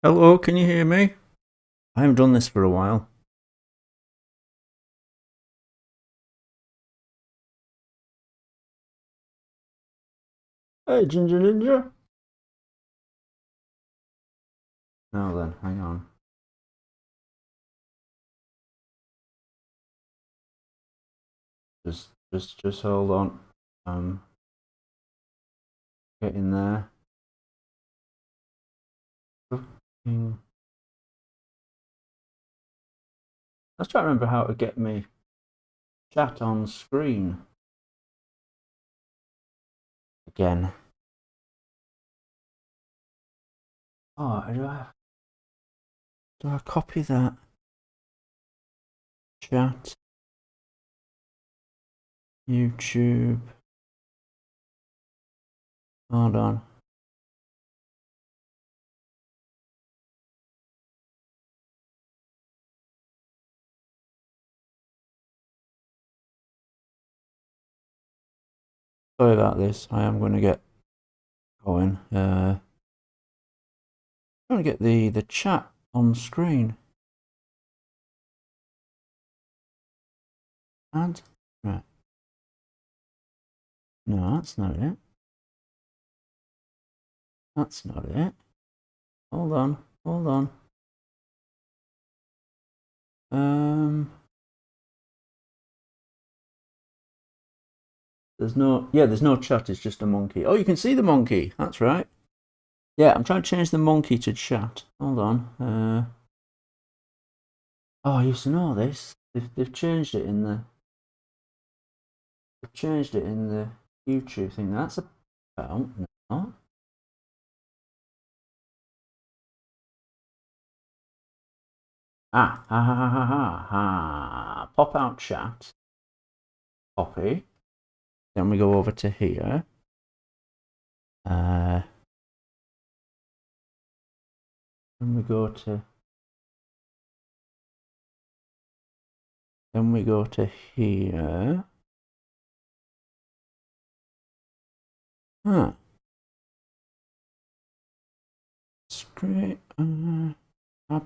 Hello, can you hear me? I haven't done this for a while. Hey, Ginger Ninja. Now then, hang on. Just hold on. Getting there. Fucking. Let's try to remember how to get me chat on screen again. Oh, do I copy that? Chat. YouTube. Hold on. Sorry about this. I am going to get going. Trying to get the chat on screen. Add. Right. No, that's not it. That's not it. Hold on. Hold on. There's no chat, it's just a monkey. Oh, you can see the monkey. That's right. Yeah, I'm trying to change the monkey to chat. Hold on. Oh, I used to know this. They've changed it in the YouTube thing. That's about no. Ha ha ha ha ha ha. Pop out chat. Copy. Then we go over to here. Then we go to. Then we go to here. Huh. Straight. Add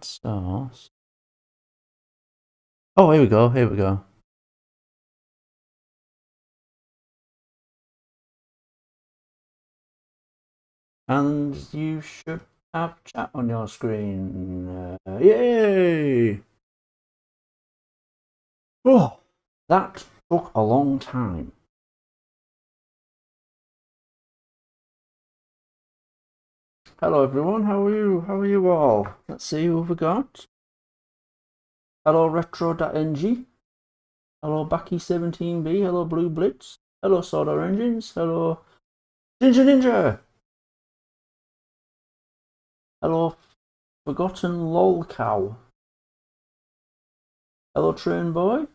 source. Oh, here we go. Here we go. And you should have chat on your screen. Yay! Oh, that took a long time. Hello everyone, how are you? How are you all? Let's see who we got. Hello retro.ng. Hello Backy17B. Hello Blue Blitz. Hello Solar Engines. Hello Ginger Ninja. Hello Forgotten Lol Cow. Hello Train Boy.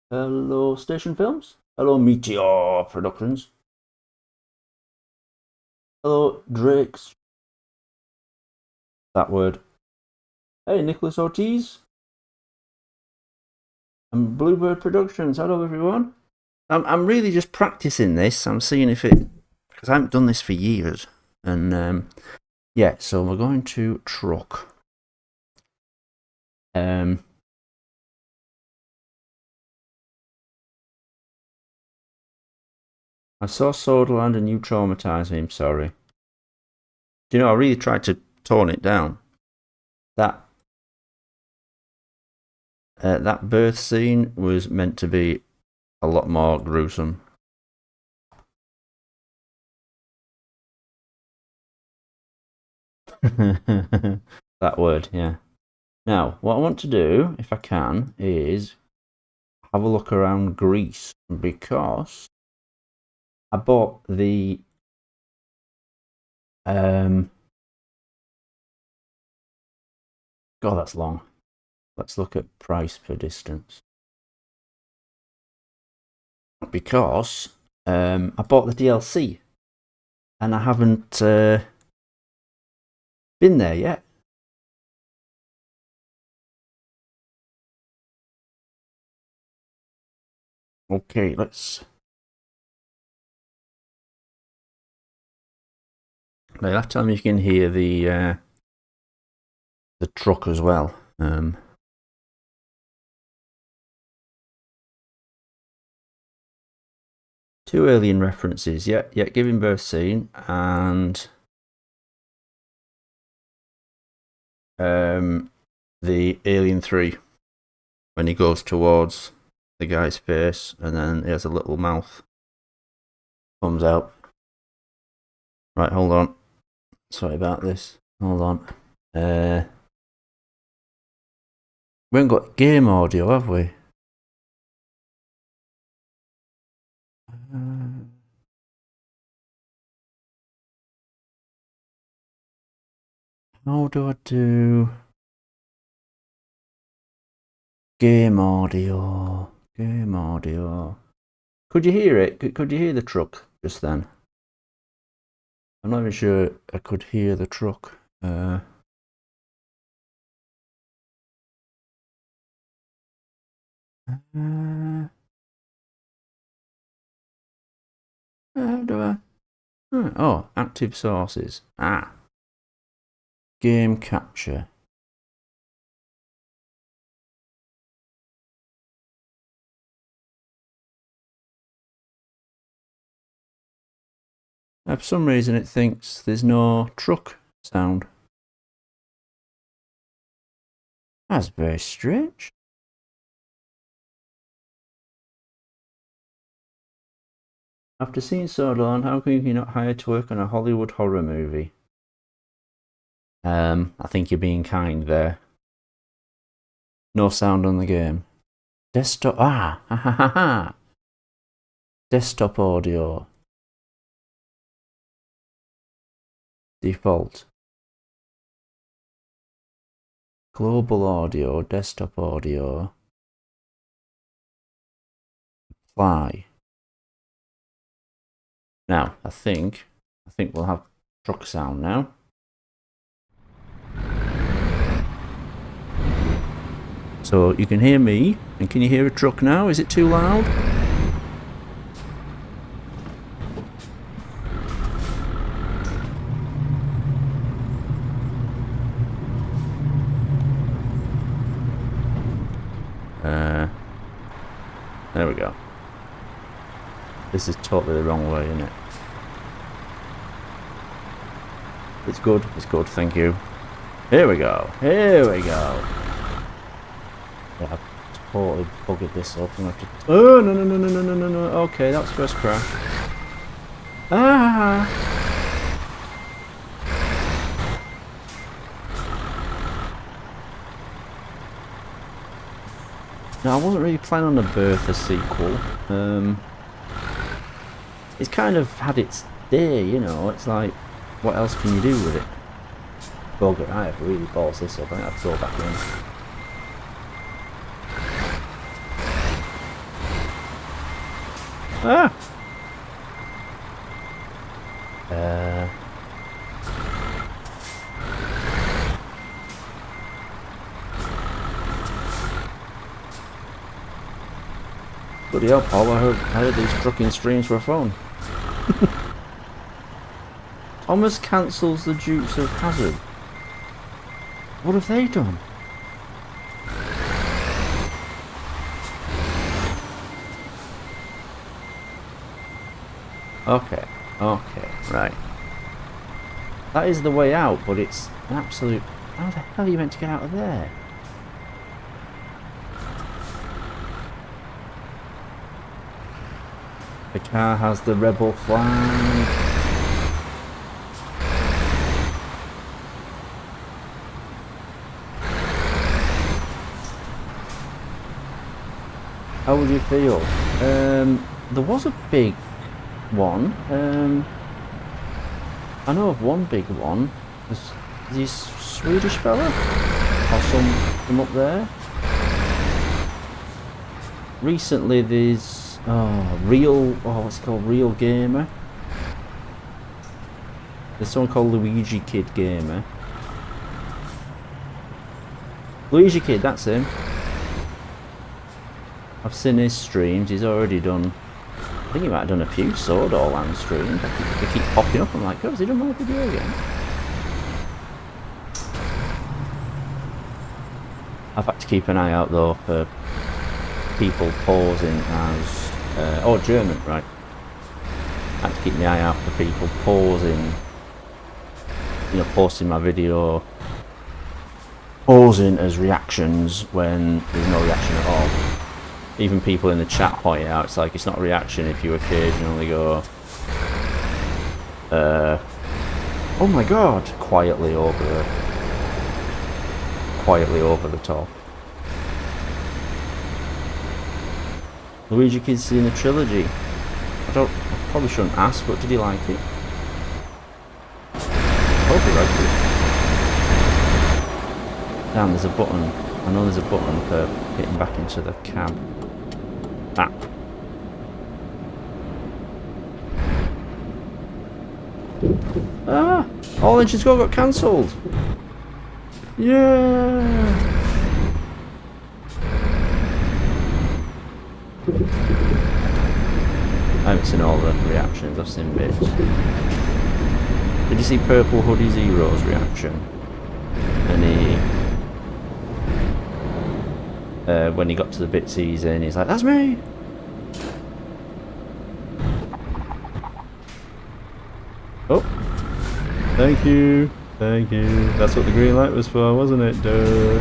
Hello Station Films. Hello Meteor Productions. Hello Drake's. That word. Hey, Nicholas Ortiz. And Bluebird Productions. Hello, everyone. I'm really just practicing this. I'm seeing if it, because I haven't done this for years. And yeah, so we're going to truck. I saw Soderland and you traumatized me. I'm sorry. Do you know, I really tried to tone it down. That birth scene was meant to be a lot more gruesome. That word, yeah. Now, what I want to do, if I can, is have a look around Greece, because I bought the God, that's long. Let's look at price per distance. Because I bought the DLC and I haven't been there yet. Okay, let's. Now, that time you can hear the the truck as well. Two alien references, yeah, giving birth scene, and the Alien 3, when he goes towards the guy's face, and then he has a little mouth comes out. Right, hold on. Sorry about this. Hold on. We haven't got game audio, have we? How do I do game audio? Game audio. Could you hear it? Could you hear the truck just then? I'm not even sure I could hear the truck. How do I? Oh, active sources. Game capture. For some reason it thinks there's no truck sound. That's very strange. After seeing So Long, how can you not hire to work on a Hollywood horror movie? I think you're being kind there. No sound on the game. Desktop. Desktop audio. Default. Global audio. Desktop audio. Apply. Now, I think we'll have truck sound now. So you can hear me, and can you hear a truck now? Is it too loud? There we go. This is totally the wrong way, isn't it? It's good, thank you. Here we go. Yeah, I've totally buggered this up. I'm gonna have to... Oh, no. Okay, that's first crash. No, I wasn't really planning on a Bertha sequel. It's kind of had its day, you know. It's like, what else can you do with it? Bugger, I have really balls this up. I have to go back in. Bloody hell, Paul, I heard these trucking streams were fun. Thomas cancels the Dukes of Hazzard. What have they done? Okay, right. That is the way out, but it's an absolute... How the hell are you meant to get out of there? The car has the rebel flag. How would you feel? There was a big one. I know of one big one. There's this Swedish fella or some from up there. Recently, there's what's it called? Real Gamer. There's someone called Luigi Kid Gamer. Luigi Kid, that's him. I've seen his streams. He's already done... I think he might have done a few Sword or Land streams. They keep popping up. I'm like, oh, has he done my video again? I've had to keep an eye out though for people posing as German, right? I have to keep my eye out for people posing, you know, posting my video, posing as reactions when there's no reaction at all. Even people in the chat point out it's like it's not a reaction if you occasionally go, oh my god, quietly over the top. Luigi Kid's seen the trilogy. I probably shouldn't ask, but did he like it? I hope he liked it. Damn, there's a button. I know there's a button for getting back into the cab. Ah. Ah! All Engines Go got cancelled! Yeah! I haven't seen all the reactions, I've seen bits. Did you see Purple Hoodie Zero's reaction? And when he got to the bits he's in, he's like, "That's me!" Oh! Thank you! Thank you! That's what the green light was for, wasn't it? Duh!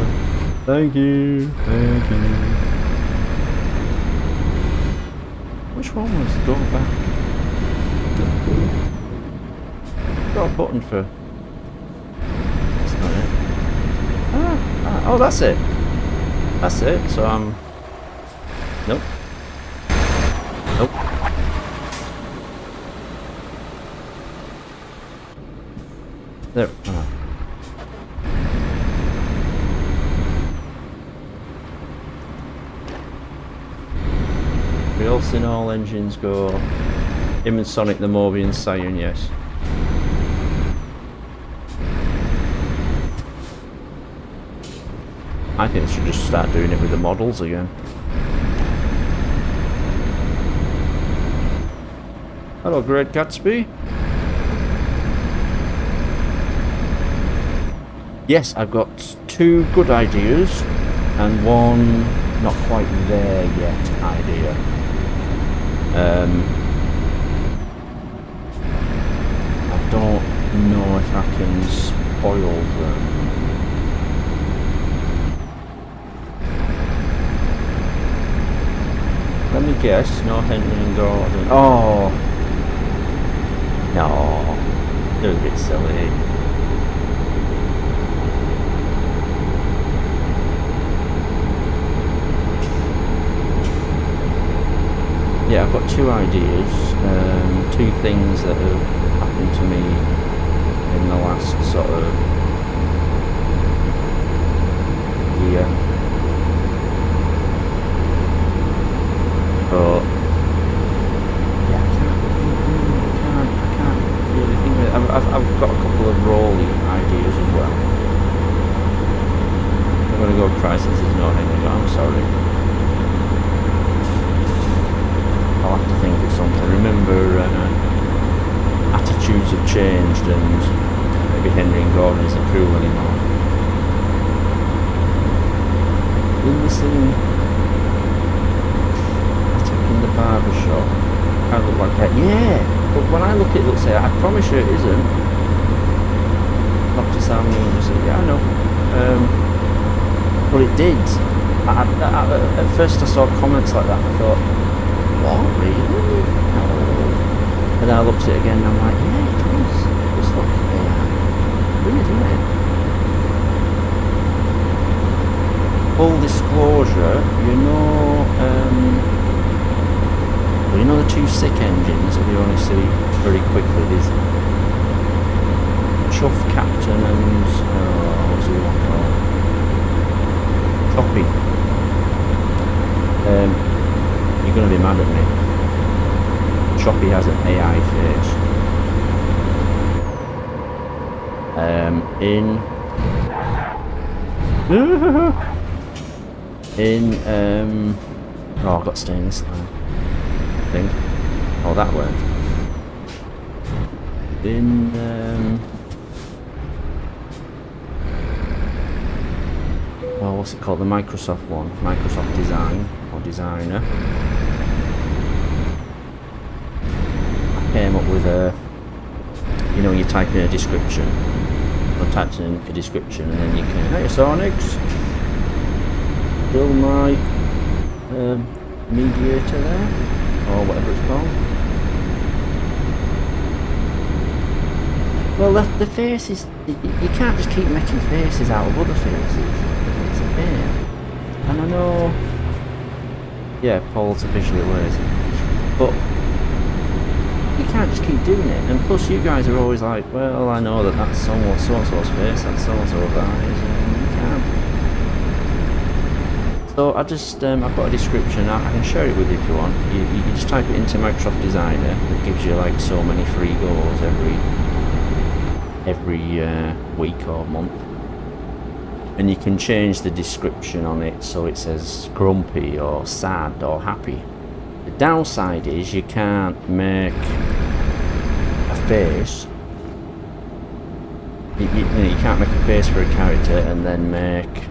Thank you! Thank you! Which one was go back? Got a button for. That's not it. Oh, that's it. That's it. So I'm. Nope. Nope. There. Oh. We all seen All Engines Go. Him and Sonic the Mobian Scion, yes. I think they should just start doing it with the models again. Hello, Great Gatsby. Yes, I've got 2 good ideas and 1 not quite there yet idea. I don't know if I can spoil them. Let me guess, no Henry and Gordon. Oh! No. They're a bit silly. Yeah, I've got 2 ideas, 2 things that have happened to me in the last sort of year. But yeah, I can't really think of it. I've got a couple of rolly ideas as well. I'm gonna go Crisis is not Henry. I'm sorry. I'll have to think of something. Remember, attitudes have changed and maybe Henry and Gordon isn't cool anymore. In the scene, attacking the barber shop. Kind of look like that. Yeah, but when I look at it, it'll say, I promise you it isn't. Not to sound mean, just say, yeah, I know. But it did. At first I saw comments like that and I thought, what, really? No. And then I looked at it again and I'm like, yeah, it is. Just look, yeah. Weird, isn't it? Full disclosure, you know the 2 sick engines that we only see very quickly? There's Chuff Captain and, what's the one called? Choppy. You're going to be mad at me. Choppy has an AI face. Oh, I've got to stay in this line, I think. Oh, that way. oh, what's it called? The Microsoft one, Microsoft Design or Designer. I came up with a, you know, you type in a description, or types in a description, and then you can, hey Sonics, build my mediator there, or whatever it's called. Well, the faces, you can't just keep making faces out of other faces. It's a pain. And I know, yeah, Paul's officially lazy, but you can't just keep doing it. And plus, you guys are always like, well, I know that that's so-and-so's face, that's so-and-so's eyes, and you can't. So I just, I've got a description, I can share it with you if you want. You just type it into Microsoft Designer, it gives you like so many free goals every week or month, and you can change the description on it so it says grumpy or sad or happy. The downside is you can't make a face, you can't make a face for a character and then make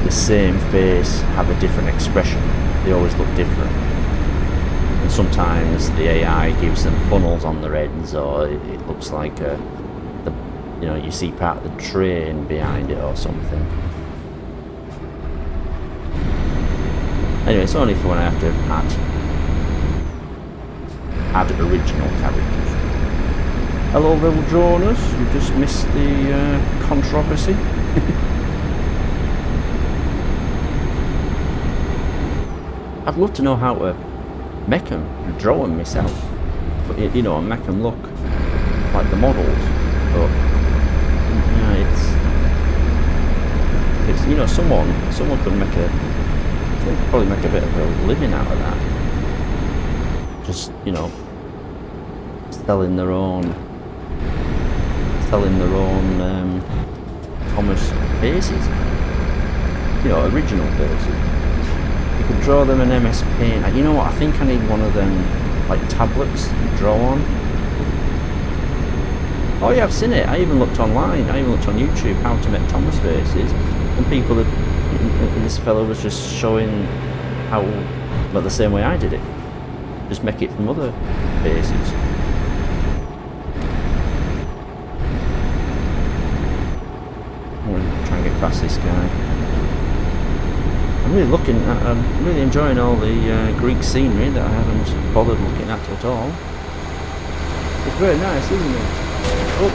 the same face have a different expression. They always look different, and sometimes the AI gives them funnels on their heads, or it looks like you know, you see part of the train behind it or something. Anyway, it's only for when I have to add original characters. Hello, little Jonas. You just missed the controversy. I'd love to know how to make them, draw them myself, but you know, make them look like the models. But it's you know, someone could probably make a bit of a living out of that. Just, you know, selling their own Thomas faces. You know, original faces. You could draw them in MS Paint. You know what? I think I need one of them, like tablets you draw on. Oh yeah, I've seen it. I even looked online. I even looked on YouTube how to make Thomas faces, and people and this fellow was just showing how, well, the same way I did it. Just make it from other faces. I'm gonna try and get past this guy. I'm really enjoying all the Greek scenery that I haven't bothered looking at all. It's very nice, isn't it? Oh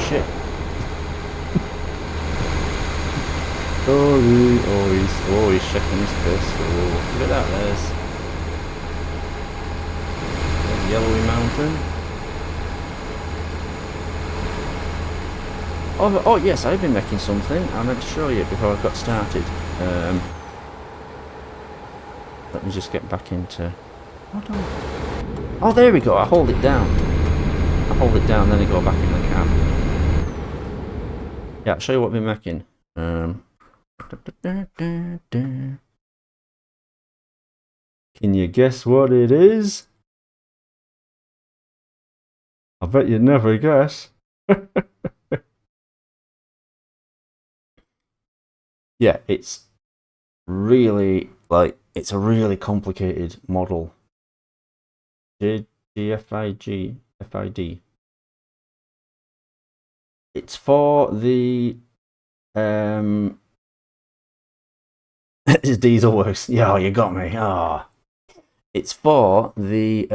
shit. He's checking his pistol. Look at that, there's a yellowy mountain. Oh yes, I've been making something. I meant to show you before I got started. Let me just get back into... Oh, there we go, I hold it down. Then I go back in the cab. Yeah, I'll show you what we're making. Can you guess what it is? I bet you'd never guess. Yeah, it's really, like, it's a really complicated model. GFID. It's for the it's Diesel Works. Yeah, you got me. Ah, it's for the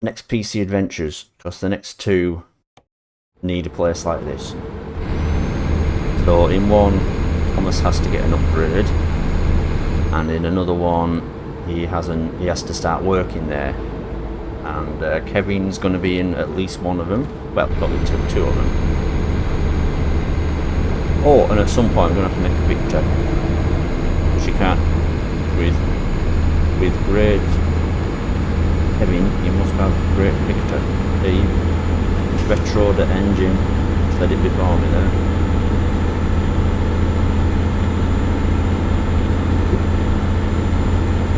next PC Adventures, because the next two need a place like this. So in one, Thomas has to get an upgrade, and in another one, he has to start working there. And Kevin's going to be in at least one of them. Well, probably two of them. Oh, and at some point I'm going to have to make a picture, because you can't with great Kevin. You must have great picture. The retro the engine said it before me there.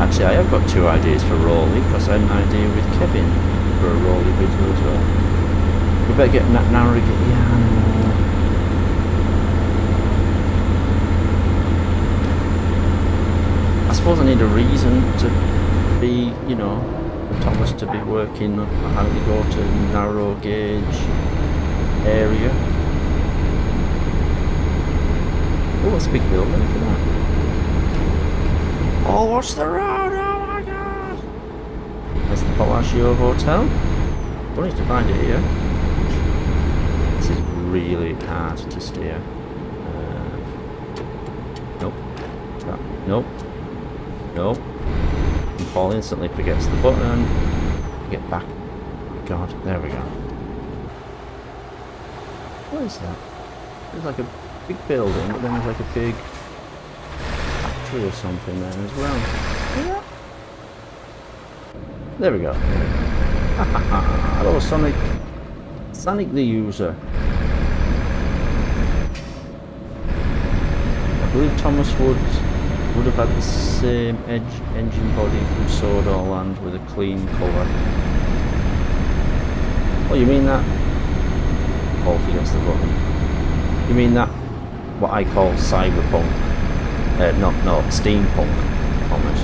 Actually, I have got two ideas for Rolly, because I had an idea with Kevin for a Rolly video as well. We better get narrowing. Yeah, I suppose I need a reason to be, you know, for Thomas to be working on how to go to narrow gauge area. Oh, it's a big building, look at that. Oh, what's the road? Oh my god! That's the Palacio Hotel. Don't need to find it here. This is really hard to steer. Nope. Nope. Nope. And Paul instantly forgets the button. Get back. God, there we go. What is that? There's like a big building, but then there's like a big factory or something there as well. Yeah. There we go. Hello, Sonic. Sonic the user. I believe Thomas would have had the same engine body from Swordall with a clean colour. Oh, you mean that? Paul forgets the button. You mean that? What I call cyberpunk? No, steampunk, Thomas.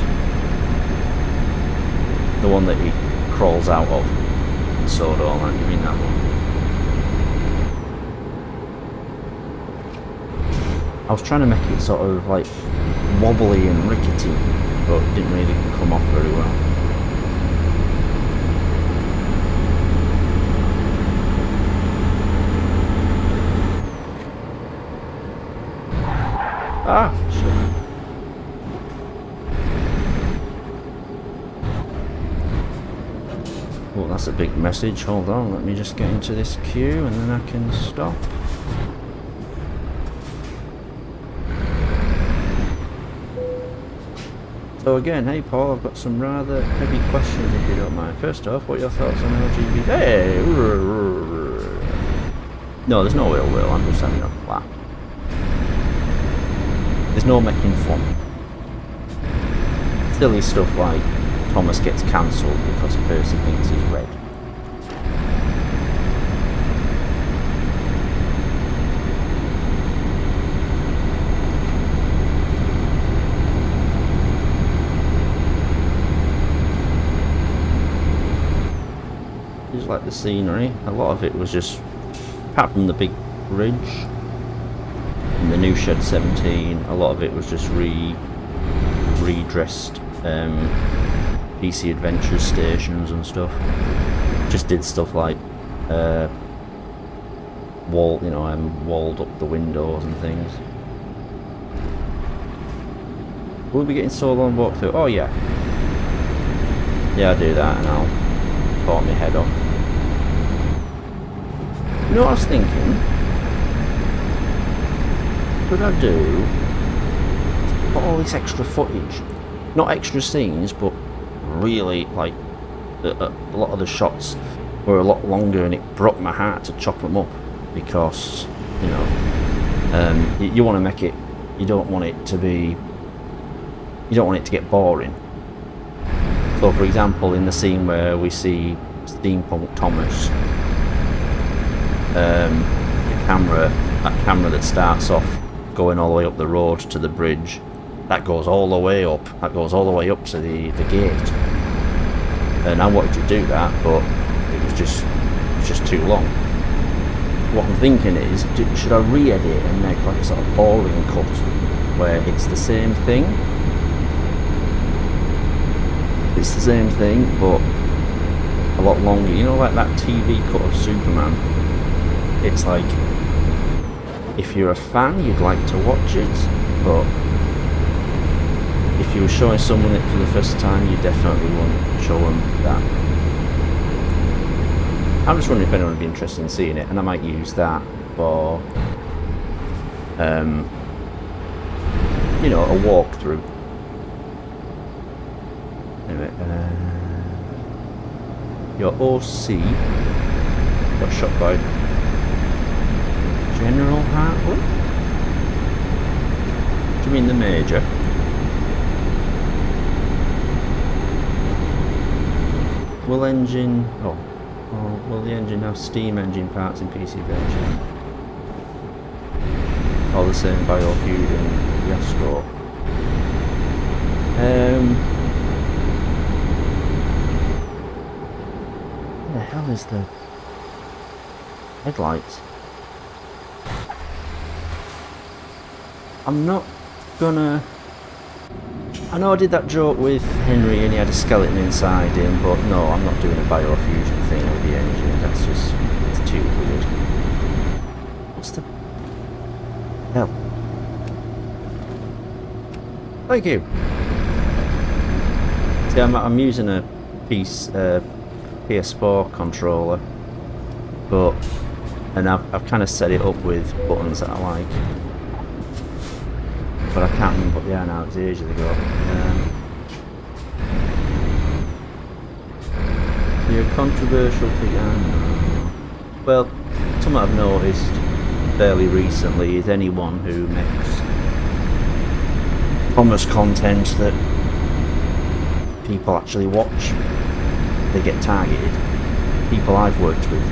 The one that he crawls out of in Swordall. You mean that one? I was trying to make it sort of like wobbly and rickety, but it didn't really come off very well. Ah, shit. Oh, that's a big message. Hold on, let me just get into this queue and then I can stop. So again, hey Paul, I've got some rather heavy questions if you don't mind. First off, what are your thoughts on LGBT? Hey! No, there's no ill will, I'm just having a laugh. There's no making fun. Silly stuff like Thomas gets cancelled because Percy thinks he's red. Just like the scenery, a lot of it was just, apart from the big bridge in the new Shed 17, a lot of it was just redressed PC Adventures stations and stuff. Just did stuff like walled up the windows and things. Will we be getting solo on walkthrough? Oh yeah. Yeah, I'll do that and I'll part my head off. You know what I was thinking? Could I do put all this extra footage? Not extra scenes, but really, like, a lot of the shots were a lot longer and it broke my heart to chop them up because, you know, you want to make it, you don't want it to get boring. So, for example, in the scene where we see Steampunk Thomas, that camera that starts off going all the way up the road to the bridge, that goes all the way up. That goes all the way up to the gate. And I wanted to do that, but it was just too long. What I'm thinking is, should I re-edit and make like a sort of boring cut where it's the same thing? It's the same thing, but a lot longer. You know, like that TV cut of Superman. It's like, if you're a fan, you'd like to watch it, but if you were showing someone it for the first time, you definitely wouldn't show them that. I'm just wondering if anyone would be interested in seeing it, and I might use that for, you know, a walkthrough. Anyway, your OC got shot by General Hartley? Do you mean the Major? Will engine... oh, Or will the engine have steam engine parts in PCB engine? Or the same biofusion Yastro? Where the hell is the headlights? I'm not gonna... I know I did that joke with Henry and he had a skeleton inside him, but no, I'm not doing a biofusion thing with the engine. That's just... it's too weird. What's the... hell? Thank you! See, I'm using a PS4 controller, but... and I've kind of set it up with buttons that I like. But I can't remember what they are now, it's ages ago. You're a controversial figure. Well, something I've noticed fairly recently is anyone who makes commerce content that people actually watch, they get targeted. People I've worked with,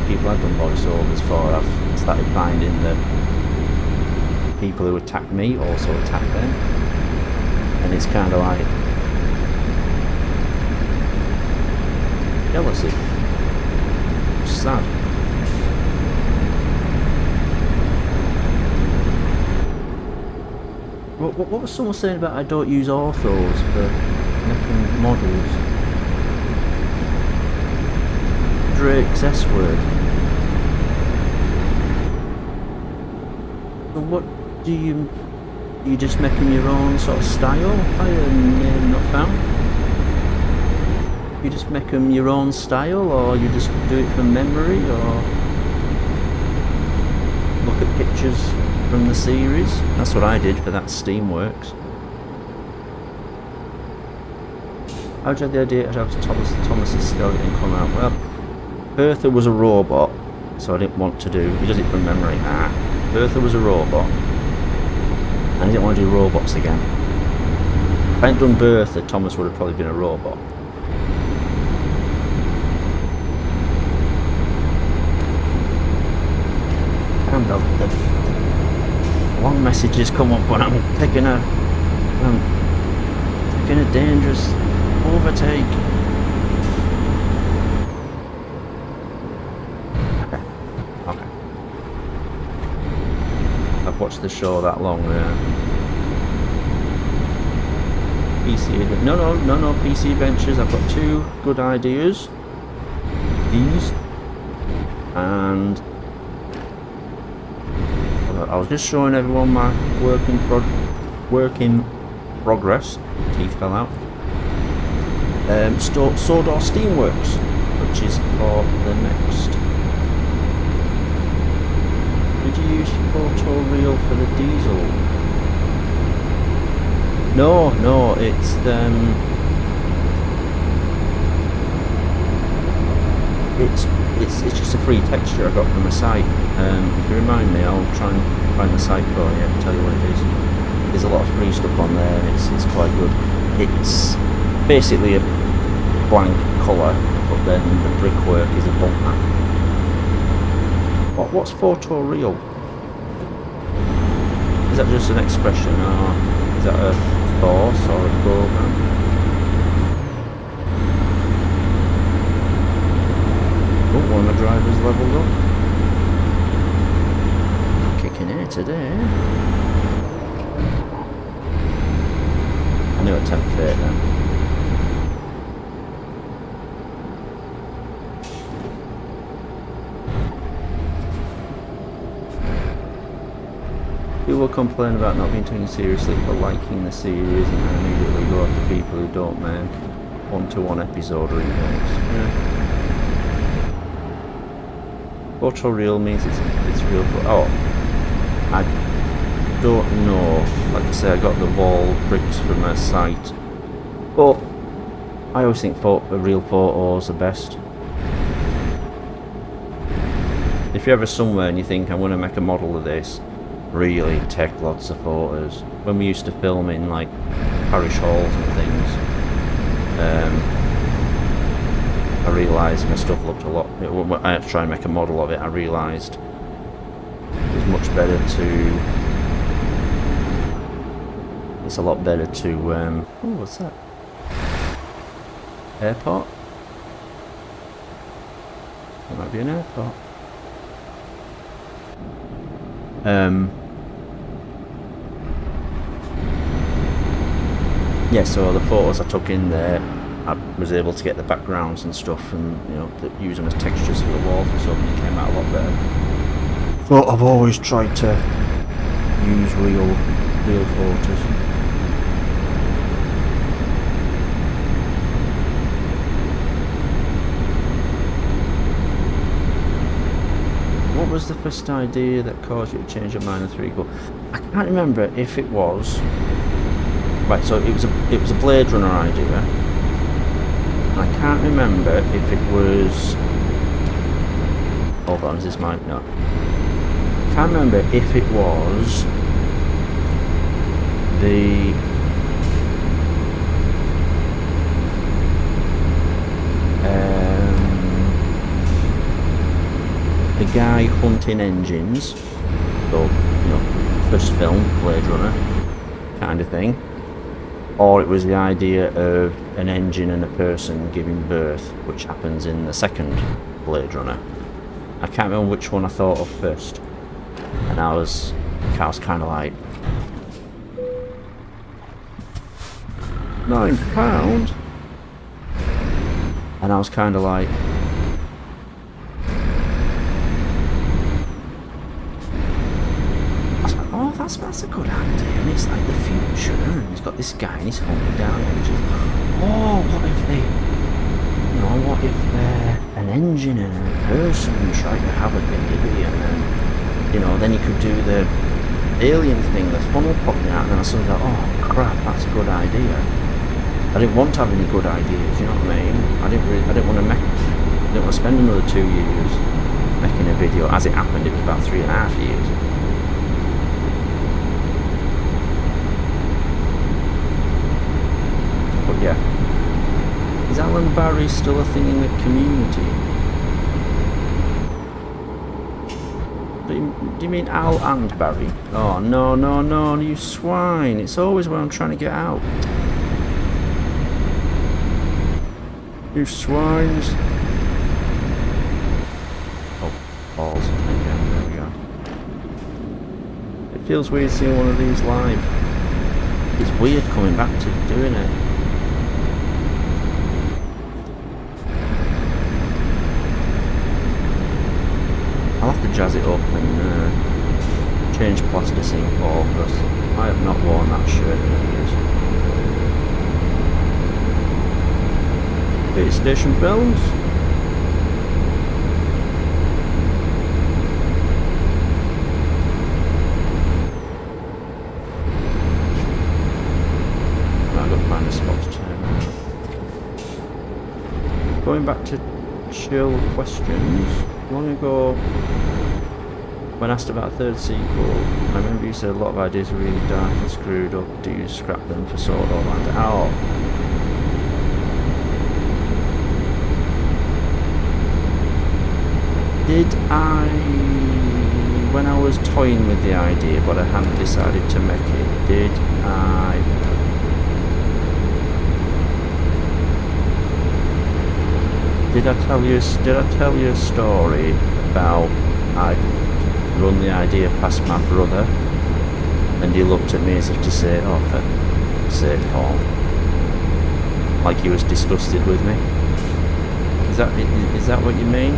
people I've done voiceovers for, I've started finding that people who attack me also attack them, and it's kind of like jealousy. It's sad. What was someone saying about I don't use orthos for making models? Drake's S word. So what do you just making your own sort of style? Higher name not found. You just make them your own style, or you just do it from memory, or look at pictures from the series? That's what I did for that Steamworks. How'd you have the idea to have Thomas's skeleton come out? Well, Bertha was a robot, so I didn't want to do... he does it from memory. Bertha was a robot, and I didn't want to do robots again. If I hadn't done Bertha, Thomas would have probably been a robot. And the long messages come up when I'm taking a dangerous overtake. Okay. I've watched the show that long. PC, no, PC Adventures. I've got 2 good ideas. These, and I was just showing everyone my work in progress. Teeth fell out. Sawdor Steamworks, which is for the next. Did you use photo reel for the diesel? No, it's it's just a free texture I got from a site. If you remind me, I'll try and find the site for you and tell you what it is. There's a lot of free stuff on there, and it's quite good. It's basically a blank colour, but then the brickwork is a bump map. What's photoreal? Is that just an expression, or is that a course or a program? Oh, one of my drivers leveled up. Kicking here today. I knew I'd tempt fate then. People complain about not being taken seriously for liking the series, and I immediately go after people who don't make one-to-one episode remakes. Yeah. Photoreal means it's real. Oh, I don't know. Like I say, I got the wall bricks from a site, but I always think real photos are best. If you're ever somewhere and you think I want to make a model of this, really take lots of photos. When we used to film in like parish halls and things, I realised my stuff looked a lot. When I had to try and make a model of it, I realised it was much better to. It's a lot better to. Oh, what's that? Airport? That might be an airport. Yeah, so the photos I took in there, I was able to get the backgrounds and stuff, and you know, use them as textures for the walls and stuff, and it came out a lot better. But I've always tried to use real photos. What was the first idea that caused you to change your mind and 3 go? I can't remember if it was. Right, so it was a Blade Runner idea. I can't remember if it was. Hold on, is this mine? No. I can't remember if it was the guy hunting engines. So, you know, first film, Blade Runner kind of thing. Or it was the idea of an engine and a person giving birth, which happens in the second Blade Runner. I can't remember which one I thought of first. And I was kind of like, £9? And I was kind of like, that's a good idea, and it's like the future, and he's got this guy and he's hunting down engines. Oh, what if they, you know, what if an engine and a person try to have a baby, and then, you know, then you could do the alien thing, the funnel popping out, and then I suddenly thought, oh crap, that's a good idea. I didn't want to have any good ideas, you know what I mean? I didn't want to spend another 2 years making a video. As it happened, it was about 3.5 years. Yeah. Is Alan Barry still a thing in the community? Do you mean Al and Barry? Oh, no, you swine. It's always what I'm trying to get out. You swines. Oh, balls. Again, there we go. It feels weird seeing one of these live. It's weird coming back to doing it. I'll have to jazz it up and change plasticine for, because I have not worn that shirt in years. Base Station Films. I've got to find a spot to turn around. Going back to chill questions. Long ago, when asked about a third sequel, I remember you said a lot of ideas were really dark and screwed up. Do you scrap them for Sword or Land? Oh. Did I, when I was toying with the idea but I hadn't decided to make it, did I tell you a story about I run the idea past my brother and he looked at me as if to say, oh, for sake, Paul, like he was disgusted with me? Is that what you mean?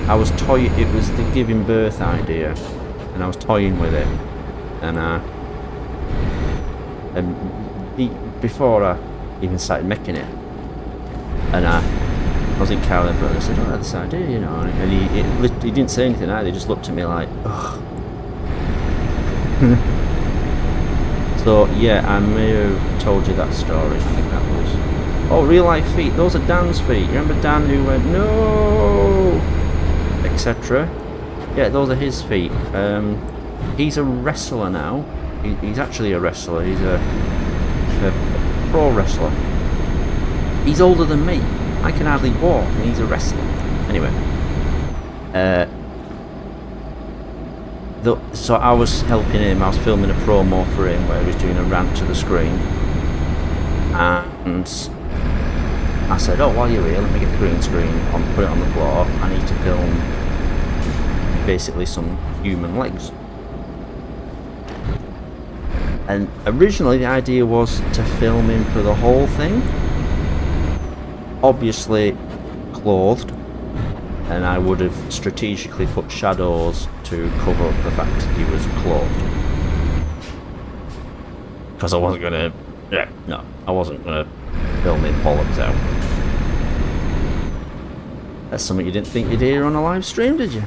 I was it was the giving birth idea, and I was toying with it, and before I even started making it, and I was in Carolyn, but I said, oh, this idea, you know, and he didn't say anything either, he just looked at me like, ugh. So, yeah, I may have told you that story, I think that was. Oh, real life feet, those are Dan's feet. You remember Dan who went, no, etc. Yeah, those are his feet. He's a wrestler now. He's actually a wrestler, he's a pro wrestler. He's older than me. I can hardly walk, and he's a wrestler. Anyway, so I was helping him. I was filming a promo for him where he was doing a rant to the screen, and I said, "Oh, while you're here, let me get the green screen on, put it on the floor. I need to film basically some human legs." And originally the idea was to film him for the whole thing, obviously clothed, and I would have strategically put shadows to cover up the fact he was clothed. Because I wasn't gonna, I wasn't gonna film him bollocks out. That's something you didn't think you'd hear on a live stream, did you?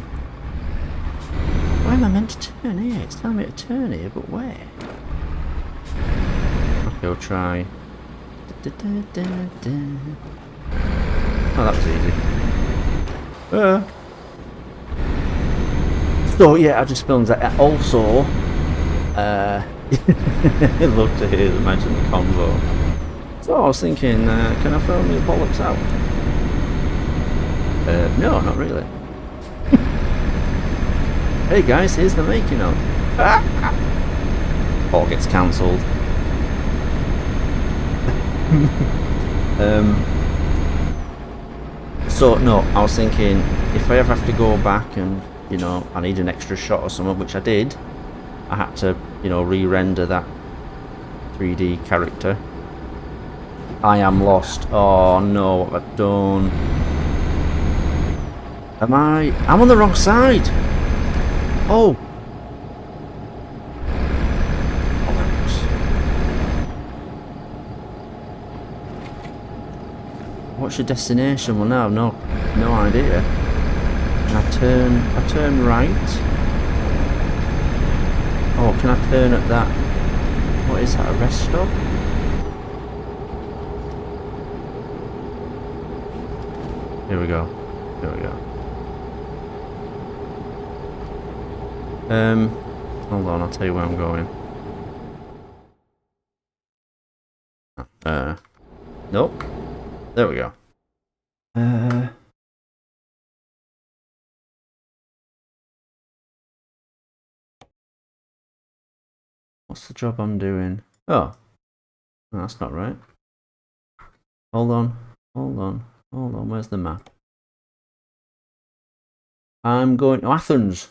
Where am I meant to turn here? It's telling me to turn here, but where? Okay, we'll try. Oh, that was easy. So yeah, I just filmed that. Also, I'd love to hear them mention the convo. So I was thinking, can I film the bollocks out? No, not really. Hey guys, here's the making of. All gets cancelled. So no, I was thinking if I ever have to go back and I need an extra shot or something, which I did, I had to re-render that 3D character. I am lost. Oh no, what have I done? I'm on the wrong side. Oh. What's your destination? Well, now no idea. Can I turn right? Oh, can I turn at that? What is that? A rest stop? Here we go. Hold on, I'll tell you where I'm going. Nope. There we go. What's the job I'm doing? Oh, no, that's not right. Hold on. Where's the map? I'm going to Athens.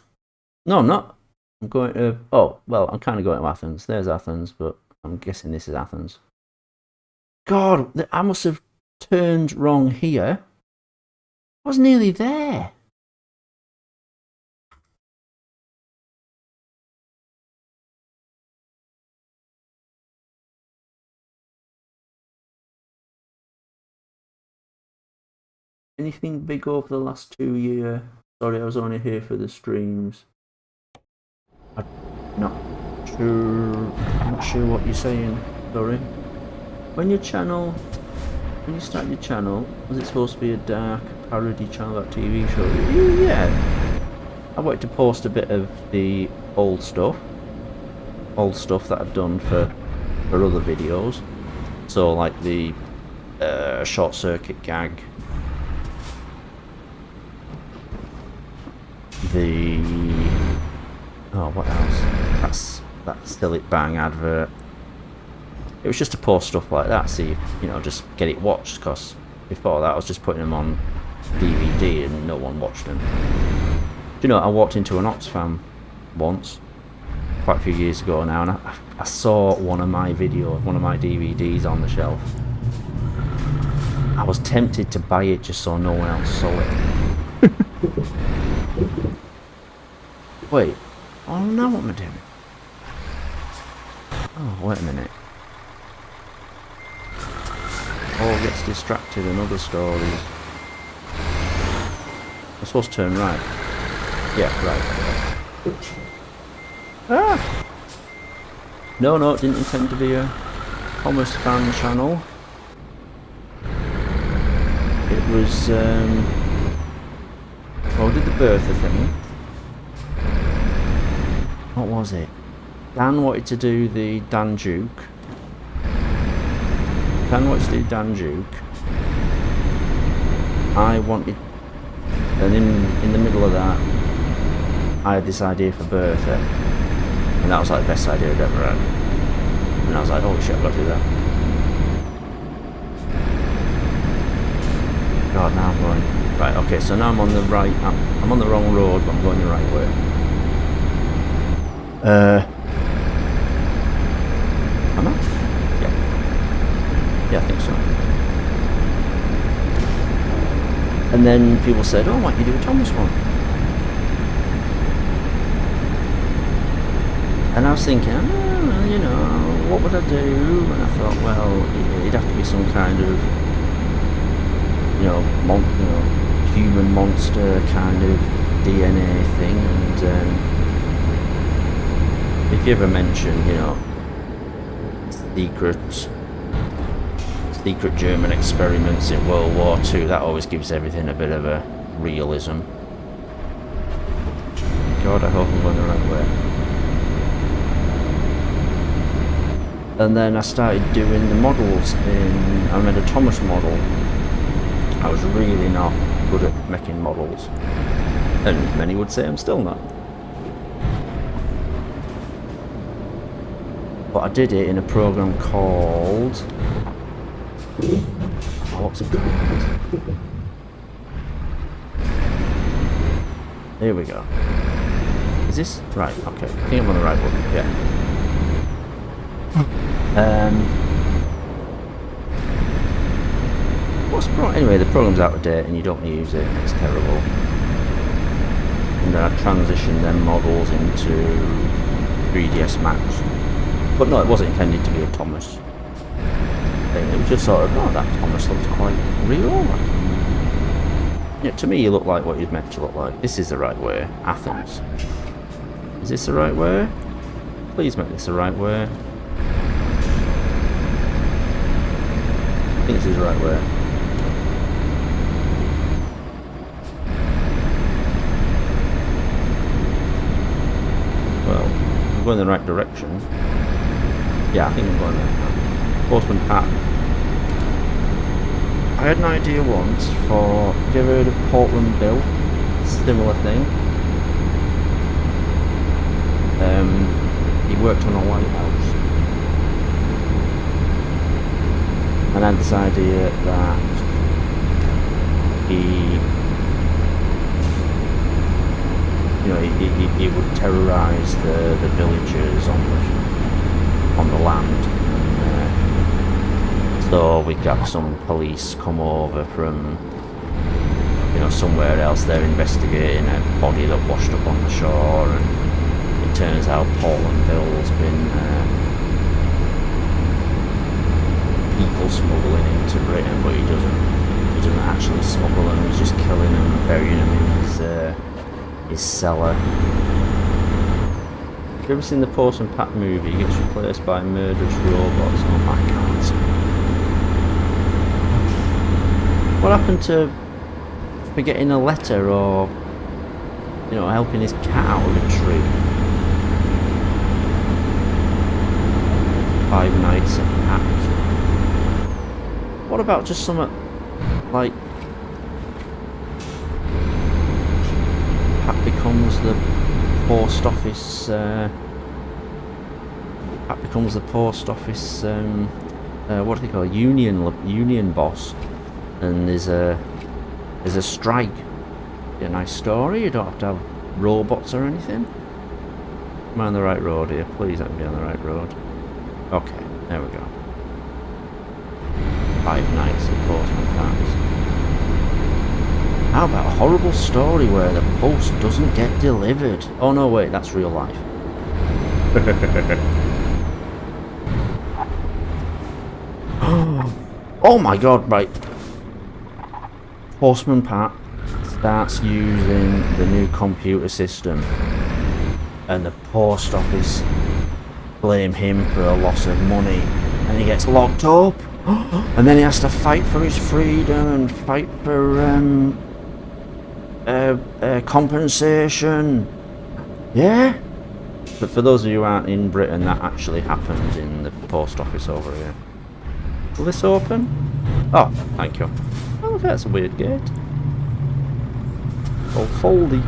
No, I'm not. I'm going to... Oh, well, I'm kind of going to Athens. There's Athens, but I'm guessing this is Athens. God, I must have turned wrong here. I was nearly there. Anything big over the last 2 years? Sorry, I was only here for the streams. I'm not sure what you're saying. Sorry. When you start your channel, was it supposed to be a dark parody channel, that TV show? Yeah. I wanted to post a bit of the old stuff that I've done for other videos. So like the short circuit gag, what else? That's Still It Bang advert. It was just to post stuff like that, see, just get it watched, because before that I was just putting them on DVD and no one watched them. I walked into an Oxfam once, quite a few years ago now, and I saw one of my DVDs on the shelf. I was tempted to buy it just so no one else saw it. Wait, oh, now what am I doing? Oh, wait a minute. All gets distracted in other stories. I'm supposed to turn right. Yeah, right. Ah! No, it didn't intend to be a Thomas fan channel. It was, I did the birther thing. What was it? Dan wanted to do the Dan Duke. Dan I wanted, and in the middle of that, I had this idea for Bertha, and that was like the best idea I'd ever had. And I was like, holy shit, I've got to do that. God, now I'm going right. Okay, so now I'm on the right. I'm on the wrong road, but I'm going the right way. Am I? Yeah. Yeah, I think so. And then people said, oh, why don't you do a Thomas one? And I was thinking, oh, you know, what would I do? And I thought, well, it'd have to be some kind of, you know, human monster kind of DNA thing. And if you ever mention, you know, secret German experiments in World War II, that always gives everything a bit of a realism. God, I hope I'm going the right way. And then I started doing the models I made a Thomas model. I was really not good at making models, and many would say I'm still not. But I did it in a program called, what's it called? Here we go. Is this right? Okay, I think I'm on the right one. Yeah. Anyway, the program's out of date and you don't use it. It's terrible. And then I transitioned them models into 3ds Max. But no, it wasn't intended to be a Thomas thing. It was just sort of, oh, that Thomas looks quite real. Yeah, to me, you look like what you're meant to look like. This is the right way. Athens. Is this the right way? Please make this the right way. I think this is the right way. Well, I'm going in the right direction. Yeah, I think I'm going there. Horseman Pat. I had an idea once for, have you ever heard of Portland Bill? Similar thing. He worked on a White House. And I had this idea that he would terrorize the villagers on the land. So we'd have some police come over from, you know, somewhere else. They're investigating a body that washed up on the shore, and it turns out Portland Bill's been people smuggling into Britain, but he doesn't actually smuggle them. He's just killing them and burying them in his cellar. Have you ever seen the Horseman Pat movie? He gets replaced by murderous robots. Oh, I can't. What happened to forgetting a letter, or, you know, helping his cat out of a tree? 5 Nights at Pat. What about just something like Pat becomes the post office? Pat becomes the post office. What do they call it? Union boss. And there's a strike. A nice story. You don't have to have robots or anything. Am I on the right road here? Please let me be on the right road. Okay, there we go. 5 Nights at Horseman Pat. How about a horrible story where the post doesn't get delivered? Oh no, wait, that's real life. Oh my god, right. Horseman Pat starts using the new computer system, and the post office blame him for a loss of money, and he gets locked up, and then he has to fight for his freedom and fight for compensation. Yeah? But for those of you who aren't in Britain, that actually happened in the post office over here. Will this open? Oh, thank you. Oh, that's a weird gate. Oh, foldy.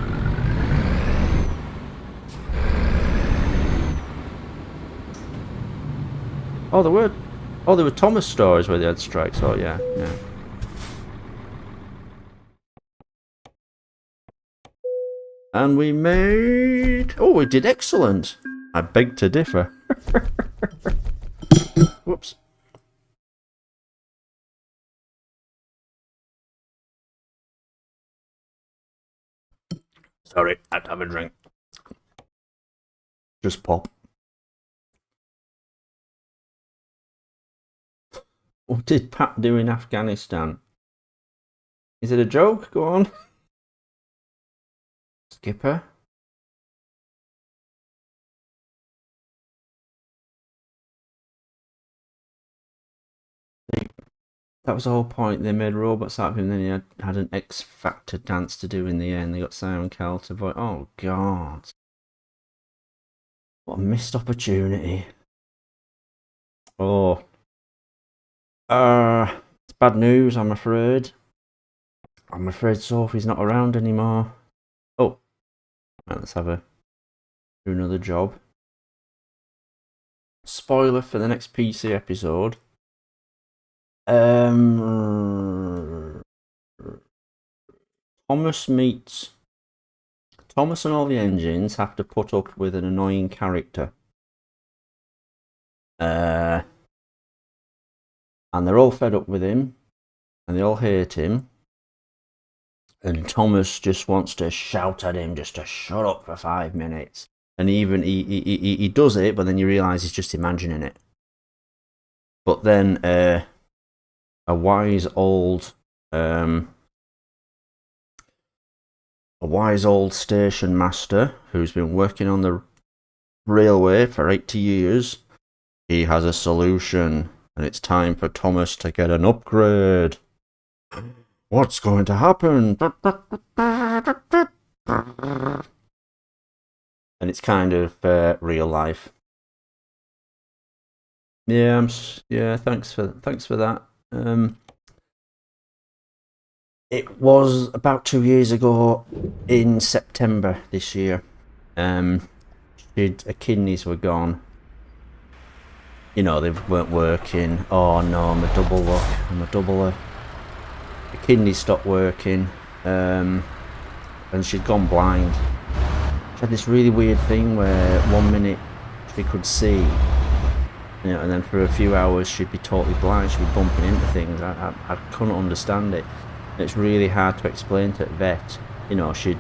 Oh, there were Thomas stores where they had strikes. Oh, yeah. And we made... Oh, we did excellent. I beg to differ. Whoops. Sorry, I had to have a drink. Just pop. What did Pat do in Afghanistan? Is it a joke? Go on. Skipper. That was the whole point. They made robots out of him, then he had an X Factor dance to do in the end. They got Simon Cowell to voice. Oh, God. What a missed opportunity. Oh. It's bad news, I'm afraid. I'm afraid Sophie's not around anymore. Oh. Right, let's have do another job. Spoiler for the next PC episode. Thomas and all the engines have to put up with an annoying character. And they're all fed up with him, and they all hate him. And Thomas just wants to shout at him just to shut up for 5 minutes. And he does it, but then you realise he's just imagining it. But then a wise old station master who's been working on the railway for 80 years, he has a solution, and it's time for Thomas to get an upgrade. What's going to happen? And it's kind of real life. Yeah, thanks for that. It was about 2 years ago in September this year. Her kidneys were gone. You know, they weren't working. Oh no, I'm a double lock. The kidneys stopped working. And she'd gone blind. She had this really weird thing where 1 minute she could see, you know, and then for a few hours she'd be totally blind. She'd be bumping into things. I couldn't understand it. It's really hard to explain to the vet. You know, I'd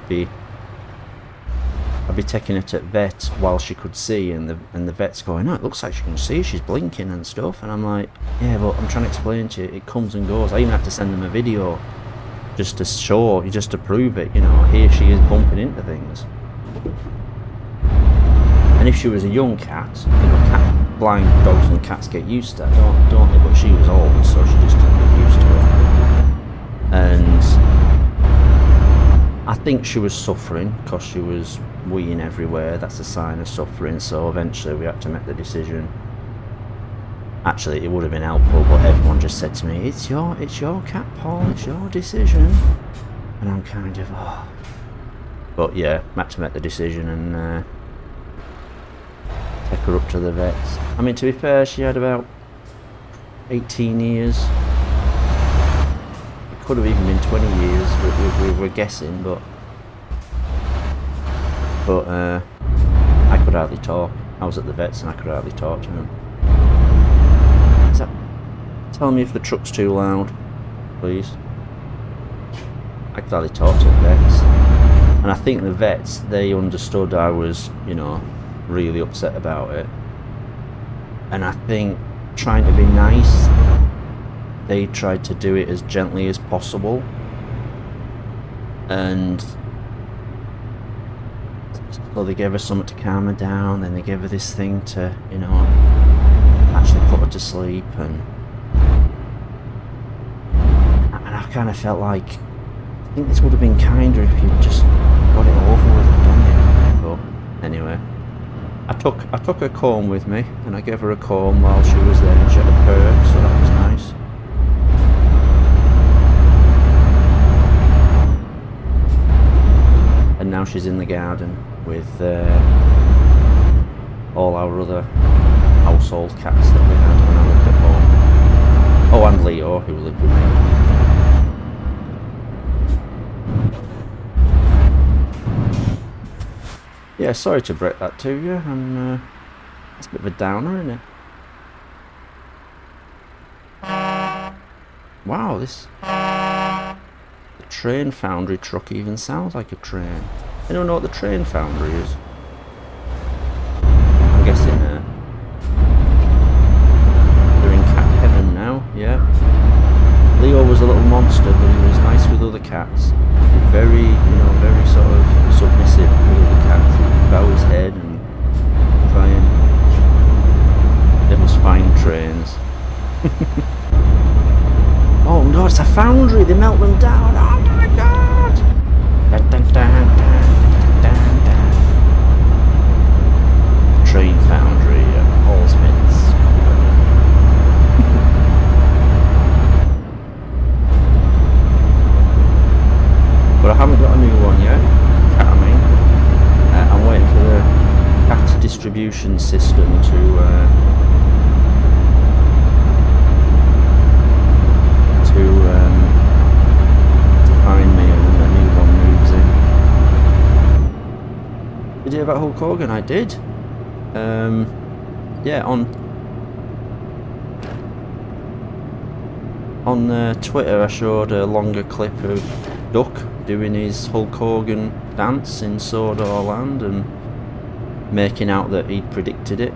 be taking her to the vet while she could see, and the vet's going, oh, it looks like she can see, she's blinking and stuff. And I'm like, yeah, but I'm trying to explain to you, it comes and goes. I even had to send them a video just to show, just to prove it. You know, here she is bumping into things. And if she was a young cat, you know, blind dogs and cats get used to that, don't they? But she was old, so she just didn't get used to it. And I think she was suffering because she was weeing everywhere. That's a sign of suffering. So eventually we had to make the decision. Actually, it would have been helpful, but everyone just said to me, it's your cat, Paul, it's your decision. And I'm kind of, oh. But yeah, I had to make the decision and take her up to the vets. I mean, to be fair, she had about 18 years. Could have even been 20 years, we were guessing, but I could hardly talk. I was at the vets and I could hardly talk to them. Tell me if the truck's too loud, please. I could hardly talk to the vets. And I think the vets, they understood I was, you know, really upset about it. And I think trying to be nice, they tried to do it as gently as possible, and so they gave her something to calm her down, then they gave her this thing to, you know, actually put her to sleep, and I kind of felt like, I think this would have been kinder if you'd just got it over with and done it. But anyway, I took her comb with me, and I gave her a comb while she was there, and she had a perk, so that was nice. bushes in the garden with all our other household cats that we had when I lived at home. Oh, and Leo, who lived with me. Yeah, sorry to break that to you. It's a bit of a downer, isn't it? Wow, this the train foundry truck even sounds like a train. Anyone know what the train foundry is? I'm guessing they're in cat heaven now. Yeah. Leo was a little monster, but he was nice with other cats. Very, very sort of submissive with other cats. He'd bow his head and try and they must find trains. Oh no, it's a foundry! They melt them down! Oh my god! Dun, dun, dun, dun, dun, dun. Train foundry at Horseman's company. But I haven't got a new one yet. I'm waiting for the cat distribution system to find me, and then a new one moves in. Did you hear about Hulk Hogan? I did. Yeah, on Twitter I showed a longer clip of Duck doing his Hulk Hogan dance in Sodor Land and making out that he'd predicted it.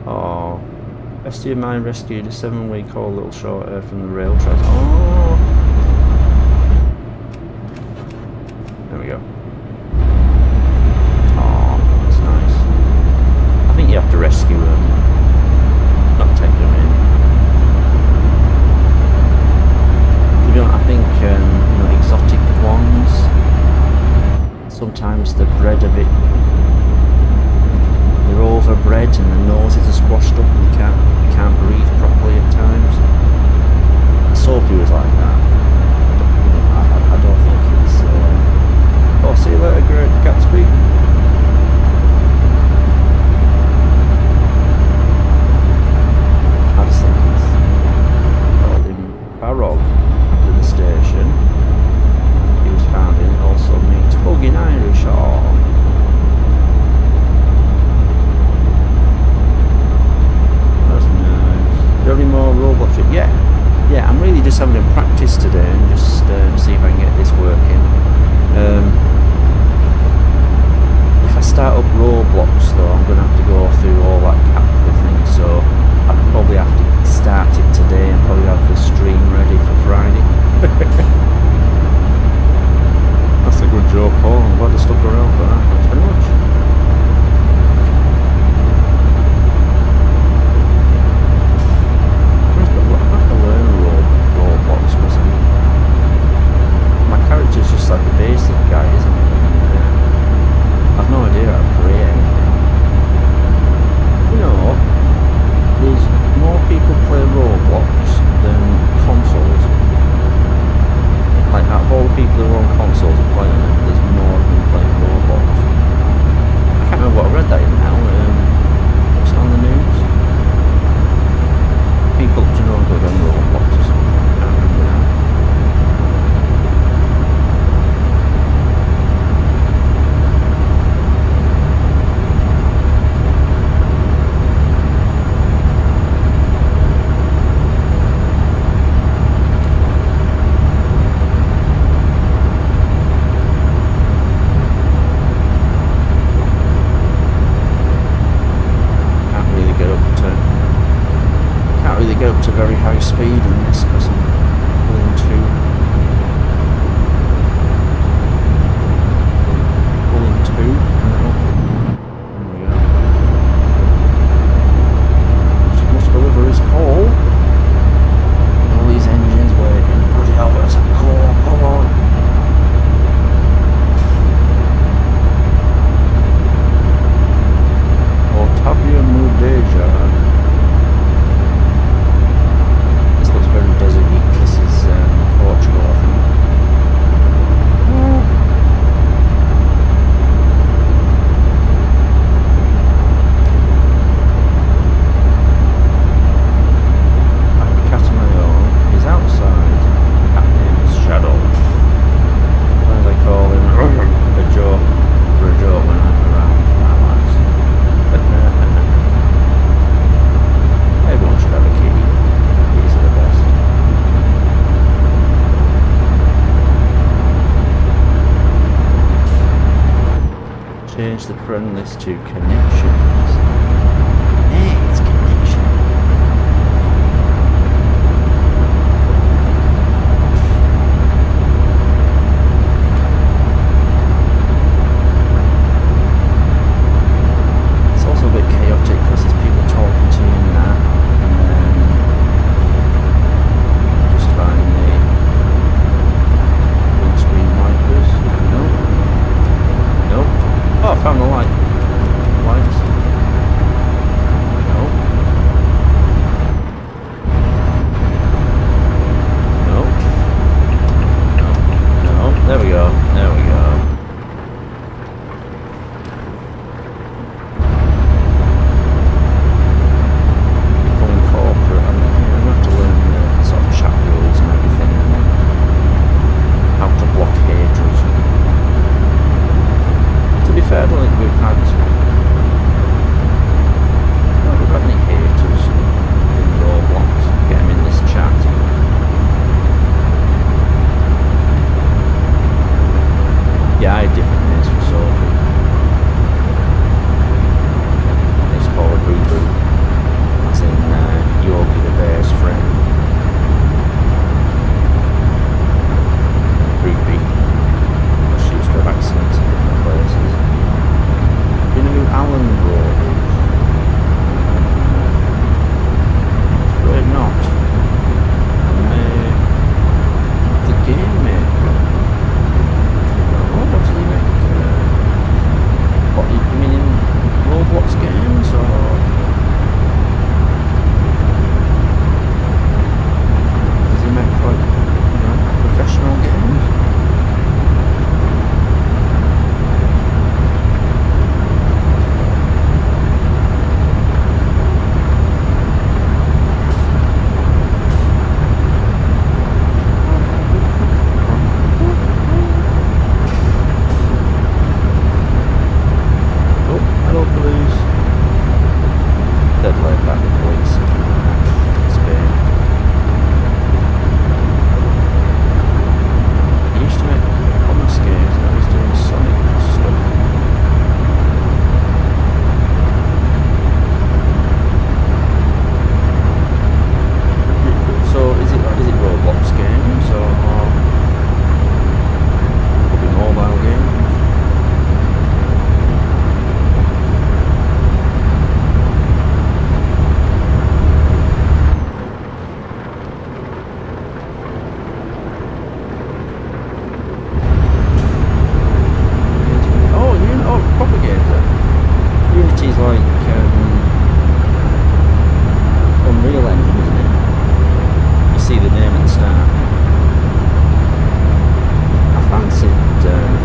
Oh, bestie of mine rescued a 7-week-old little short hair from the rail tracks. Oh, there we go. Oh, that's nice. I think you have to rescue them, not take them in. To be honest, I think exotic ones, sometimes they're bred a bit. They're overbred and the noses are squashed up and you can't breathe properly at times. Soapy was like that. I don't think it's. Oh, see you later, Great Gatsby. I just think it's called him Barrog after the station. He was found in. It also means Hogan Irish. Oh. Any more Roblox? Yeah, I'm really just having a practice today and just see if I can get this working. If I start up Roblox though, I'm going to have to go through all that capital thing, so I'd probably have to start it today and probably have the stream ready for Friday. That's a good joke, Paul. I'm glad I stuck around for that. Thanks very much. It's just like a basic guy, isn't it? I've no idea how to create anything. There's more people play Roblox than consoles. Like, out of all the people who are on consoles and playing it, there's more of them playing Roblox. I can't remember what I read that in now. What's it on the news? People up to no good on Roblox or something. I can't remember now. Up to very high speed in this because I'm pulling two. There we go. Just must deliver his haul. All these engines waiting. Bloody hell, where's that? Come on. connections. Hey, it's connection. It's also a bit chaotic because there's people talking to you and that, and then just find the windscreen wipers. Nope. Nope. Oh, I found the light. Lights. Nope. Nope. Nope. Nope. There we go. There we go. Becoming corporate. I mean, you have to learn the sort of chat rules and everything, and how to block haters. To be fair, I don't think we've had any haters in Roblox. Get them in this chat. Yeah, I had different names for Sophie. It's called a Boo Boo. As in Yogi the Bear's friend. Poopy. She used to have accidents in different places. You know who Alan Broad is? Afraid not. And the game maker. Oh, what does he make? What, you mean in Roblox games, or? Does he make, like, professional games? Oh, hello police. Dead laid back police. Spain. He used to make commerce games, now he's doing Sonic stuff. So is it Roblox games, or could be mobile games? Propagator. Unity's like Unreal Engine, isn't it? You see the name at the start. I fancied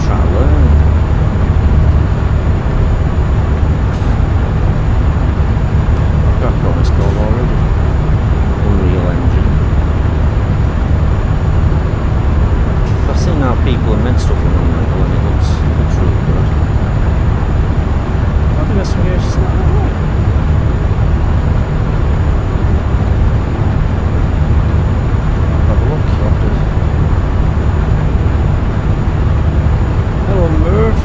trying to learn. I've got what it's called already. Unreal Engine. I've seen how people have made stuff in Unreal and it looks really good. Investigation. Have a look. Hello, Murph.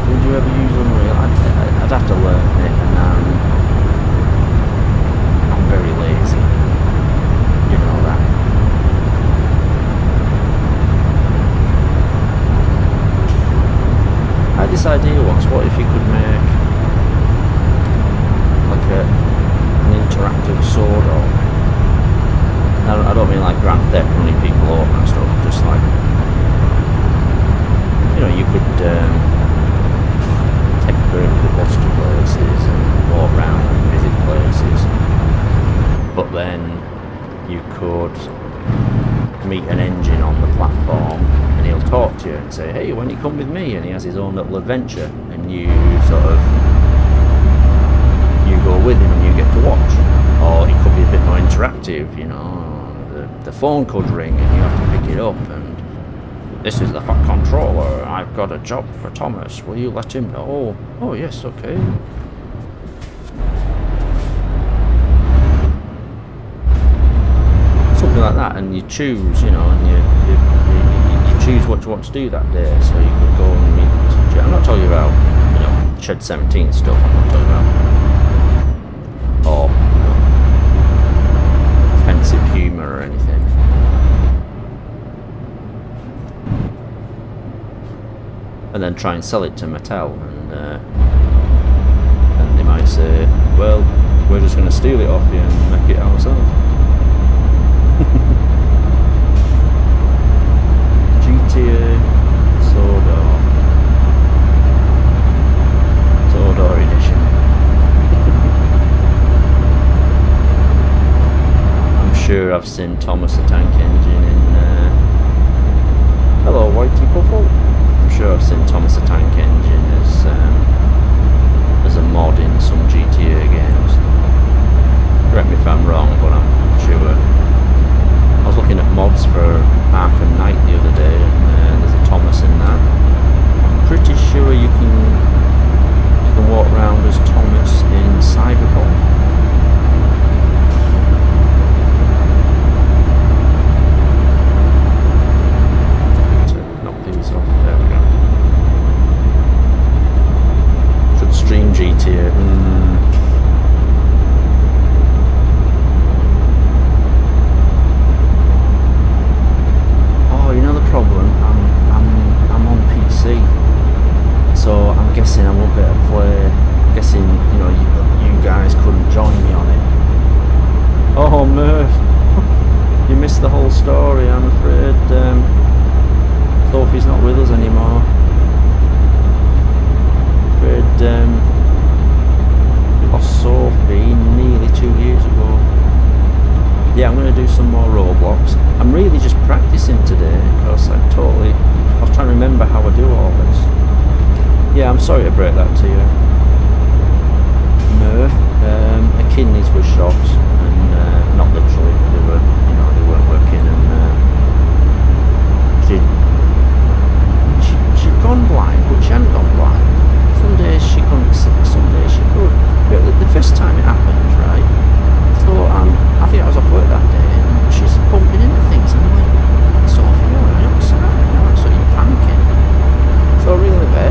Would you ever use Unreal? I'd have to learn it, and I'm very lazy. You know that. I had this idea once, what if you could make like an interactive sword, or I don't mean like Grand Theft running people over and stuff, just like, you could take a bird with the bus to places and walk around and visit places, but then you could meet an engine on the platform and he'll talk to you and say, hey, why don't you come with me? And he has his own little adventure, and you go with him and you get to watch. Or it could be a bit more interactive, the phone could ring and you have to pick it up, and this is the hot controller, I've got a job for Thomas, will you let him know? Oh yes, okay. Something like that, and you choose, and you what you want to do that day, so you could go and meet. I'm not talking about, you know, Shed 17 stuff. I'm not talking about, or, you know, offensive humour or anything. And then try and sell it to Mattel, and they might say, well, we're just going to steal it off you and make it ourselves. GTA Sodor edition. I'm sure I've seen Thomas the Tank Engine in hello Whitey Puffle. I'm sure I've seen Thomas the Tank Engine as a mod in some GTA games. Correct me if I'm wrong, but I'm sure. I was looking at mods for Arkham Knight the other day, and there's a Thomas in that. I'm pretty sure you can walk around as Thomas in Cyberpunk. To knock these off, there we go. Should stream GTA. You know the problem, I'm on PC, so I'm guessing I won't be able to play. I'm guessing, you know, you guys couldn't join me on it. Oh Murph, you missed the whole story. I'm afraid Sophie's not with us anymore. I'm afraid we lost Sophie nearly 2 years ago. Yeah, I'm going to do some more Roblox. I'm really just practicing today because I was trying to remember how I do all this. Yeah, I'm sorry to break that to you, Murph. Her kidneys were shot, and not literally, they weren't working, and she'd gone blind, but she hadn't gone blind. Some days she couldn't see, some days she could. But the first time it happened, right? So I think I was off work that day, and she's bumping into things, and I'm like, Sophie, you're alright, what's the matter? I'm absolutely panicking. So I ring the vet,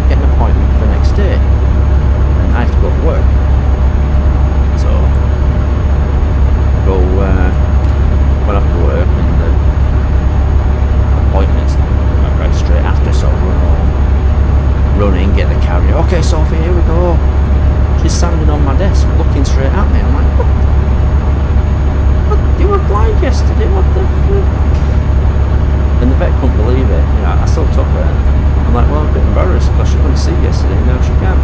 get an appointment for the next day, and I have to go to work. So went off to work, and the appointment's right straight after, so I run home, run in, get the carrier. Okay, Sophie, here we go. She's standing on my desk, looking straight at me. I'm like, what? You were blind yesterday, what the fuck? And the vet couldn't believe it. You know, I still took her. I'm like, well, I'm a bit embarrassed because she couldn't see yesterday, now she can.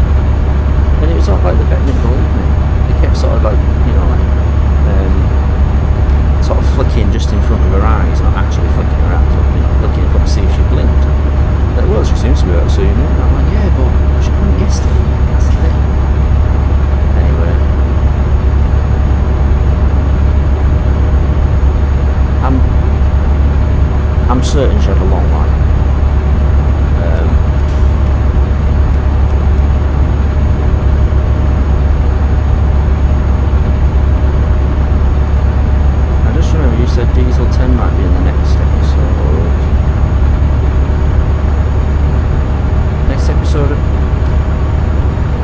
And it was all like the vet didn't believe me. They kept sort of like, you know, like, sort of flicking just in front of her eyes, not actually flicking her eyes, but, you know, flicking in front to see if she blinked. Like, well, she seems to be able to see me. And I'm like, yeah, but she couldn't yesterday. That's the thing. Anyway. I'm certain she had a long life. I just remember you said Diesel 10 might be in the next episode. Next episode of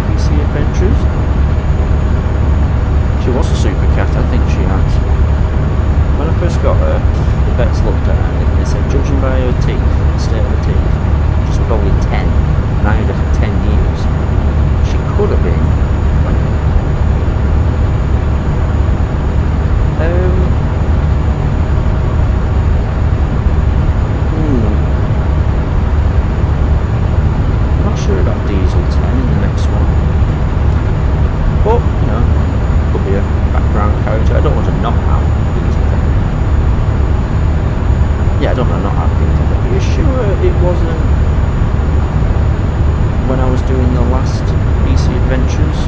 PC Adventures? She was a super cat, I think she had. When I first got her, the vets looked at her and they said, judging by her teeth, the state of her teeth, she's probably 10, and I had her for 10 years. She could have been 20. I'm not sure about Diesel 10 in the next one. But, you know, could be a background character. I don't want to knock out Diesel 10. Yeah, I don't want to knock out Diesel 10. Are you sure it wasn't when I was doing the last PC Adventures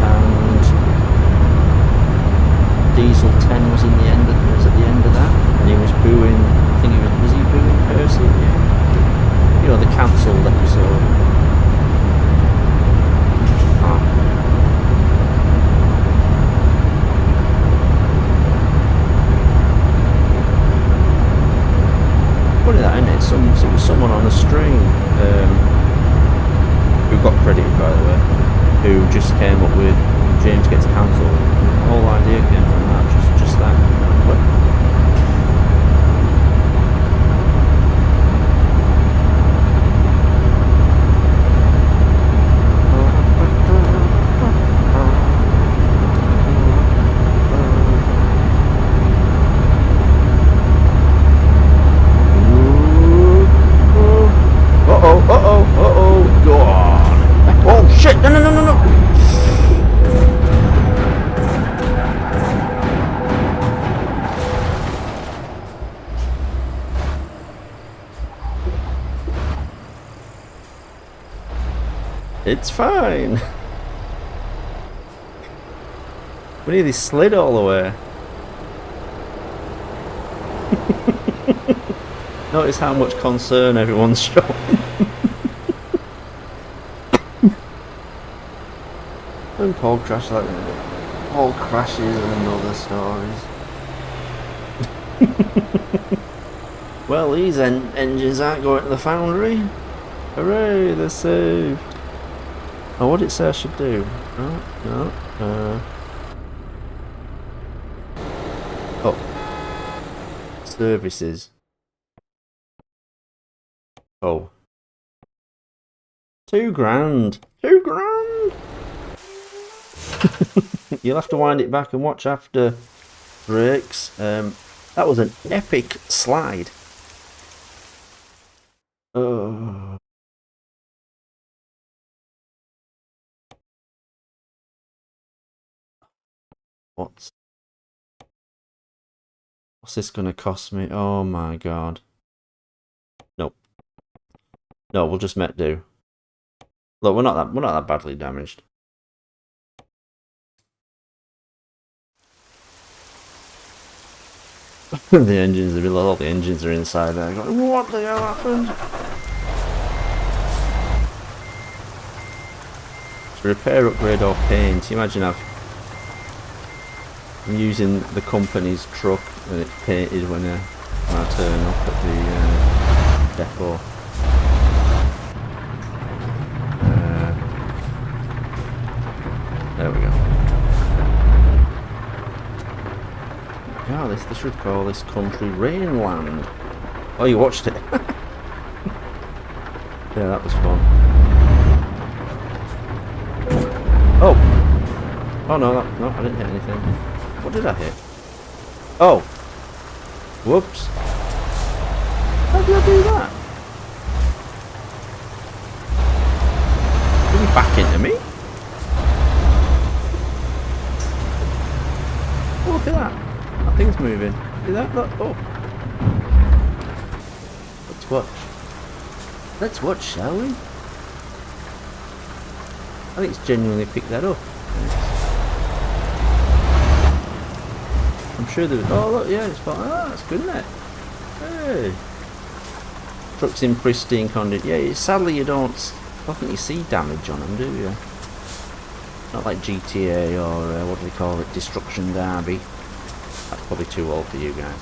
and Diesel 10 was at the end of that, and he was booing, I think was he booing Percy? Yeah. You know, the cancelled episode. Funny that, isn't it? someone on the stream who got credited, by the way, who just came up with James gets cancelled. The whole idea came from that, just that. It's fine. We nearly slid all the way. Notice how much concern everyone's showing. And Paul crashed like all crashes and other stories. Well, these engines aren't going to the foundry. Hooray, they're safe. Oh, what did it say I should do? No. Oh. Services. Oh. £2,000. £2,000! You'll have to wind it back and watch after breaks. That was an epic slide. Oh. What's this gonna cost me? Oh my god. Nope. No, we'll just make do. Look, we're not that badly damaged. The engines are all the engines are inside there. Going, what the hell happened? To repair, upgrade or paint. Imagine I'm using the company's truck and it's painted when I turn up at the depot. There we go. Yeah, they should call this country Rainland. Oh, you watched it? Yeah, that was fun. Oh! Oh no, no, I didn't hit anything. What did I hit? Oh! Whoops! How did I do that? Did he back into me? Oh, look at that! That thing's moving. See that? Look, oh! Let's watch. Let's watch, shall we? I think it's genuinely picked that up. I'm sure there was. Oh look, yeah, it's fine. Oh, that's good, isn't it? Hey, truck's in pristine condition. Yeah, sadly I don't think you see damage on them, do you? Not like GTA or what do they call it, Destruction Derby. That's probably too old for you guys.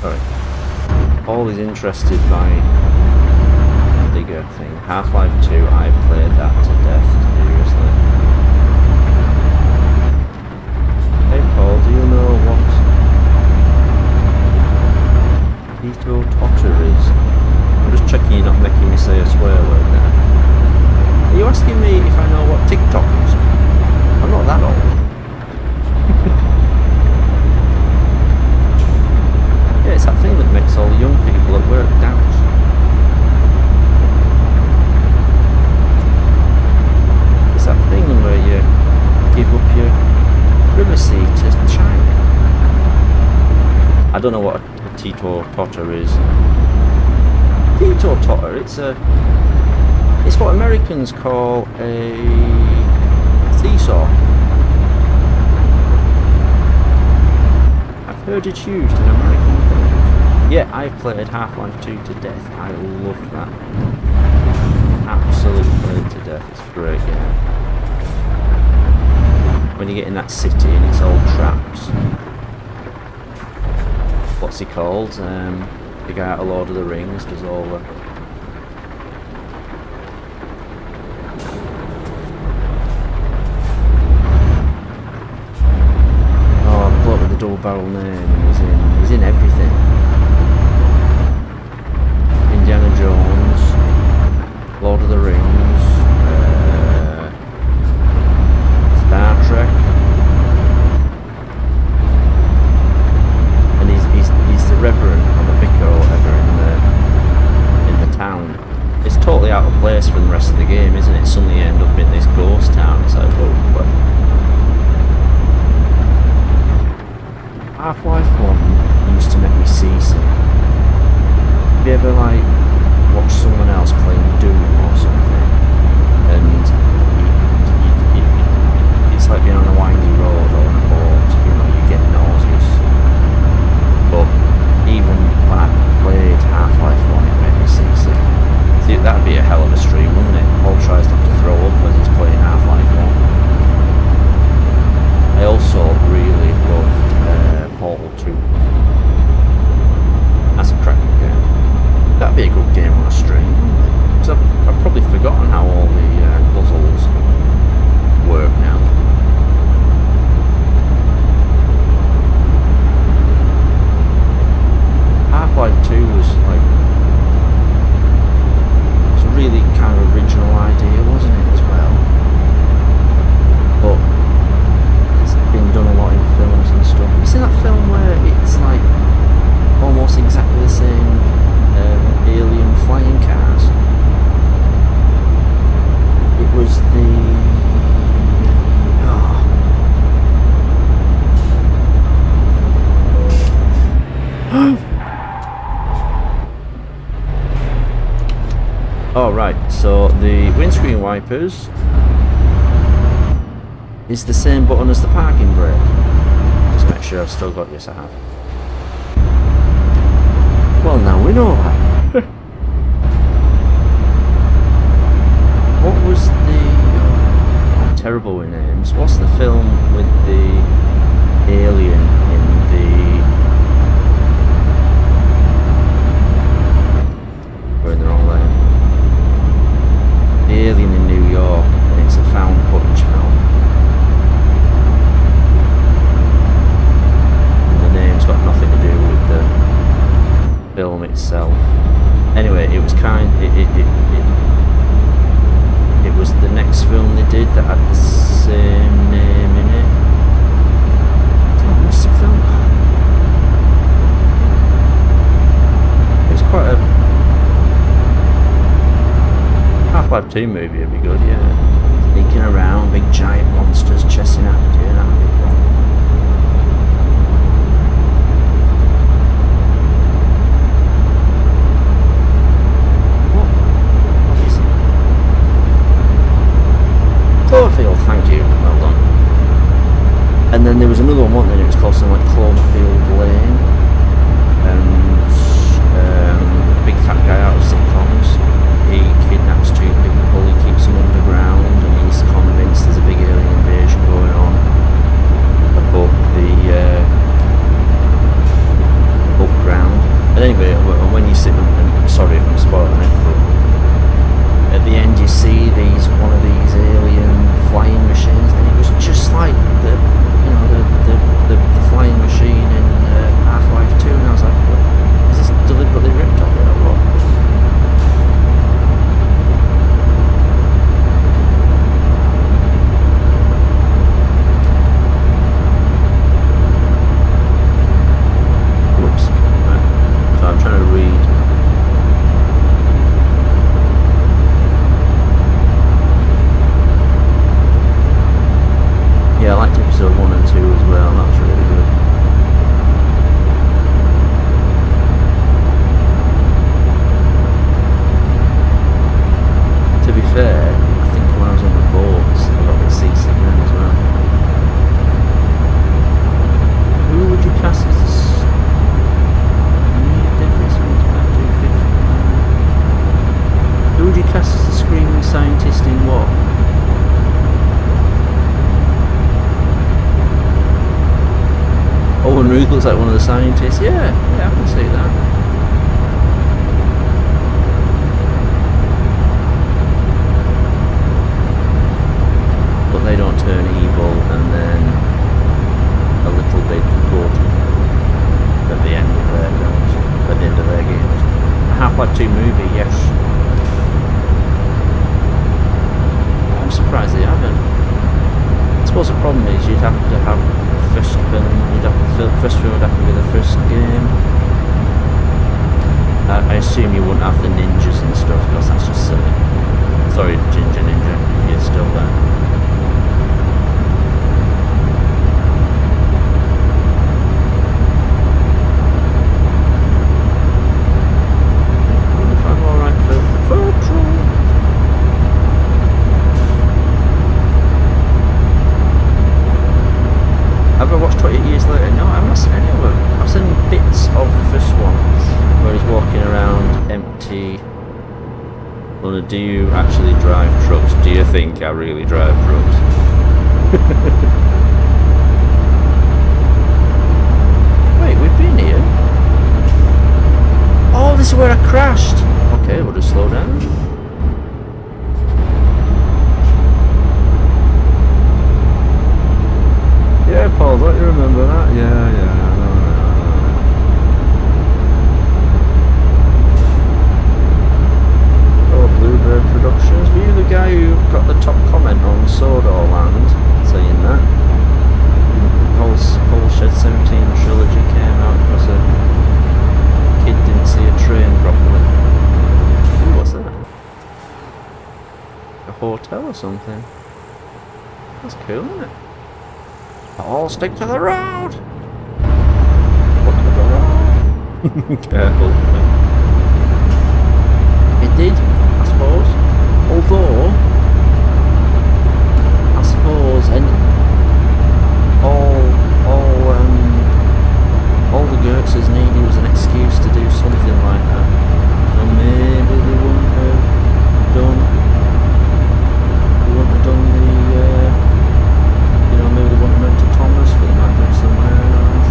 Sorry. Paul is interested by the digger thing. Half-Life 2, I played that to death, seriously. Hey Paul, do you know what Tito Totter is? I'm just checking you're not making me say a swear word there. Are you asking me if I know what TikTok is? I'm not that old. Yeah, it's that thing that makes all the young people at work doubt. It's that thing where you give up your privacy to China. I don't know what a teeter-totter is. Teeter-totter, it's what Americans call a seesaw. I've heard it's used in American films. Yeah, I've played Half-Life 2 to death. I loved that. Absolutely played it to death. It's a great game. when you get in that city and it's all trapped. What's he called? The guy out of Lord of the Rings does all the... Oh, the bloke with the double barrel name, and he's in everything. Indiana Jones, Lord of the Rings, Star Trek, and he's the Reverend or the Vicar or whatever in the town. It's totally out of place for the rest of the game, isn't it? Suddenly you end up in this ghost town. It's like, oh, Half-Life 1 used to make me seasick. Have you ever like watched someone else playing Doom or something, and it's like being on a windy road or on a boat, you get nauseous. But even when I played Half-Life 1, it made me seasick. See, that'd be a hell of a stream, wouldn't it? Paul tries not to throw up as he's playing Half-Life 1. I also really loved Portal 2. That's a cracking game. That'd be a good game on a stream, wouldn't it? Because I've probably forgotten how all the puzzles work now. Half-Life 2 was like, it's a really kind of original idea, wasn't it, as well? But it's been done a lot in films and stuff. Have you seen that film where it's like almost exactly the same alien flying cars? It was the... Oh right, so the windscreen wipers is the same button as the parking brake. Just make sure I've still got... Yes, I have. Well, now we know that. What was the... I'm terrible with names. What's the film with the alien in the... We're in the wrong lane. The alien in New York, and it's a found footage film. And the name's got nothing to do with the film itself. Anyway, it was it was the next film they did that had the same name in it. What's the film called? It was quite a... Half-Life 2 movie would be good, yeah. Sneaking around, big giant monsters chasing after you, that'd be fun. What is it? Cloverfield, thank you, well done. And then there was another one, wasn't there? It was called something like Cloverfield Lane. And a big fat guy out of sitcoms. He kidnaps two people, he keeps them underground, and he's convinced there's a big alien invasion going on above ground. And anyway, when you sit and sorry if I'm spoiling it, but at the end you see one of these alien flying machines, and it was just like the flying machine in Half-Life 2, and I was like, what? Is this deliberately ripped off it or what? I'm trying to read. Yeah, I liked episode 1 and 2 as well, that was really good. To be fair, I think when I was on the boats, I got a bit seasick then as well. Who would you class as this? Who would you cast as the screaming scientist in what? Luke looks like one of the scientists. Yeah, I can see that. But they don't turn evil, and then a little bit good at the end of their films, at the end of their games. A Half-Life 2 movie, yes. I'm surprised they haven't. I suppose the problem is you'd have to have the first film. First film would have to be the first game. I assume you wouldn't have the ninjas and stuff because that's just silly. Sorry, Ginger Ninja, if you're still there. Have I watched 28 Years Later? No, I've not seen any of them. I've seen bits of the first one where he's walking around empty. Well, do you actually drive trucks? Do you think I really drive trucks? Wait, we've been here? Oh, this is where I crashed! Okay, we'll just slow down. Yeah, Paul, don't you remember that? Yeah, I know. Oh, Bluebird Productions. Were you the guy who got the top comment on Sword or Land saying that? Whole Shed 17 trilogy came out because a kid didn't see a train properly. Ooh, what's that? A hotel or something? That's cool, isn't it? All stick to the road! Look at the road! Careful. It did, I suppose. Although, I suppose all the Gertzes needed was an excuse to do something like that. So maybe they wouldn't have done the maybe they wouldn't have went to Thomas, but they might have went somewhere else.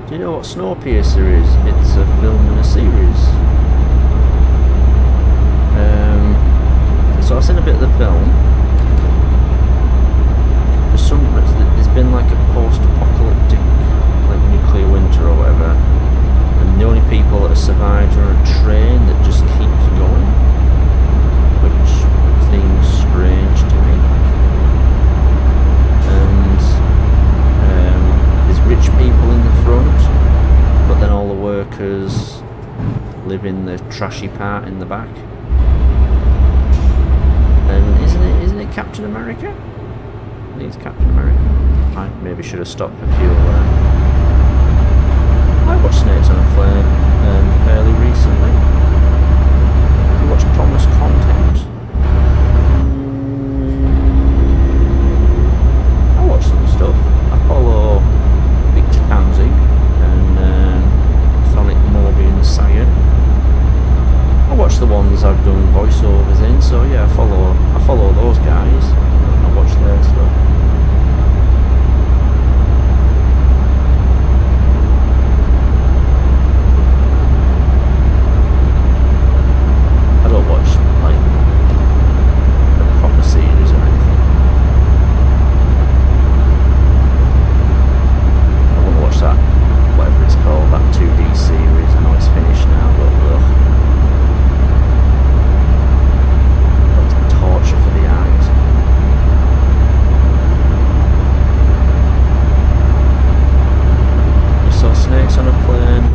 Do you know what Snowpiercer is? It's a film and a series. So I've seen a bit of the film. For some reason, there's been like a post-apocalyptic, like nuclear winter or whatever, and the only people that have survived are a train that just keeps going, which seems strange to me. And there's rich people in the front, but then all the workers live in the trashy part in the back. And isn't it Captain America? I think it's Captain America. I maybe should have stopped for fuel there. I watched Snakes on a Plane fairly recently. You watched Thomas Content? I watch some stuff. I follow Victor Tanzig and Sonic Morby and Cyan. I watch the ones I've done voiceovers in, so yeah, I follow those guys. I watch their stuff. I don't watch like the proper series or anything. I want to watch that, whatever it's called, that 2D series. I know it's finished now, but ugh. Torture for the eyes. You saw Snakes on a Plane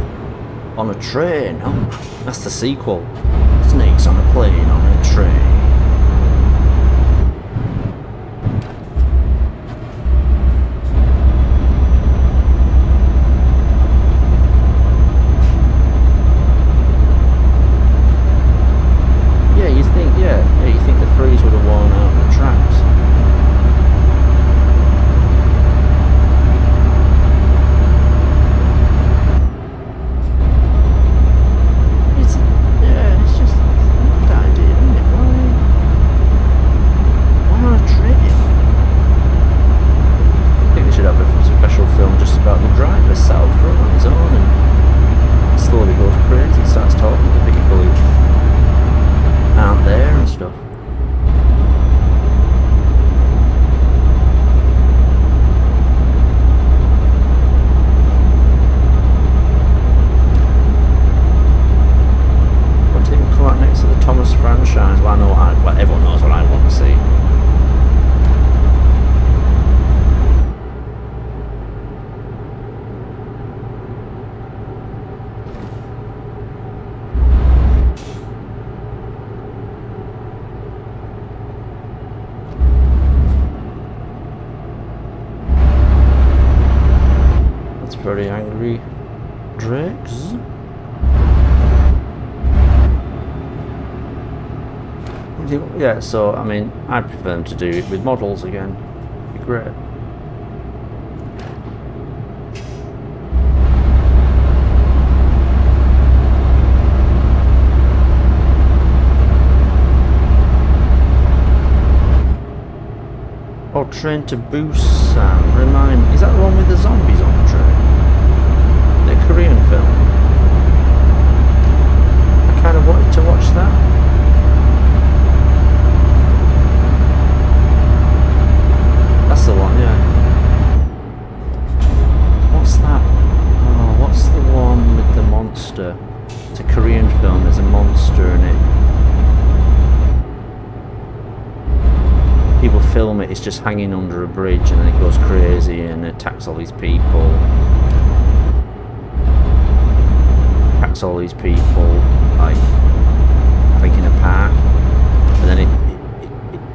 on a Train. Oh, that's the sequel. Snakes on a Plane on a Train. You think the freeze would have worn out the tracks. very angry dregs. Yeah, so I mean, I'd prefer them to do it with models again. It'd be great. Oh, Train to Busan. Is that the one with the zombies on the train? The Korean film. I kind of wanted to watch that. That's the one, yeah. What's that? Oh, what's the one with the monster? It's a Korean film. There's a monster in it. People film it, it's just hanging under a bridge and then it goes crazy and attacks all these people. Like, I think in a park. And then it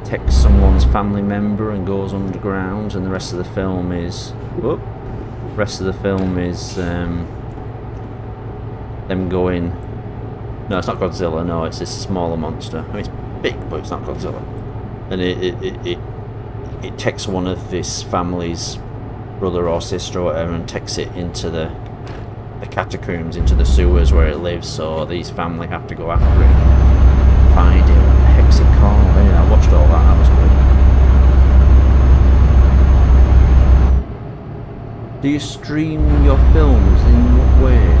takes someone's family member and goes underground, and the rest of the film is... them going... No, it's not Godzilla, no, it's this smaller monster. I mean, it's big, but it's not Godzilla. And it takes one of this family's brother or sister or whatever and takes it into the catacombs, into the sewers where it lives, so these family have to go after it, find it. What the heck's it called? Yeah, I watched all that, that was good. Do you stream your films? In what way?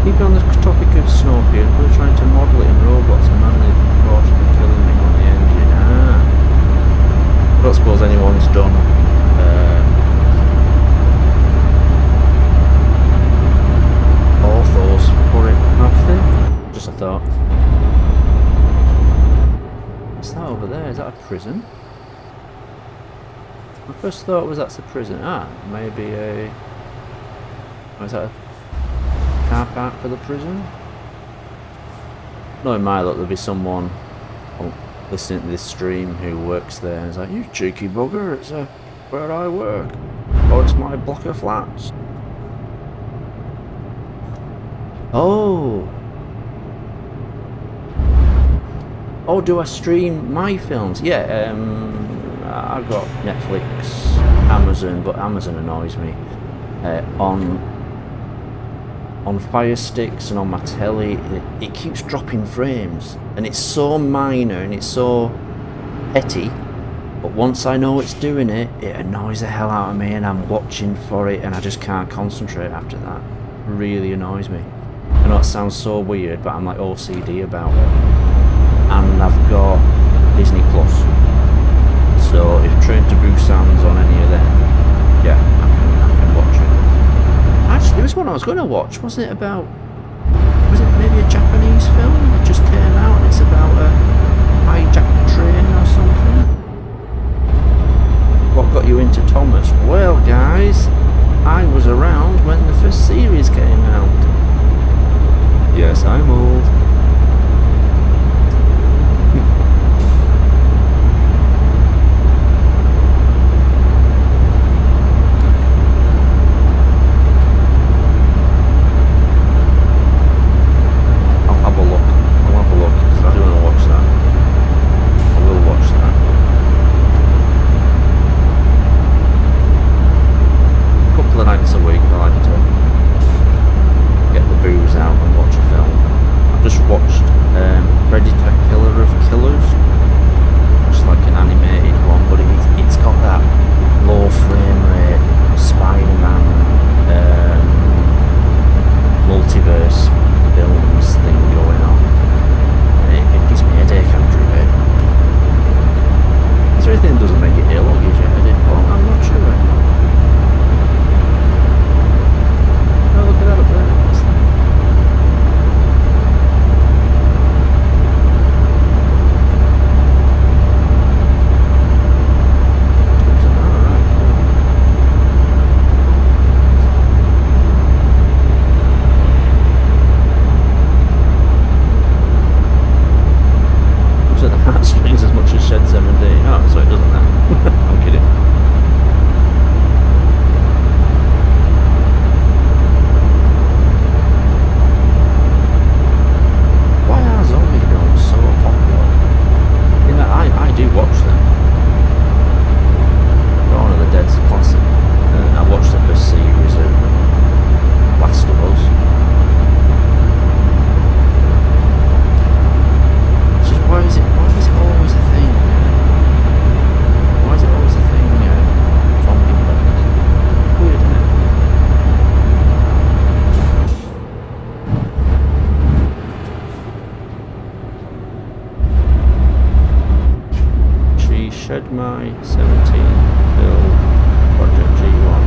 Keep on the topic of Snowpiercer, we're trying to model it in robots and manually proportionally killing me on the engine. I don't suppose anyone's done orthos for it, have they? Just a thought. What's that over there? Is that a prison? My first thought was that's a prison. Maybe a... is that a car park for the prison? Knowing my luck, there'll be someone listening to this stream who works there and is like, "You cheeky bugger, it's where I work. Or it's my block of flats." Oh, do I stream my films? Yeah, I've got Netflix, Amazon, but Amazon annoys me. On Fire Sticks and on my telly, it keeps dropping frames, and it's so minor and it's so petty, but once I know it's doing it, it annoys the hell out of me, and I'm watching for it and I just can't concentrate after that. It really annoys me. I know it sounds so weird, but I'm like OCD about it. And I've got Disney Plus, so if Train to Busan's on any of them, yeah, I can watch it. Actually, there was one I was going to watch, wasn't it? About... was it maybe a Japanese film that just came out and it's about a hijacked train or something? What got you into Thomas? Well, guys, I was around when the first series came out. Yes, I'm old. Nights a week I like to get the booze out and watch a film. Ed My 17 Kill Project G1.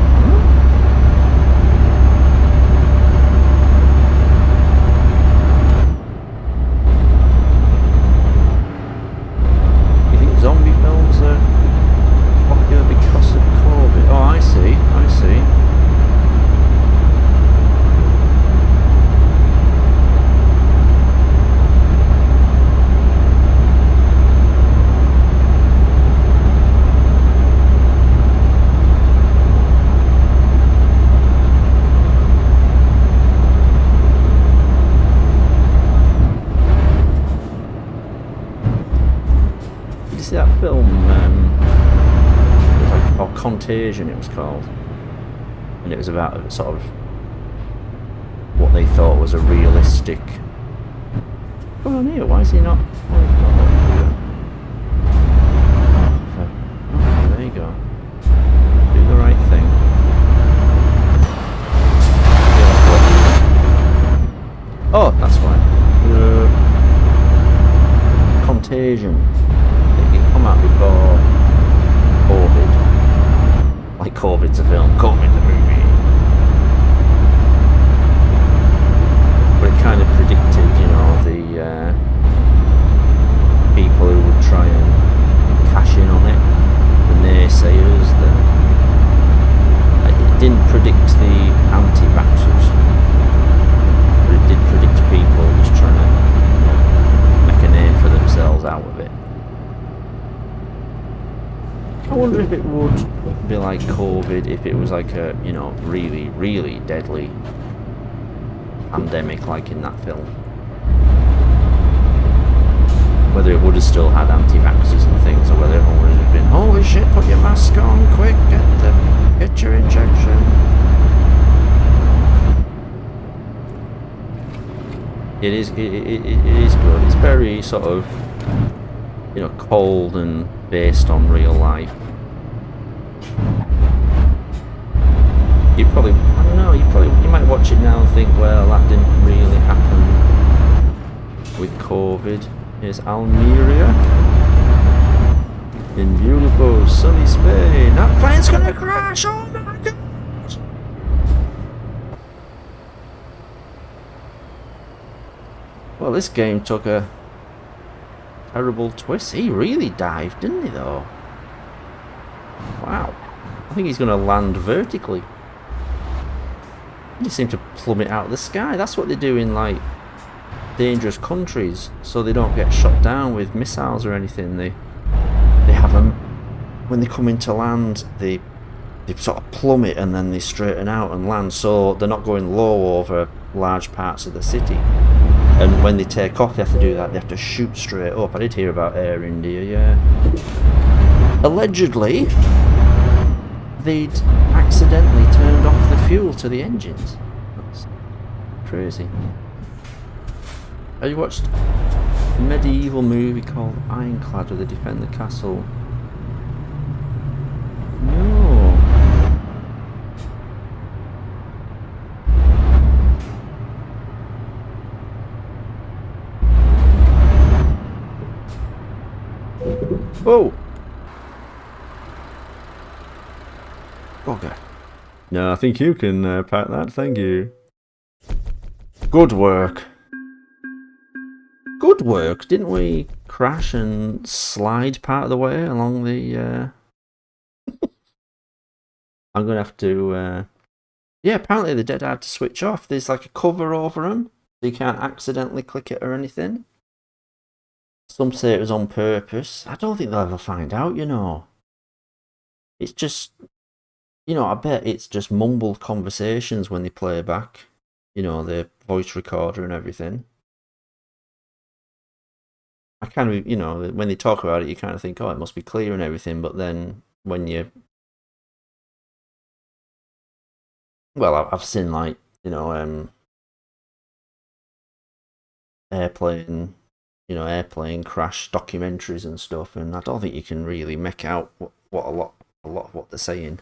You think zombie films are popular because of COVID? Oh, I see. See that film, Contagion it was called, and it was about sort of what they thought was a realistic... Come on here, why is he not... Oh, there you go. Do the right thing. Oh, that's why. Contagion. Come out before COVID. Like COVID's a film, COVID the movie. But it kind of predicted, you know, the people who would try and cash in on it, the naysayers. It didn't predict the anti-vaxxers, but it did predict people just trying to, you know, make a name for themselves out of it. I wonder if it would be like COVID if it was like a, you know, really, really deadly pandemic like in that film. Whether it would have still had anti-vaxxers and things, or whether everyone would have been, holy shit, put your mask on, quick, get your injection. It is good. It's very sort of, you know, cold and based on real life. You probably, I don't know, you might watch it now and think, well, that didn't really happen with COVID. Here's Almeria in beautiful sunny Spain. That plane's gonna crash, oh my god! Well, this game took a terrible twist. He really dived, didn't he, though? Wow. I think he's going to land vertically. He seemed to plummet out of the sky. That's what they do in, like, dangerous countries, so they don't get shot down with missiles or anything. They have them, when they come into land, they sort of plummet and then they straighten out and land, so they're not going low over large parts of the city. And when they take off, they have to do that. They have to shoot straight up. I did hear about Air India, yeah. Allegedly, they'd accidentally turned off the fuel to the engines. That's crazy. Have you watched a medieval movie called Ironclad where they defend the castle? No. Whoa! Okay. No, I think you can pack that, thank you. Good work. Good work. Didn't we crash and slide part of the way along the... I'm going to have to... Yeah, apparently they're dead hard to switch off. There's like a cover over them, so you can't accidentally click it or anything. Some say it was on purpose. I don't think they'll ever find out, you know. It's just... You know, I bet it's just mumbled conversations when they play back. You know, the voice recorder and everything. I kind of, you know, when they talk about it, you kind of think, oh, it must be clear and everything. But then when you... Well, I've seen, like, you know, airplane crash documentaries and stuff, and I don't think you can really make out what a lot of what they're saying.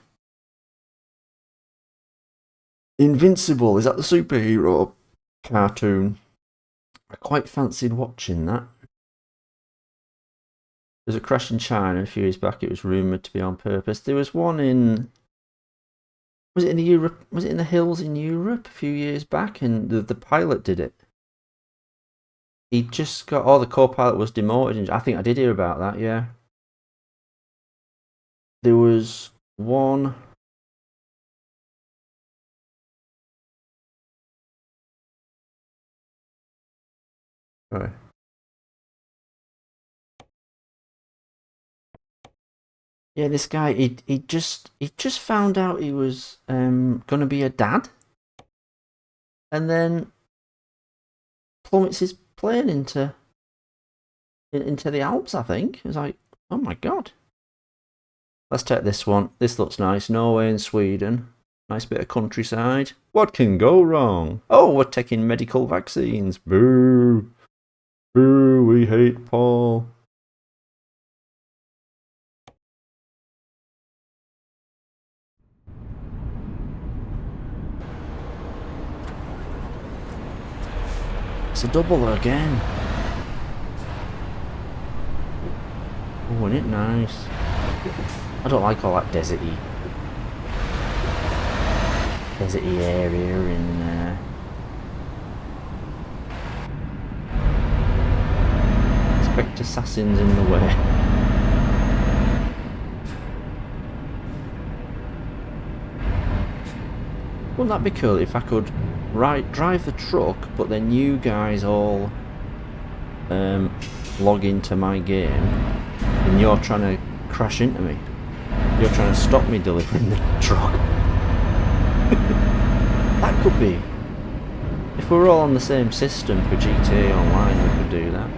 Invincible, is that the superhero cartoon? I quite fancied watching that. There's a crash in China a few years back. It was rumoured to be on purpose. There was one in... Was it in Europe? Was it in the hills in Europe a few years back? And the pilot did it. He just got... Oh, the co-pilot was demoted. I think I did hear about that, yeah. There was one... Right. Yeah, this guy, he just found out he was gonna be a dad, and then plummets his plane into the Alps. I think it was like, oh my god. Let's take this one. This looks nice. Norway and Sweden. Nice bit of countryside. What can go wrong? Oh, we're taking medical vaccines. Boo. Boo, we hate Paul. It's a double again. Oh, isn't it nice? I don't like all that deserty area in expect assassins in the way. Wouldn't that be cool if I could drive the truck, but then you guys all log into my game and you're trying to crash into me? You're trying to stop me delivering the truck. That could be. If we're all on the same system for GTA Online, we could do that.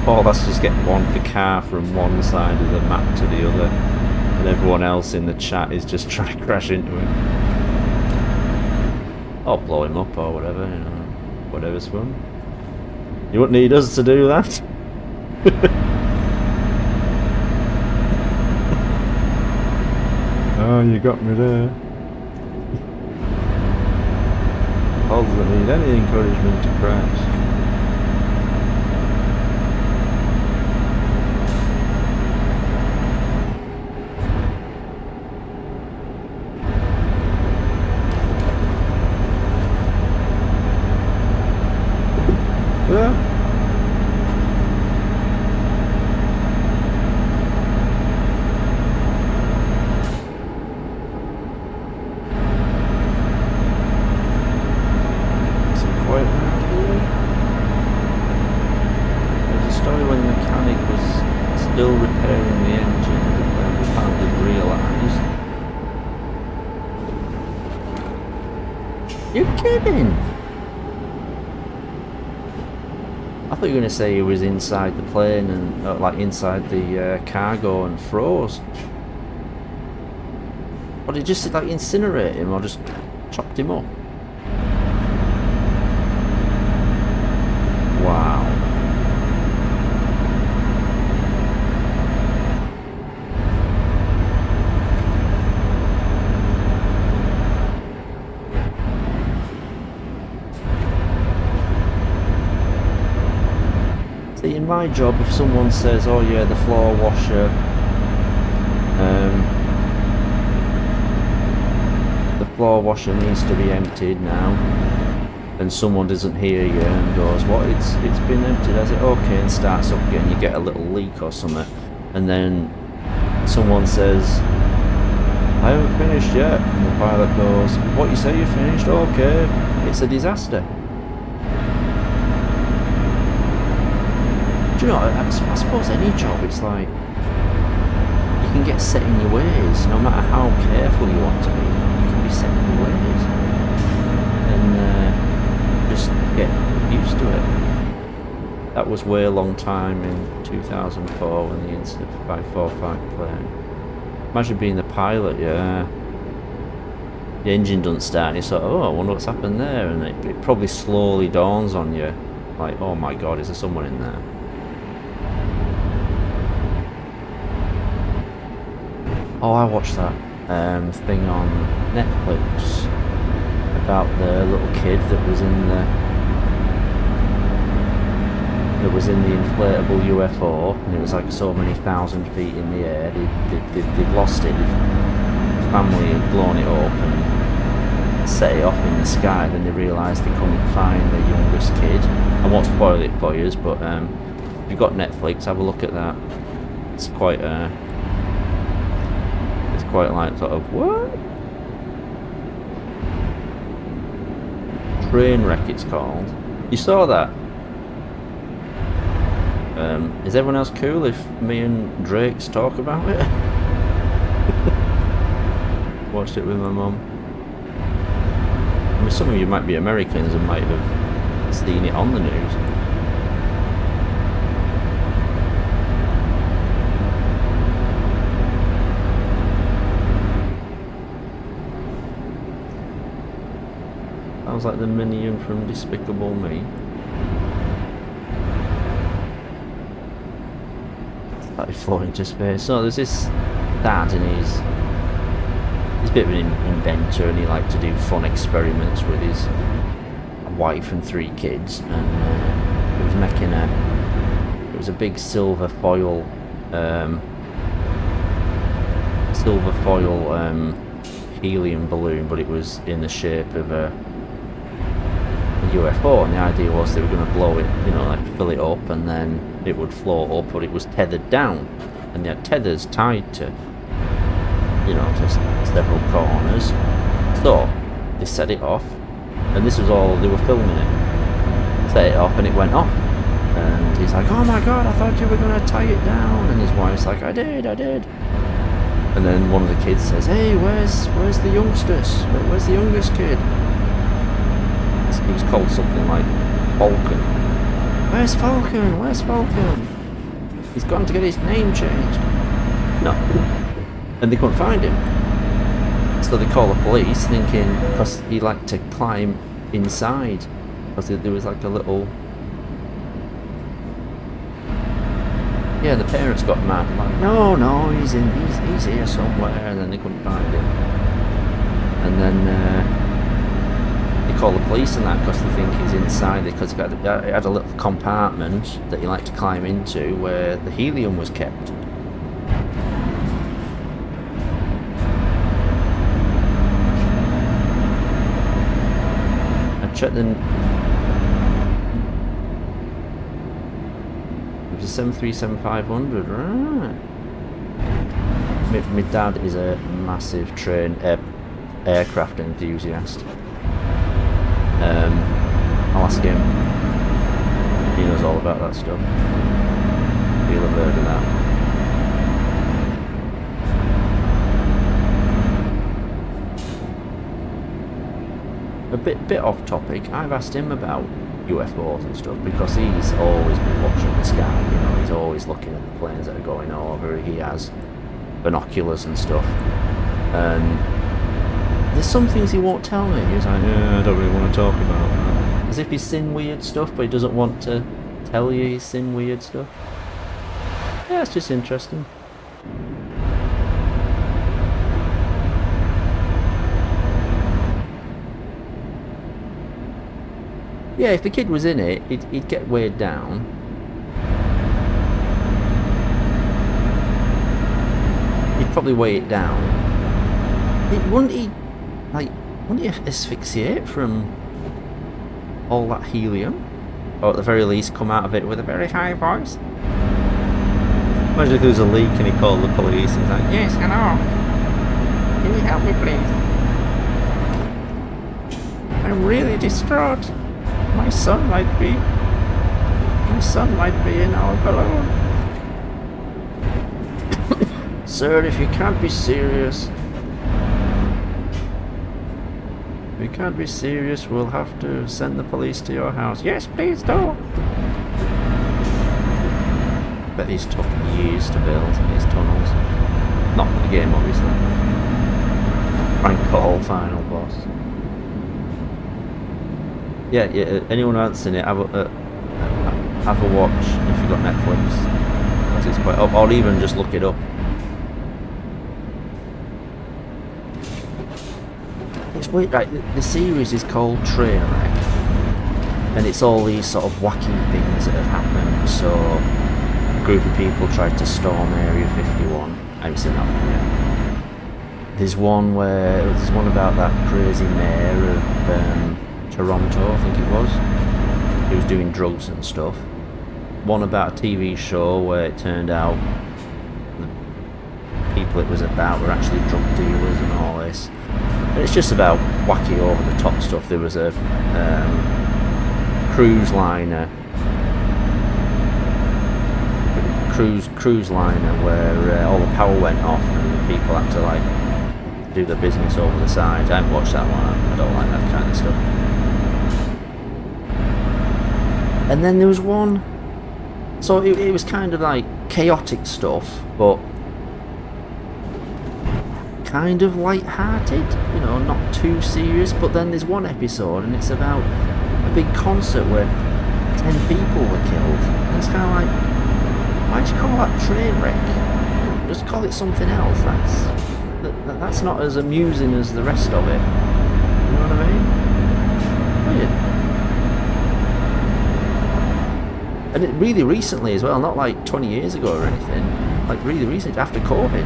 Or let's just get the car from one side of the map to the other, and everyone else in the chat is just trying to crash into him. Or blow him up or whatever, you know. Whatever's fun. You wouldn't need us to do that. Oh, you got me there. Paul doesn't need any encouragement to crash. Yeah. I thought you were going to say he was inside the plane and like inside the cargo and froze. Or did you just like incinerate him or just chopped him up? Wow. See, in my job, if someone says, oh yeah, the floor washer needs to be emptied now, and someone doesn't hear you and goes, what, it's been emptied, has it? Okay, and starts up again, you get a little leak or something, and then someone says, I haven't finished yet, and the pilot goes, what, you say you finished? Okay, it's a disaster. Do you know, I suppose any job, it's like, you can get set in your ways, no matter how careful you want to be, you can be set in your ways, and just get used to it. That was way a long time in 2004 when the incident 545 plane. Imagine being the pilot, yeah. The engine doesn't start and you're sort of, oh, I wonder what's happened there, and it probably slowly dawns on you, like, oh my god, is there someone in there? Oh, I watched that thing on Netflix about the little kid that was in the that was in the inflatable UFO, and it was like so many thousand feet in the air. They'd lost it. The family had blown it up and set it off in the sky. Then they realised they couldn't find their youngest kid. I won't spoil it for you, but if you've got Netflix, have a look at that. It's quite like sort of what? Trainwreck it's called. You saw that? Is everyone else cool if me and Drake's talk about it? Watched it with my mum. I mean, some of you might be Americans and might have seen it on the news. Sounds like the minion from Despicable Me. Started falling into space. So there's this dad, and he's a bit of an inventor, and he liked to do fun experiments with his wife and 3 kids. And he was making it was a big silver foil helium balloon, but it was in the shape of a UFO, and the idea was they were going to blow it, you know, like fill it up, and then it would float up, but it was tethered down, and they had tethers tied to, you know, to several corners. So they set it off, and this was all they were filming it. Set it off, and it went off, and he's like, "Oh my god, I thought you were going to tie it down," and his wife's like, I did. And then one of the kids says, "Hey, where's the youngsters? Where's the youngest kid?" He was called something like Falcon. Where's Falcon? He's gone to get his name changed. No. And they couldn't find him. So they call the police, thinking, because he liked to climb inside, because there was like a little... Yeah, the parents got mad, like, no, he's here somewhere, and then they couldn't find him. And then they call the police and that, because they think he's inside, because it had a little compartment that he liked to climb into where the helium was kept. I checked the... It was a 737-500, right? My dad is a massive aircraft enthusiast. I'll ask him. He knows all about that stuff. He'll have heard of that. A bit off topic. I've asked him about UFOs and stuff, because he's always been watching the sky. You know, he's always looking at the planes that are going over. He has binoculars and stuff. And there's some things he won't tell me. He's like, yeah, I don't really want to talk about that. As if he's seen weird stuff, but he doesn't want to tell you he's seen weird stuff. Yeah, it's just interesting. Yeah, if the kid was in it, he'd get weighed down. He'd probably weigh it down. Wouldn't he asphyxiate from all that helium? Or at the very least come out of it with a very high voice? Imagine if there was a leak and he called the police and he's like, "Yes, hello. Can you help me, please? I'm really distraught. My son might be in our balloon. Sir, if you can't be serious, we'll have to send the police to your house." "Yes, please do." Bet these took years to build, these tunnels. Not for the game, obviously. Frank Call, final boss. Yeah, anyone else seen it, have a watch if you've got Netflix. It's quite, or even just look it up. It's weird, right? The series is called Trainwreck, And it's all these sort of wacky things that have happened. So a group of people tried to storm Area 51. I haven't seen that one yet. There's one about that crazy mayor of Toronto, I think it was. He was doing drugs and stuff. One about a TV show where it turned out the people it was about were actually drug dealers and all this. And it's just about wacky, over the top stuff. There was a cruise liner where all the power went off and people had to like do their business over the side. I haven't watched that one. I don't like that kind of stuff. And then there was one, so it was kind of like chaotic stuff, but kind of light-hearted, you know, not too serious. But then there's one episode and it's about a big concert where 10 people were killed. And it's kind of like, why'd you call that train wreck? Just call it something else. That's not as amusing as the rest of it. You know what I mean? Weird. And it really recently as well, not like 20 years ago or anything. Like really recent, after COVID.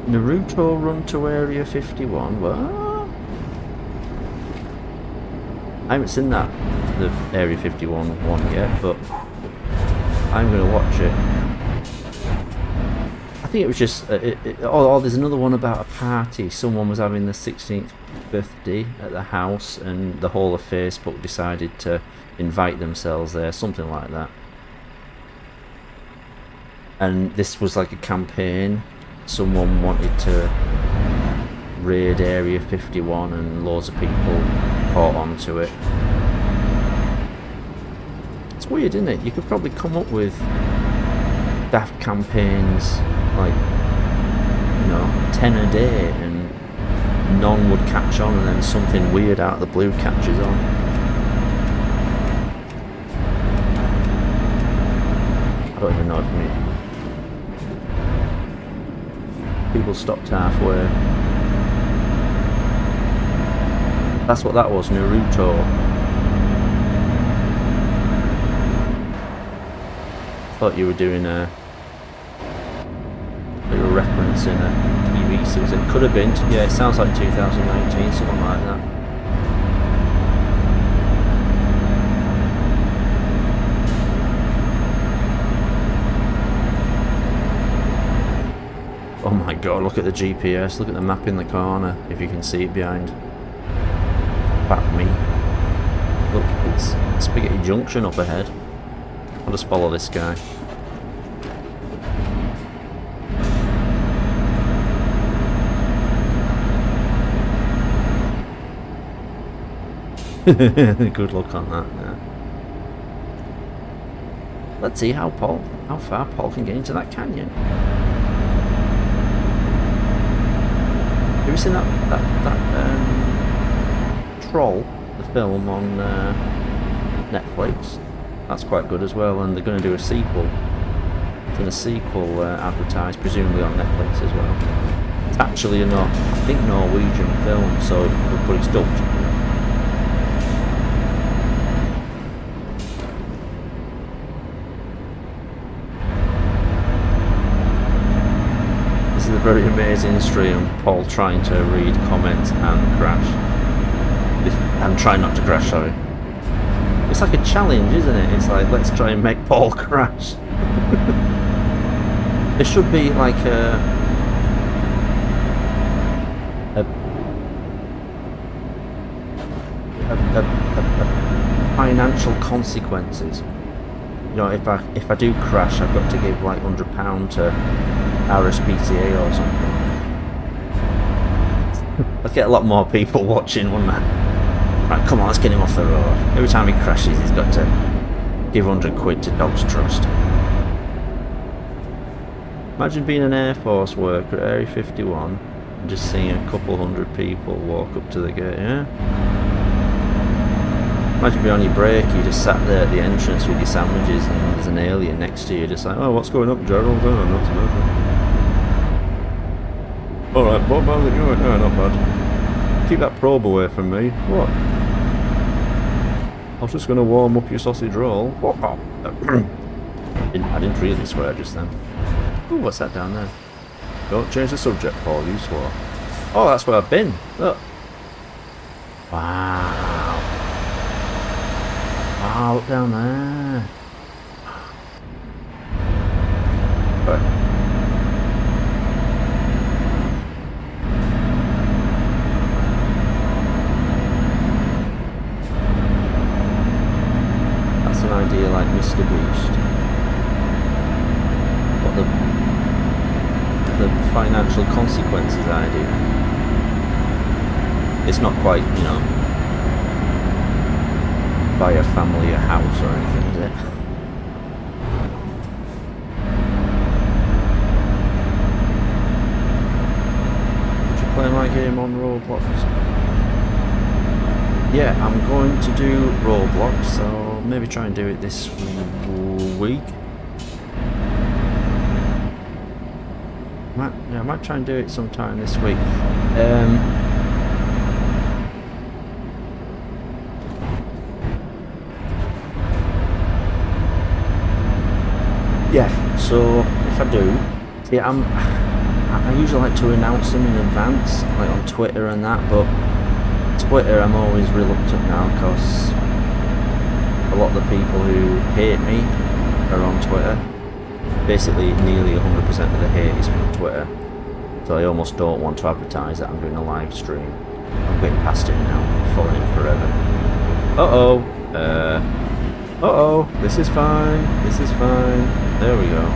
Naruto run to Area 51. What? I haven't seen the Area 51 one yet, but I'm going to watch it. I think it was just... there's another one about a party. Someone was having the 16th birthday at the house and the whole of Facebook decided to invite themselves there, something like that. And this was like a campaign. Someone wanted to raid Area 51 and loads of people caught onto it. It's weird, isn't it? You could probably come up with daft campaigns like, 10 a day and none would catch on, and then something weird out of the blue catches on. I don't even know what I mean. People stopped halfway. That's what that was, Naruto. Thought you were doing you were referencing a TV series. It could have been, yeah, it sounds like 2019, something like that. Oh my god, look at the GPS, look at the map in the corner, if you can see it behind back me. Look, it's Spaghetti Junction up ahead. I'll just follow this guy. Good luck on that, yeah. Let's see how far Paul can get into that canyon. Have you seen that Troll, the film on Netflix? That's quite good as well, and they're going to do a sequel. And a sequel advertised, presumably on Netflix as well. It's actually a Norwegian film, so but it's dubbed. This is a very amazing stream. Paul trying to read comments and crash. And try not to crash, sorry. It's like a challenge, isn't it? It's like, let's try and make Paul crash. There should be like a financial consequences. You know, if I do crash, I've got to give like £100 to RSPCA or something. I'd get a lot more people watching, wouldn't I? Right, come on, let's get him off the road. Every time he crashes, he's got to give 100 quid to Dog's Trust. Imagine being an Air Force worker at Area 51 and just seeing a couple hundred people walk up to the gate, yeah? Imagine being on your break, you just sat there at the entrance with your sandwiches and there's an alien next to you, just like, oh, what's going up, Gerald? Oh, not so bad. Alright, Bob, how's it going? No, not bad. Keep that probe away from me. What? I was just going to warm up your sausage roll. What? I didn't really swear just then. Ooh, what's that down there? Don't change the subject, Paul, you swore. Oh, that's where I've been. Look. Wow. Wow, look down there. Right. That's an idea like Mr. Beast. What the financial consequences idea. It's not quite, you know, buy a family a house or anything, is it? Would you play my game on Roblox? Yeah, I'm going to do Roblox, so maybe try and do it this week. I might try and do it sometime this week. Yeah, so if I do, see, I usually like to announce them in advance, like on Twitter and that, but Twitter I'm always reluctant now because a lot of the people who hate me are on Twitter. Basically, nearly 100% of the hate is from Twitter, so I almost don't want to advertise that I'm doing a live stream. I'm getting past it now, I'm following it forever. Uh-oh, this is fine, there we go.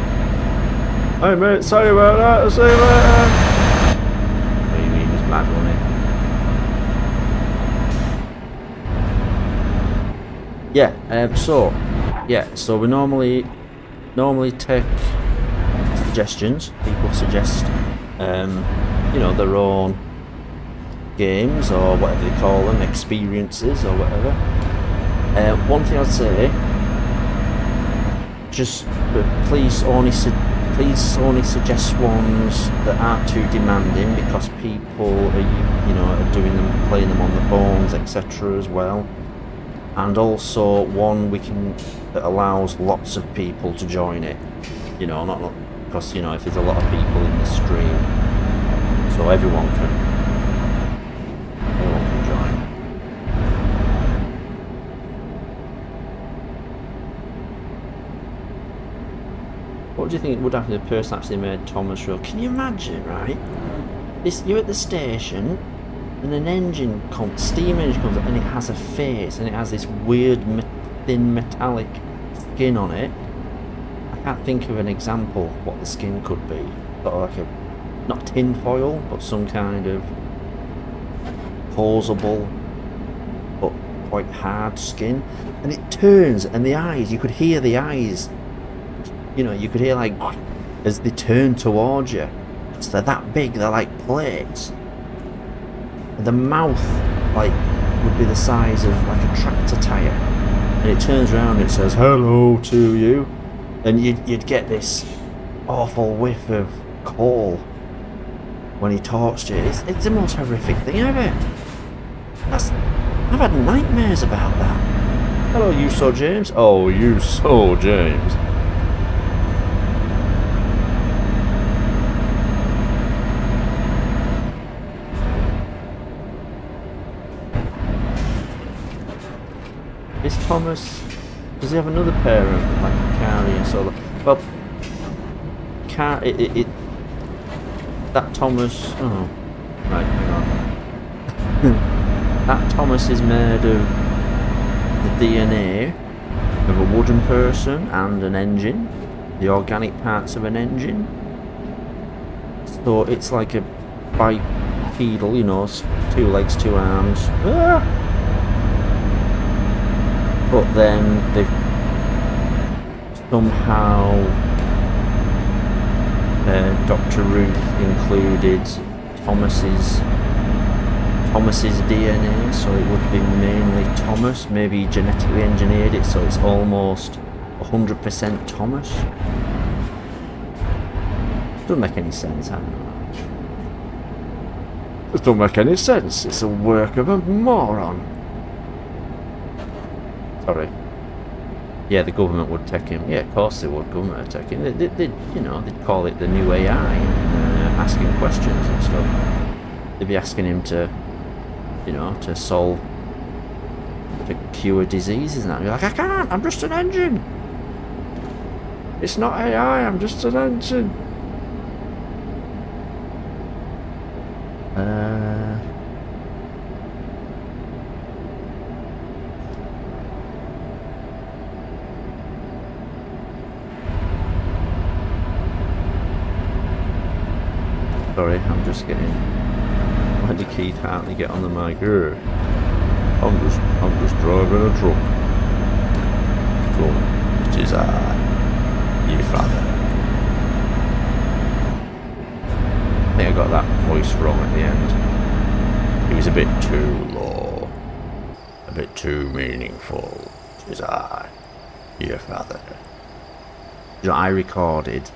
Hey mate, sorry about that, I'll see you later. Maybe he was mad, wasn't he? So we normally take suggestions. People suggest, you know, their own games or whatever they call them, experiences or whatever. One thing I'd say, just please only suggest ones that aren't too demanding, because people are, you know, are playing them on the phones, etc. as well. And also one that allows lots of people to join it, you know, not because, you know, if there's a lot of people in the stream, so everyone can join. What do you think would happen if the person actually made Thomas Rowe? Can you imagine, right? You're at the station and an steam engine comes up and it has a face and it has this weird thin metallic skin on it. I can't think of an example what the skin could be. Sort of like not tin foil, but some kind of posable but quite hard skin. And it turns, and the eyes, you could hear the eyes, you know, you could hear like as they turn towards you. So they're that big, they're like plates. The mouth like would be the size of like a tractor tire, and it turns around and it says hello to you, and you'd get this awful whiff of coal when he talks to you. It's the most horrific thing ever. I've had nightmares about that. Hello, you saw James? Oh, you saw James. Is Thomas, does he have another parent like Carrie and so? Well, that Thomas. Oh, right, hang on. That Thomas is made of the DNA of a wooden person and an engine, the organic parts of an engine. So it's like a bipedal, you know, 2 legs, 2 arms. Ah! But then they've somehow Dr. Ruth included Thomas's DNA, so it would be mainly Thomas. Maybe genetically engineered it, so it's almost 100% Thomas. Doesn't make any sense, I don't know. It don't make any sense. It's a work of a moron. Sorry. Yeah, the government would take him. Yeah, of course they would. Government would take him. They'd you know, they'd call it the new AI and ask him questions and stuff. They'd be asking him to, you know, to cure diseases and that. You're like, I can't. I'm just an engine. It's not AI. I'm just an engine. Sorry, I'm just getting. Why did Keith Hartley get on the mic? I'm just driving a truck. So it is your father. I think I got that voice wrong at the end. It was a bit too low, a bit too meaningful. It is your father. You know, I recorded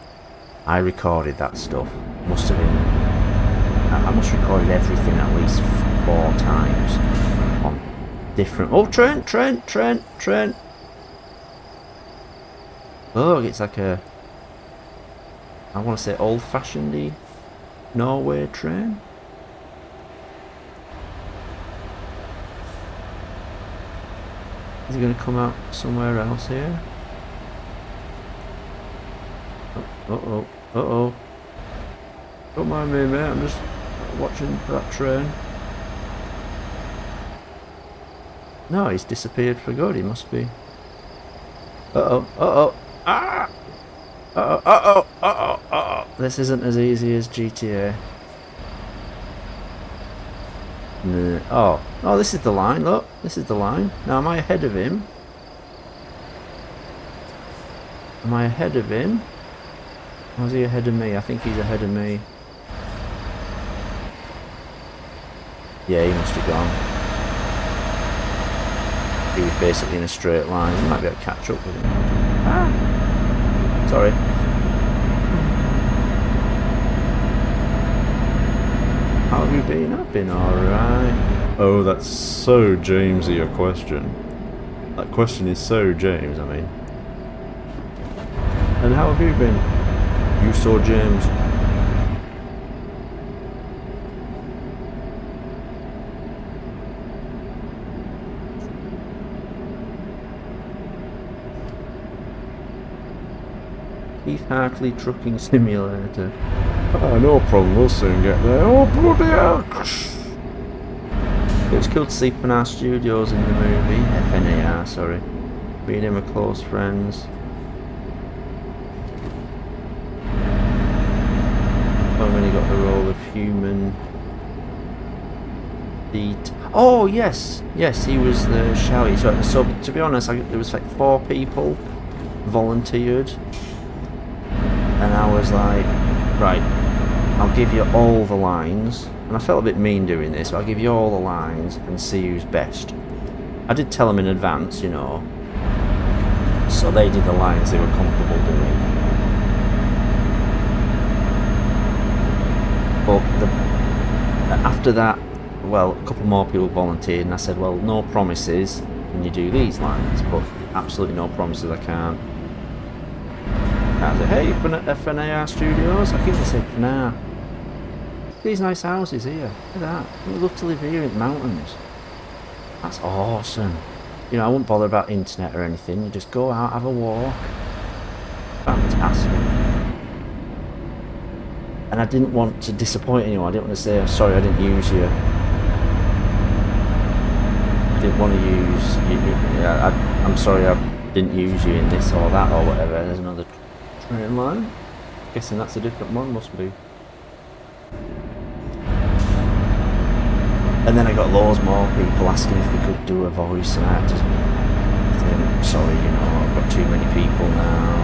that stuff. Must have been. I must have recorded everything at least 4 times on different. Oh, Trent. Oh, it's like a. I want to say old-fashioned Norway train. Is it going to come out somewhere else here? Uh-oh. Don't mind me, mate. I'm just watching that train. No, he's disappeared for good. He must be. Uh-oh. Ah! Uh-oh. This isn't as easy as GTA. No. Oh, this is the line. Look, this is the line. Now, am I ahead of him? Or is he ahead of me? I think he's ahead of me. Yeah, he must have gone. He was basically in a straight line. You might be able to catch up with him. Ah! Sorry. How have you been? I've been alright. Oh, that's so Jamesy a question. That question is so James, I mean. And how have you been? You saw James. Keith Hartley Trucking Simulator. Oh, no problem, we'll soon get there. Oh, bloody hell! It was cool to see Fanar Studios in the movie. FNAR, sorry. Me and him are close friends. When he got the role of human. Oh yes, he was the shouty. So to be honest, there was like 4 people volunteered, and I was like, right, I'll give you all the lines. And I felt a bit mean doing this, but I'll give you all the lines and see who's best. I did tell them in advance, you know, so they did the lines they were comfortable doing. But after that, well, a couple more people volunteered, and I said, well, no promises, can you do these lines? But absolutely no promises, I can't. I said, hey, FNAR Studios, I think they said FNAR. These nice houses here, look at that. We'd love to live here in the mountains. That's awesome. You know, I wouldn't bother about internet or anything, you just go out, have a walk. Fantastic. And I didn't want to disappoint anyone. I didn't want to say, I'm sorry I didn't use you. I didn't want to use you. I'm sorry I didn't use you in this or that or whatever. There's another train line. Guessing that's a different one, must be. And then I got loads more people asking if they could do a voice, and I had to say, I'm sorry, you know, I've got too many people now.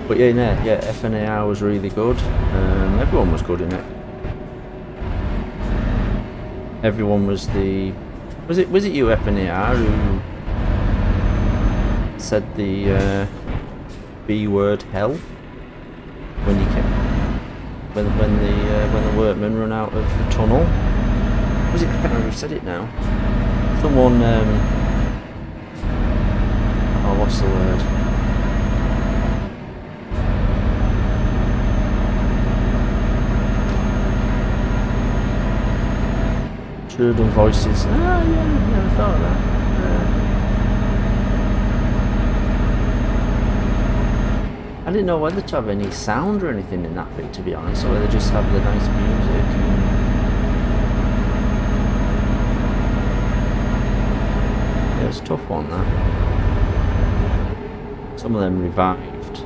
But yeah, FNAR was really good. Everyone was good in it. Everyone was the. Was it you, FNAR, who said the B word hell when you came? when the workmen run out of the tunnel. Was it? I can't remember who said it now. Someone. Oh, what's the word? Should have done voices. Ah, yeah, never thought of that. I didn't know whether to have any sound or anything in that bit, to be honest, or whether just have the nice music. Yeah, it was a tough one, that. Some of them revived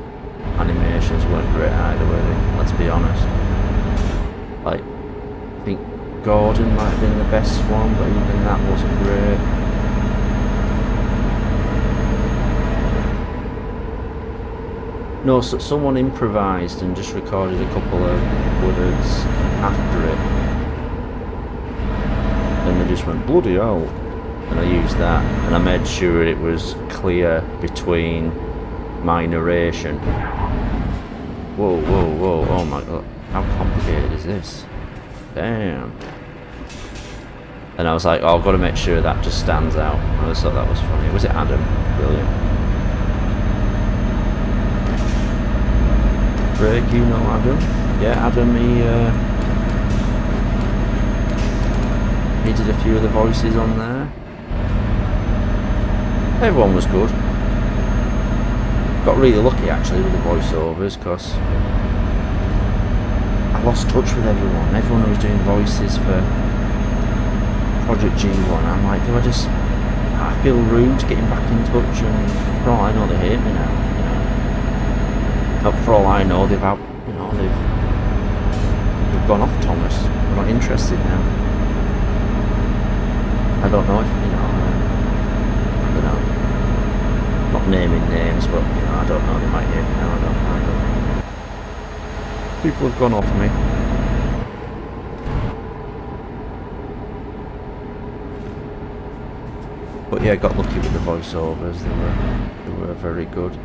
animations weren't great either, were they? Let's be honest. Like, I think Gordon might have been the best one, but even that wasn't great. No, so someone improvised and just recorded a couple of words after it. And they just went, bloody hell. And I used that, and I made sure it was clear between my narration. Whoa, whoa, whoa, oh my god, how complicated is this? Damn. And I was like, oh, I've got to make sure that just stands out. I just thought that was funny. Was it Adam? Brilliant. Break, you know Adam? Yeah, Adam, he did a few of the voices on there. Everyone was good. Got really lucky actually with the voiceovers, because I lost touch with everyone. Everyone who was doing voices for Project G1, I'm like, do I just... I feel rude getting back in touch, and for all I know they hate me now. For all I know, they've gone off Thomas. They're not interested now. I don't know if, I don't know. Not naming names, but, I don't know, they might hate me now, I don't know. People have gone off me. But yeah, got lucky with the voiceovers, they were very good.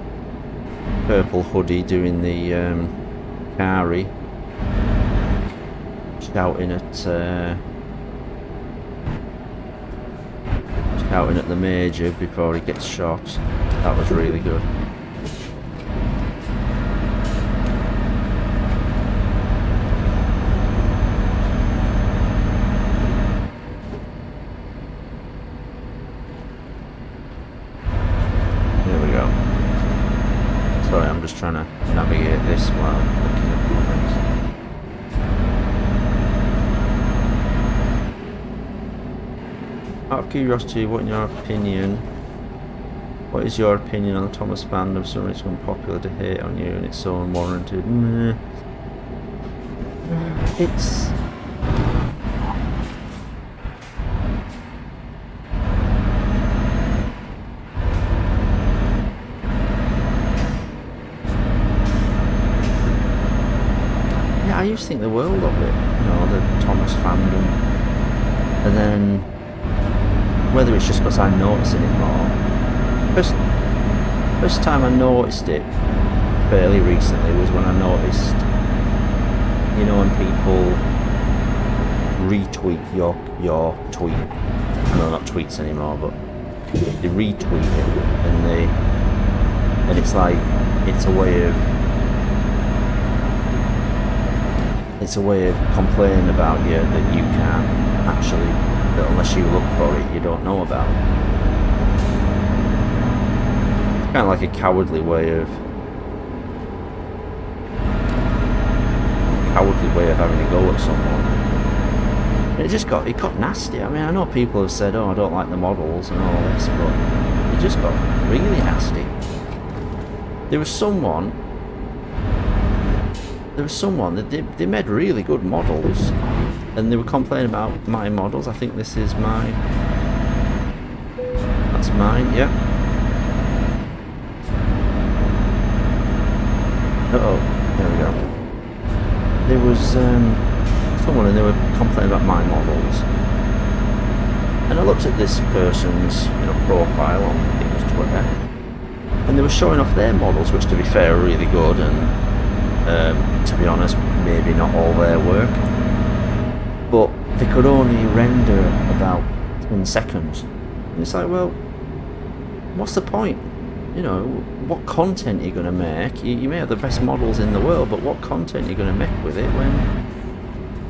Purple hoodie doing the Kari, shouting at the Major before he gets shot. That was really good. Sorry, I'm just trying to navigate this while looking at comments. Out of curiosity, what is your opinion on the Thomas fandom? Suddenly it's unpopular to hate on you and it's so unwarranted. It's... I used to think the world of it, the Thomas fandom, and then whether it's just because I'm noticing it more. First time I noticed it fairly recently was when I noticed, when people retweet your tweet. No, not tweets anymore, but they retweet it, and it's like it's a way of complaining about you that you can't actually, that unless you look for it, you don't know about. It's kind of like a cowardly way of having a go at someone. And it got nasty. I mean, I know people have said, oh, I don't like the models and all this, but it just got really nasty. There was someone that they made really good models, and they were complaining about my models. I think this is mine. That's mine, yeah. Uh-oh, there we go. There was someone, and they were complaining about my models. And I looked at this person's profile on, I think it was Twitter, and they were showing off their models, which to be fair are really good, and To be honest, maybe not all their work, but they could only render about 10 seconds. And it's like, well, what's the point? You know, what content are you going to make? You may have the best models in the world, but what content are you going to make with it when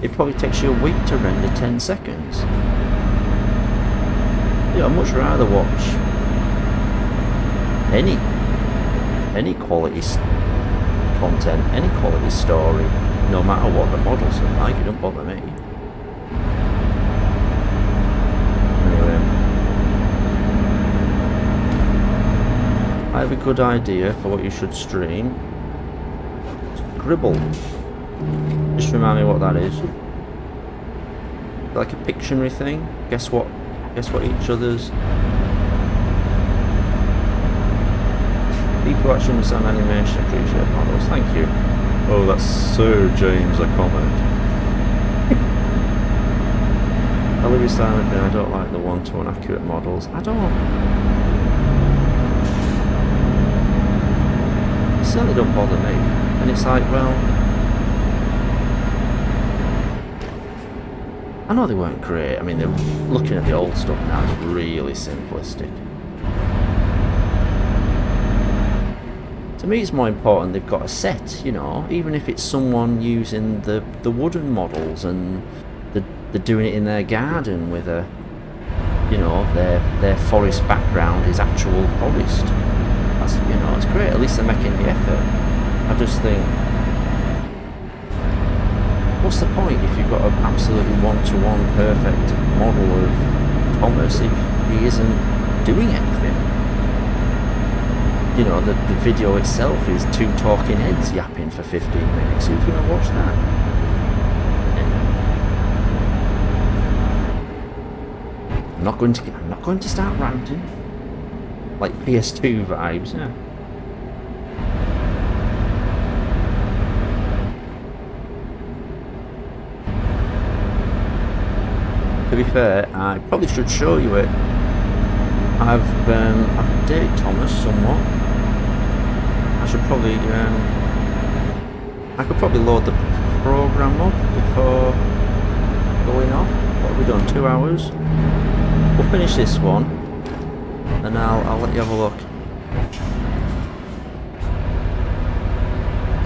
it probably takes you a week to render 10 seconds? Yeah, I'd much rather watch any quality content, any quality story, no matter what the models are like. It don't bother me. I have a good idea for what you should stream. Scribble. Just remind me what that is. Like a Pictionary thing? Guess what each other's... People actually understand animation, appreciate models. Thank you. Oh, that's Sir James, a comment. I live silently, I don't like the one-to-one accurate models. I don't. Certainly don't bother me, and it's like, well, I know they weren't great. I mean, they're looking at the old stuff now, it's really simplistic. To me, it's more important they've got a set, you know, even if it's someone using the wooden models and they're doing it in their garden with a, you know, their forest background is actual forest. That's, you know, it's great. At least they're making the effort. I just think, what's the point if you've got an absolutely one-to-one perfect model of Thomas if he isn't doing anything? You know, the video itself is two talking heads yapping for 15 minutes. Who's going to watch that? Anyway. I'm not going to start ranting. Like PS2 vibes, yeah. To be fair, I probably should show you it. I've updated Thomas somewhat. I should probably I could probably load the program up before going off. What have we done? 2 hours? We'll finish this one. And I'll let you have a look.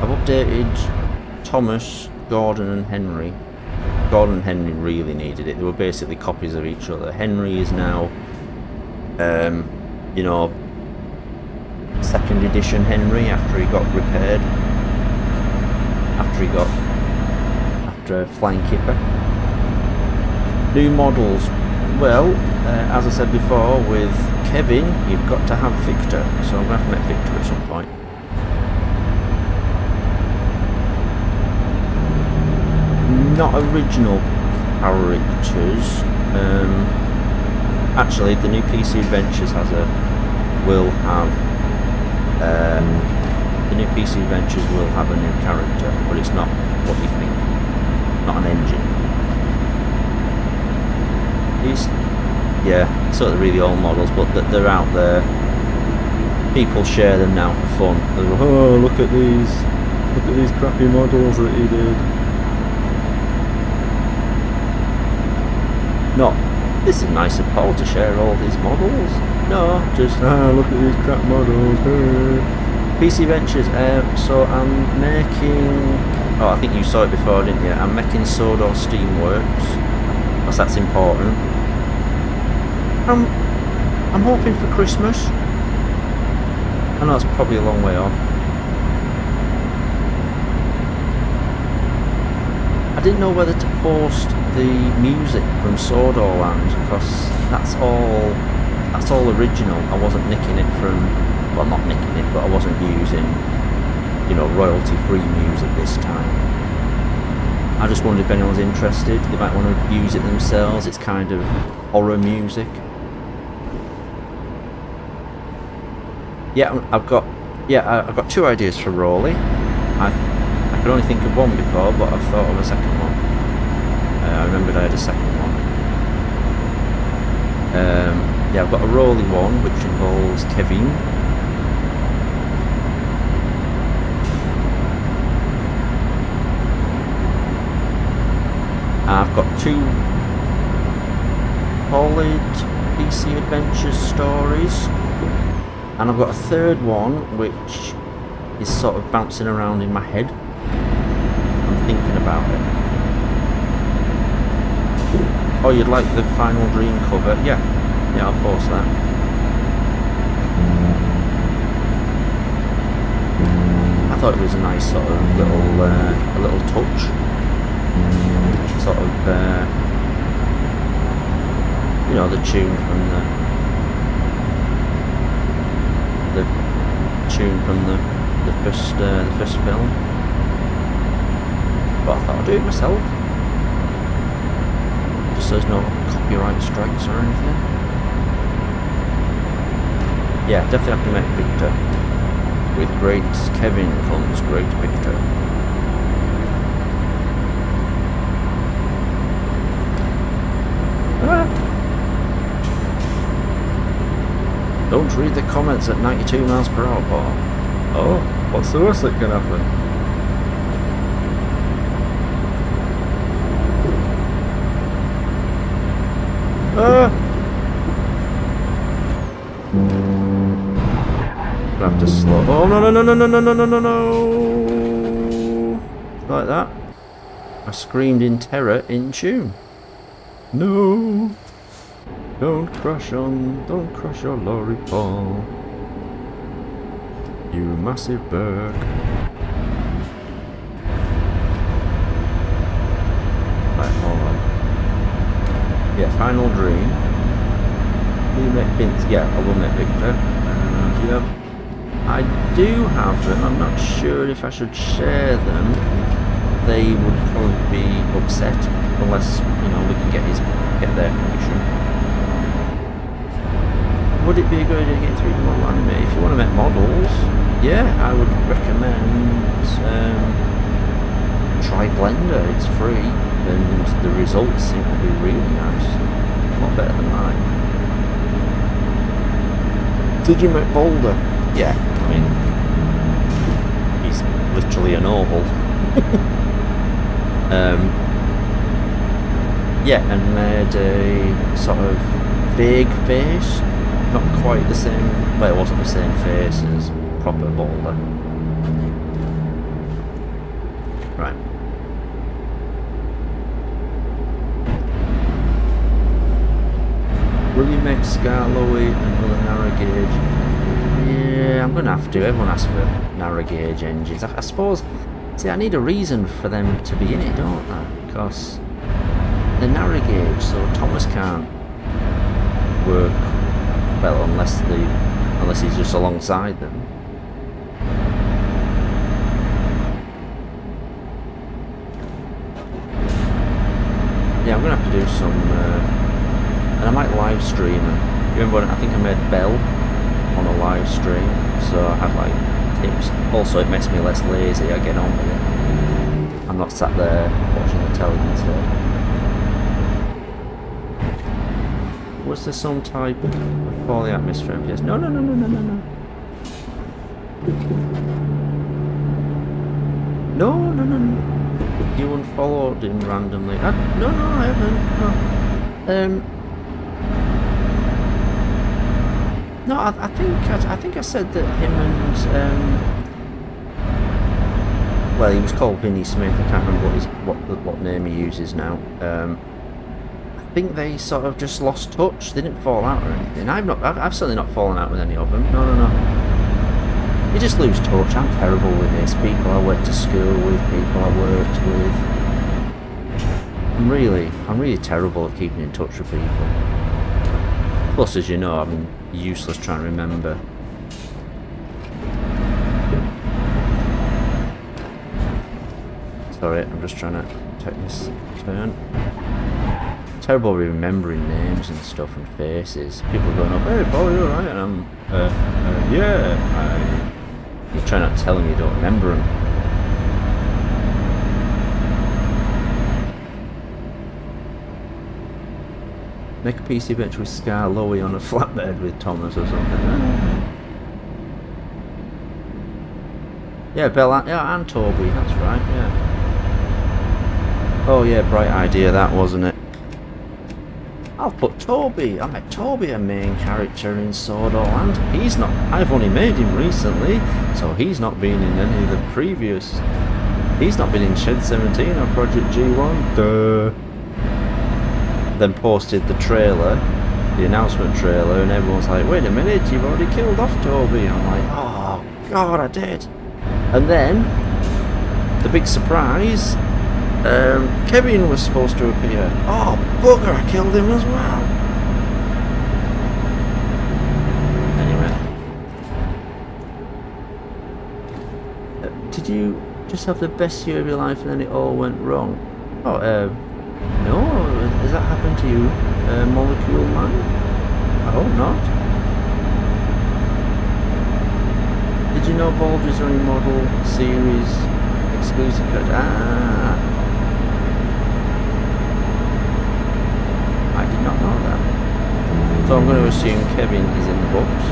I've updated Thomas, Gordon and Henry. Gordon and Henry really needed it. They were basically copies of each other. Henry is now, you know, 2nd edition Henry after he got repaired. After Flying Kipper. New models. Well, as I said before, with Kevin, you've got to have Victor, so I'm going to have to make Victor at some point. Not original characters. Actually, the new PC Adventures will have a new character, but it's not what you think. Not an engine. Yeah, sort of really old models, but they're out there. People share them now for fun. They're like, oh, look at these crappy models that he did. Not, this is nice of Paul to share all these models. No, just, look at these crap models. PC Ventures, so I'm making, oh, I think you saw it before, didn't you? I'm making Sodor Steamworks, because that's important. I'm hoping for Christmas. I know it's probably a long way off. I didn't know whether to post the music from Swordorland because that's all original. I wasn't nicking it from, well, not nicking it, but I wasn't using, you know, royalty-free music this time. I just wondered if anyone's interested. They might want to use it themselves. It's kind of horror music. Yeah, I've got 2 ideas for Rowley. I could only think of one before, but I've thought of a second one. I remembered I had a second one. Yeah, I've got a Rowley one, which involves Kevin. I've got 2 solid PC Adventures stories, and I've got a third one which is sort of bouncing around in my head. I'm thinking about it. Oh, you'd like the Final Dream cover? Yeah, I'll post that. I thought it was a nice sort of little touch. Sort of, you know, the tune from the first film. But I thought I'd do it myself. Just so there's no copyright strikes or anything. Yeah, definitely have to make Victor. With great Kevin comes great Victor. Ah. Don't read the comments at 92 miles per hour, Paul. Oh, what's the worst that can happen? Ah! I have to slow. Oh no! Like that. I screamed in terror in tune. No! Don't crash your lorry, Paul. You massive Burke. Right, hold on. Yeah, Final Dream. Will you make Vince? Yeah, I will make Victor. Yep. I do have them. I'm not sure if I should share them. They would probably be upset unless, you know, we can get their permission. Would it be a good idea to get 3D model anime? If you want to make models, yeah, I would recommend try Blender. It's free and the results seem to be really nice. A lot better than mine. Did you make Boulder? Yeah, I mean, he's literally an oval. Yeah, and made a sort of vague face. Not quite the same, well, it wasn't the same face as proper Boulder. Right. Will you make Scarlowy and will a narrow gauge? Yeah, I'm going to have to. Everyone asks for narrow gauge engines. I suppose, see, I need a reason for them to be in it, don't I? Because they're narrow gauge, so Thomas can't work well unless he's just alongside them. Yeah, I'm gonna have to do some, and I might live stream. And you remember when I think I made Bell on a live stream, so I had like tips. Also, it makes me less lazy. I get on with it. I'm not sat there watching the telly instead. Was there some type of falling atmosphere? Yes. No. No. You unfollowed him randomly. No, I haven't. No. I think I said that him and well, he was called Vinny Smith. I can't remember what name he uses now. I think they sort of just lost touch. They didn't fall out or anything. I've certainly not fallen out with any of them. No. You just lose touch. I'm terrible with this. People I went to school with, people I worked with. I'm really terrible at keeping in touch with people. Plus, as you know, I'm useless trying to remember. Sorry, I'm just trying to take this turn. Terrible remembering names and stuff and faces. People are going up, hey Paul, you alright? And I'm, yeah. You try not to tell them you don't remember them. Make a PC bench with Scar Lowy on a flatbed with Thomas or something. Yeah, Bella, yeah, and Toby, that's right, yeah. Oh yeah, bright idea that, wasn't it? I'll put Toby. I made Toby a main character in Sword Art Land. He's not. I've only made him recently, so he's not been in any of the previous. He's not been in Shed 17 or Project G1. Duh. Then posted the trailer, the announcement trailer, and everyone's like, "Wait a minute, you've already killed off Toby." I'm like, "Oh God, I did." And then the big surprise. Kevin was supposed to appear. Oh, bugger, I killed him as well. Anyway. Did you just have the best year of your life and then it all went wrong? Oh, no, has that happened to you, Molecule Man? I hope not. Did you know Baldur's only model series exclusive code? Ah. I did not know that. So I'm going to assume Kevin is in the books.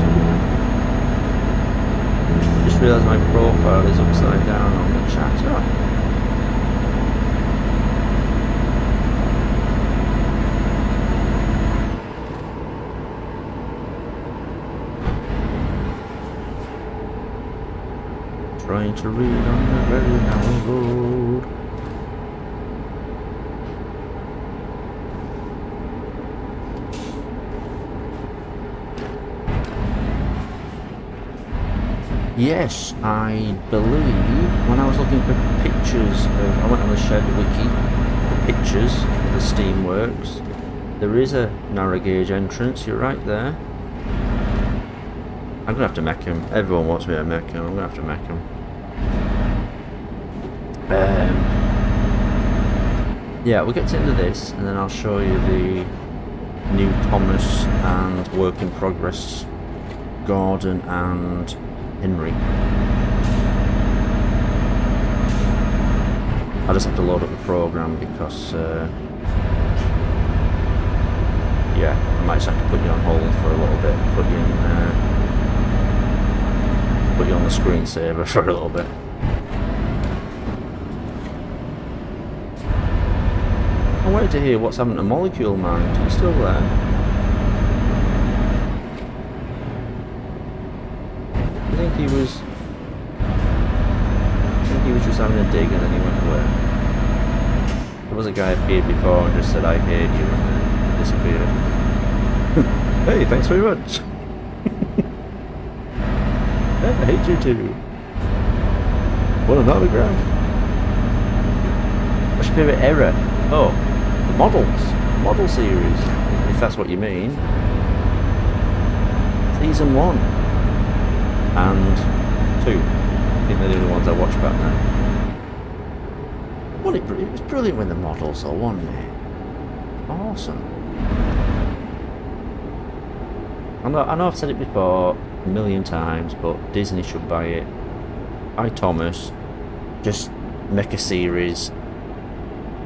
Just realised my profile is upside down on the chat. Oh. Trying to read on the very narrow road. Yes, I believe when I was looking for pictures of, I went on the Shed Wiki, the pictures of the Steamworks. There is a narrow gauge entrance, you're right there. I'm gonna have to mech him. Everyone wants me to mech him, I'm gonna have to mech him. Yeah, we'll get to the end of this and then I'll show you the new Thomas and work in progress Gordon and Henry. I just have to load up the program because yeah, I might just have to put you on hold for a little bit, put you on the screensaver for a little bit. I wanted to hear what's happened to Molecule Man. He's still there. I think he was just having a dig and then he went away. There was a guy who appeared before and just said I hate you and then disappeared. Hey, thanks very much. I hate you too. Want an autograph? What's your favourite era? Oh, the model series, if that's what you mean. Season 1 and 2. I think they're the only ones I watched back then. Well, it was brilliant with the models though, wasn't it? Awesome. I know I've said it before a million times, but Disney should buy it. Buy Thomas, just make a series,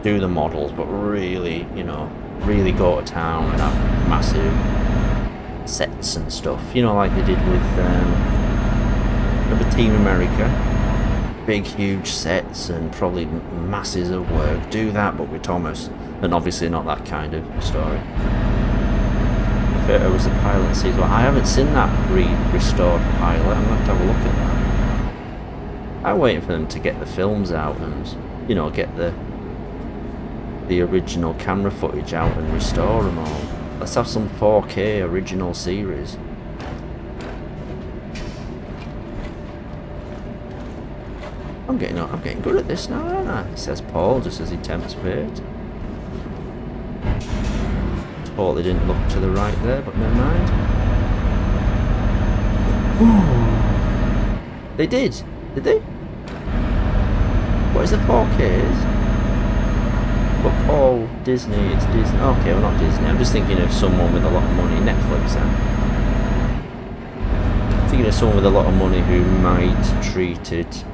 do the models, but really, you know, really go to town and have massive sets and stuff. You know, like they did with remember Team America? Big, huge sets and probably masses of work. Do that, but with Thomas, and obviously not that kind of story. It was the pilot season. I haven't seen that restored pilot. I'm going to have a look at that. I'm waiting for them to get the films out and, you know, get the original camera footage out and restore them all. Let's have some 4K original series. I'm getting good at this now, aren't I? Says Paul, just as he tempts fate. Totally didn't look to the right there, but never mind. Ooh. They did they? What is the 4Ks? But Paul, Disney, it's Disney. Okay, well not Disney. I'm just thinking of someone with a lot of money. Netflix, I'm thinking of someone with a lot of money who might treat it.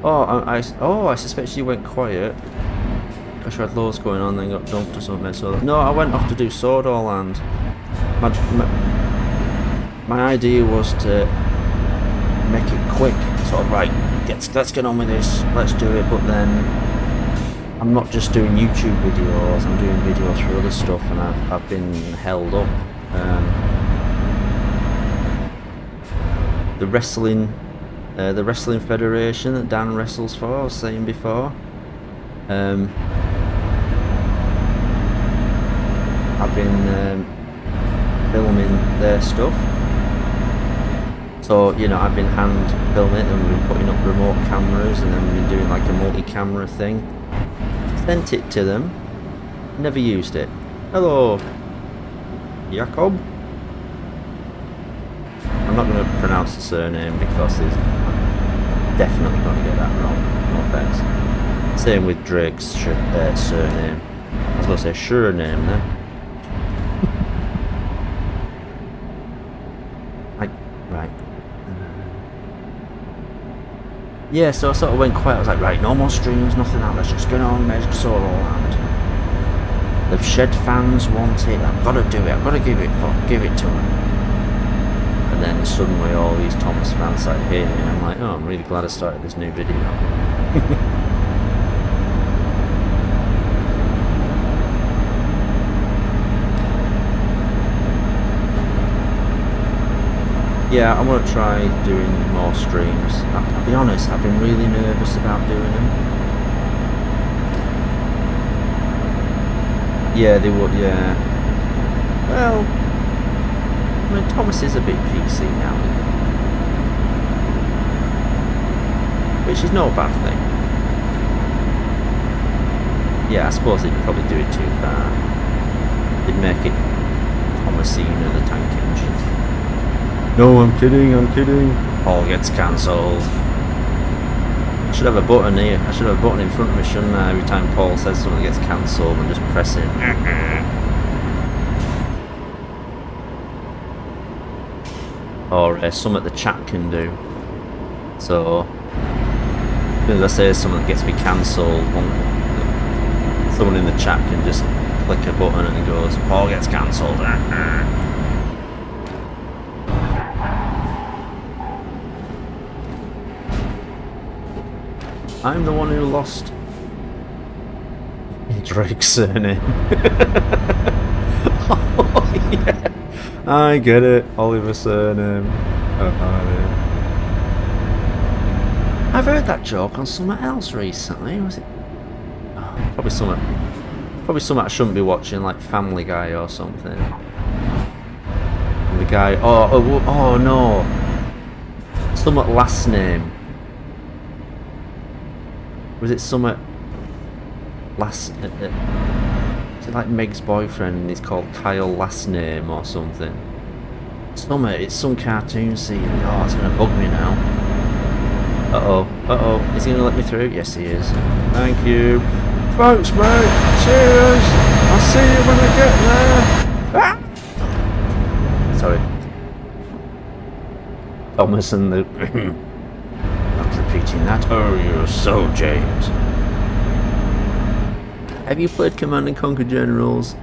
Oh, I suspect she went quiet. I she had loads going on, then got dumped or something. So no, I went off to do Sword Art Land. My idea was to make it quick, sort of right. let's get on with this, let's do it. But then I'm not just doing YouTube videos, I'm doing videos for other stuff, and I've been held up. The wrestling federation that Dan wrestles for, I was saying before, I've been filming their stuff. So, you know, I've been hand filming it, and we've been putting up remote cameras, and then we've been doing like a multi-camera thing. Sent it to them, never used it. Hello, Jakob? I'm not going to pronounce the surname because I'm definitely going to get that wrong, no offense. Same with Drake's surname. I was going to say surname then. Right. Yeah, so I sort of went quiet. I was like, right, no more streams, nothing like that. Let's just get on Magic Solo Land. The shed fans want it. I've got to do it. I've got to give it to them. And then suddenly all these Thomas fans started hating me. I'm like, oh, I'm really glad I started this new video. Yeah, I'm going to try doing more streams. I'll be honest, I've been really nervous about doing them. Yeah, they would, yeah. Well, I mean, Thomas is a bit PC now, isn't he? Which is no bad thing. Yeah, I suppose they'd probably do it too far. They'd make it Thomasina the tank engine. No, I'm kidding. All gets cancelled. I should have a button here. I should have a button in front of me, shouldn't I? Every time Paul says something gets cancelled, and just press it. Or something the chat can do. So, as soon as I say something that gets me cancelled, someone in the chat can just click a button and it goes, Paul gets cancelled. I'm the one who lost Drake's surname. Oh, yeah. I get it. Oliver surname. Oh, yeah. I've heard that joke on something else recently. Was it? Oh, probably something I shouldn't be watching, like Family Guy or something. And the guy. Oh no. Somewhat last name. Was it somewhat last? Is it like Meg's boyfriend and he's called Kyle last name or something? It's some cartoon scene. Oh, it's gonna bug me now. Uh oh. Is he gonna let me through? Yes, he is. Thank you. Thanks, mate. Cheers. I'll see you when I get there. Ah! Sorry. Thomas and the. Repeating that. Oh, you're so James. Have you played Command and Conquer Generals?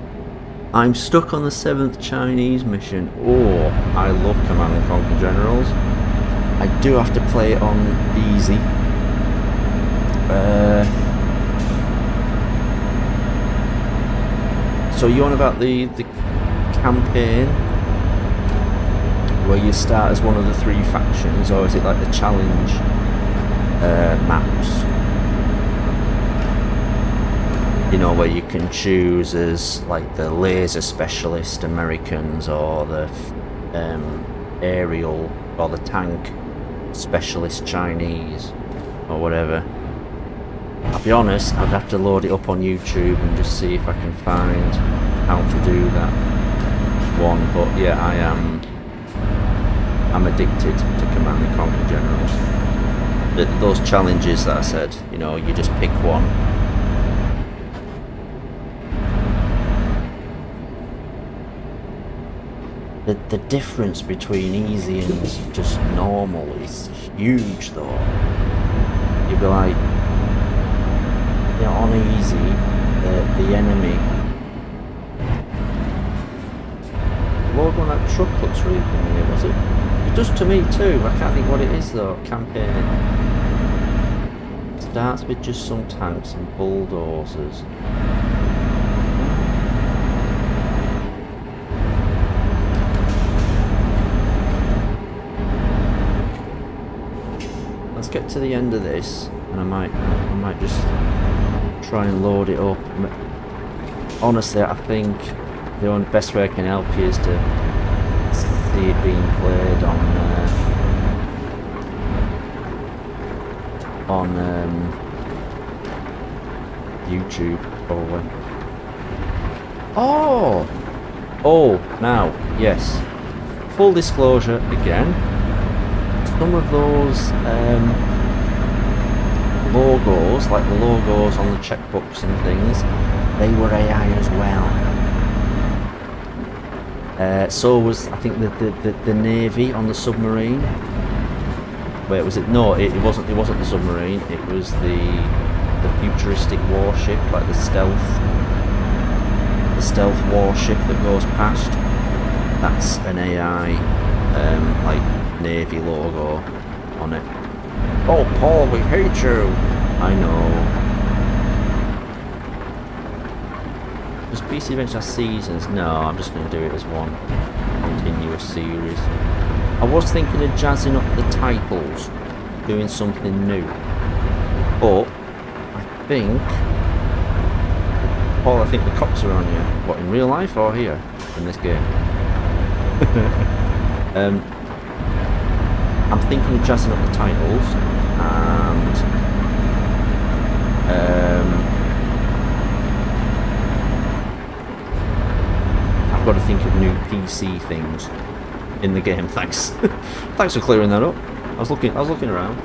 I'm stuck on the 7th Chinese mission. Oh, I love Command and Conquer Generals. I do have to play it on easy. So you on about the campaign where you start as one of the 3 factions, or is it like the challenge maps? You know, where you can choose as like the laser specialist Americans, or the aerial or the tank specialist Chinese, or whatever. I'll be honest, I'd have to load it up on YouTube and just see if I can find how to do that one. But yeah, I'm addicted to Command and Conquer Generals. Those challenges that I said, you know, you just pick one. The difference between easy and just normal is huge, though. You'd be like, you know, on easy, the enemy. The logo on that truck looks really familiar, was it? It does to me too. I can't think what it is though. Campaign. Starts with just some tanks and bulldozers. Let's get to the end of this, and I might just try and load it up. Honestly, I think the only best way I can help you is to see it being played on YouTube, probably. Oh, now, yes. Full disclosure again. Some of those logos, like the logos on the checkbooks and things, they were AI as well. So was, I think, the Navy on the submarine. Wait, was it? No, it wasn't the submarine. It was the futuristic warship, like the stealth warship that goes past. That's an AI, like Navy logo on it. Oh, Paul, we hate you. I know. Does PC Bench have seasons? No, I'm just going to do it as one continuous series. I was thinking of jazzing up the titles, doing something new, but I think the cops are on you. What, in real life or here in this game? I'm thinking of jazzing up the titles, and I've got to think of new PC things in the game. Thanks. Thanks for clearing that up. I was looking around.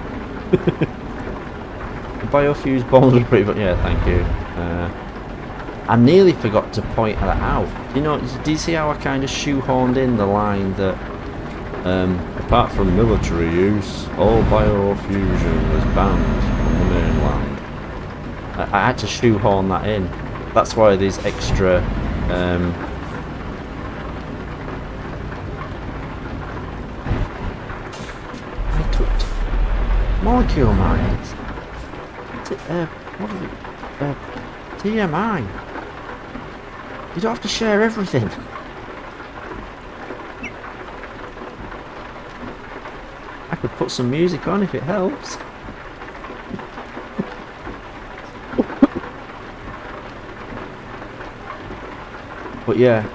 The biofuse bombs were pretty, but yeah, thank you. I nearly forgot to point that out. Do you see how I kind of shoehorned in the line that apart from military use, all biofusion was banned from the mainland? I had to shoehorn that in. That's why these extra molecule mines. What is it? TMI. You don't have to share everything. I could put some music on if it helps. But yeah,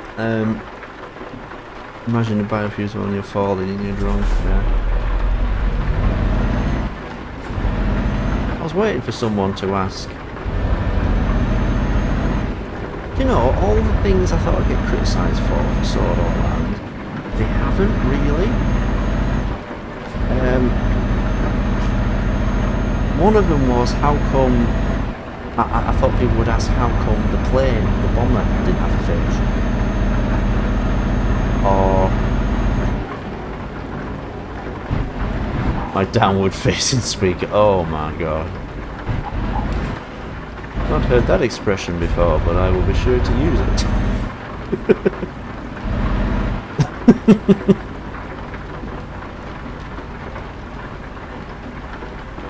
imagine the biofuse when you're falling and you're drunk. Yeah. I was waiting for someone to ask. All the things I thought I'd get criticised for Sword Art Online, they haven't really. One of them was how come. I thought people would ask how come the bomber, didn't have a face. Or my downward facing speaker. Oh my god. Not heard that expression before, but I will be sure to use it.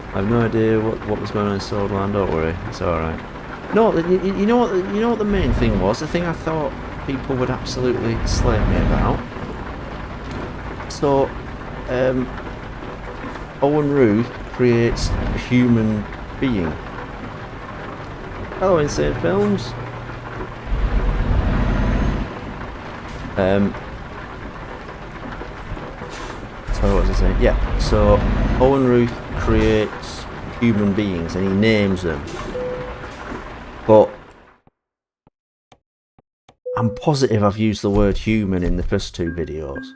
I have no idea what was going on in Swordland. Don't worry, it's all right. No, you know what the main thing was. The thing I thought people would absolutely slate me about. So, Owen Ruth creates a human being. Hello, Insane Films. Sorry, what was I saying? Yeah, so Owen Ruth creates human beings and he names them. But I'm positive I've used the word human in the first two videos.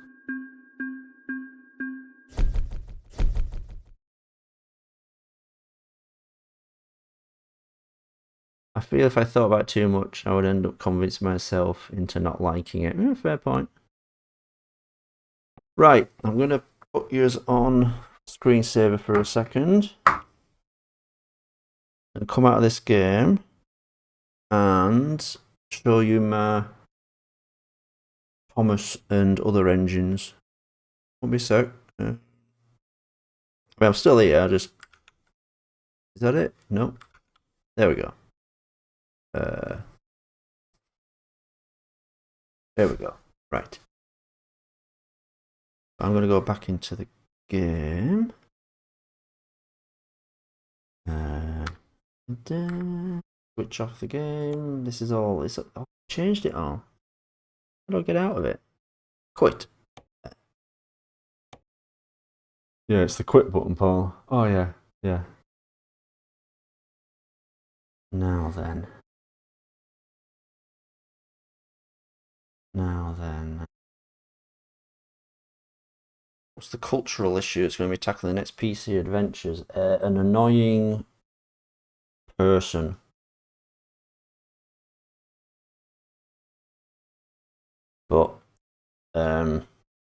I feel if I thought about it too much, I would end up convincing myself into not liking it. Fair point. Right, I'm going to put yours on screensaver for a second. And come out of this game. And show you my Thomas and other engines. Won't be a sec. I'm still here, I just Is that it? Nope. There we go. There we go. Right. I'm going to go back into the game. Switch off the game. This is all. I've changed it all. How do I get out of it? Quit. Yeah, it's the quit button, Paul. Oh, yeah. Yeah. Now then. What's the cultural issue it's going to be tackling the next PC adventures? An annoying person. But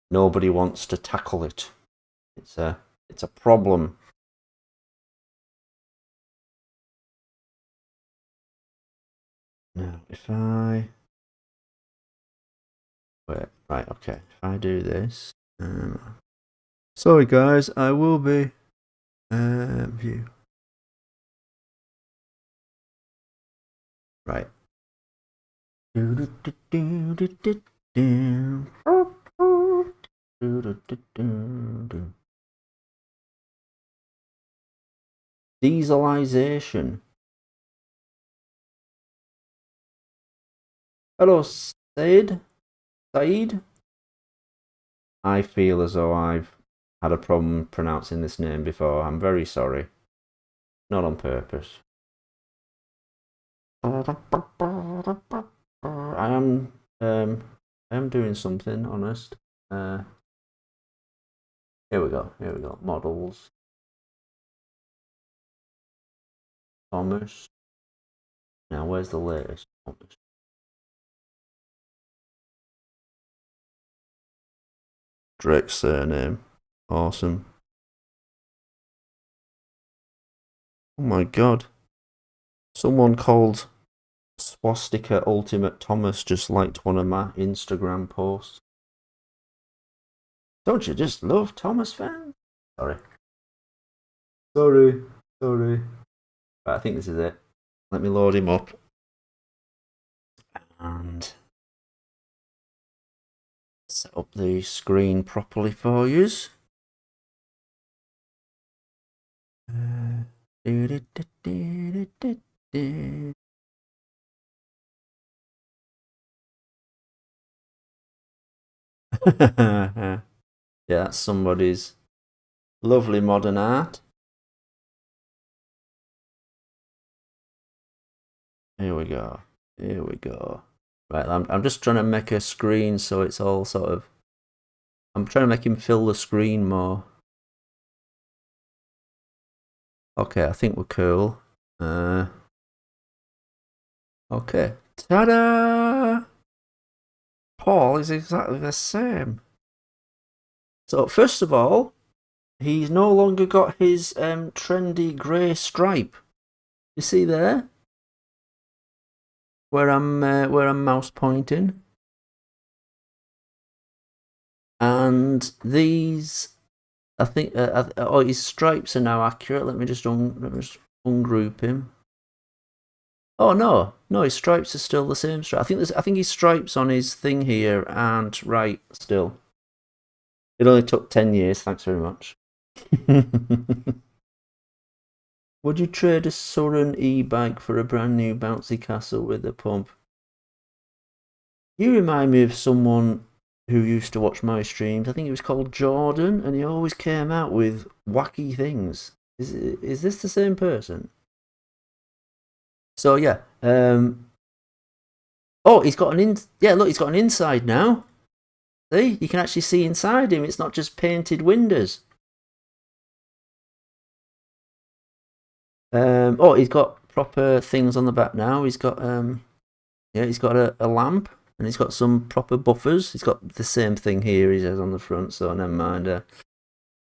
nobody wants to tackle it. It's a problem. Now, if I wait, right, okay. If I do this, sorry guys, I will be view. Right. Dieselization. Hello, Said. I feel as though I've had a problem pronouncing this name before. I'm very sorry. Not on purpose. I am doing something, honest. Here we go. Models. Thomas. Now, where's the latest? Thomas. Drake's surname. Awesome. Oh my god. Someone called Swastika Ultimate Thomas just liked one of my Instagram posts. Don't you just love Thomas fans? Sorry. Right, I think this is it. Let me load him up. And set up the screen properly for you. Yeah, that's somebody's lovely modern art. Here we go. Right, I'm just trying to make a screen so it's all sort of... I'm trying to make him fill the screen more. Okay, I think we're cool. Okay. Ta-da! Paul is exactly the same. So, first of all, he's no longer got his trendy grey stripe. You see there? Where I'm mouse pointing. And these, I think, his stripes are now accurate. Let me just ungroup him. Oh no, his stripes are still the same stripe. I think his stripes on his thing here aren't right still. It only took 10 years. Thanks very much. Would you trade a Surrey e-bike for a brand new bouncy castle with a pump? You remind me of someone who used to watch my streams. I think he was called Jordan, and he always came out with wacky things. Is this the same person? So yeah. Oh, he's got an look, he's got an inside now. See, you can actually see inside him. It's not just painted windows. Oh, he's got proper things on the back now. He's got he's got a lamp, and he's got some proper buffers. He's got the same thing here he has on the front, so never mind.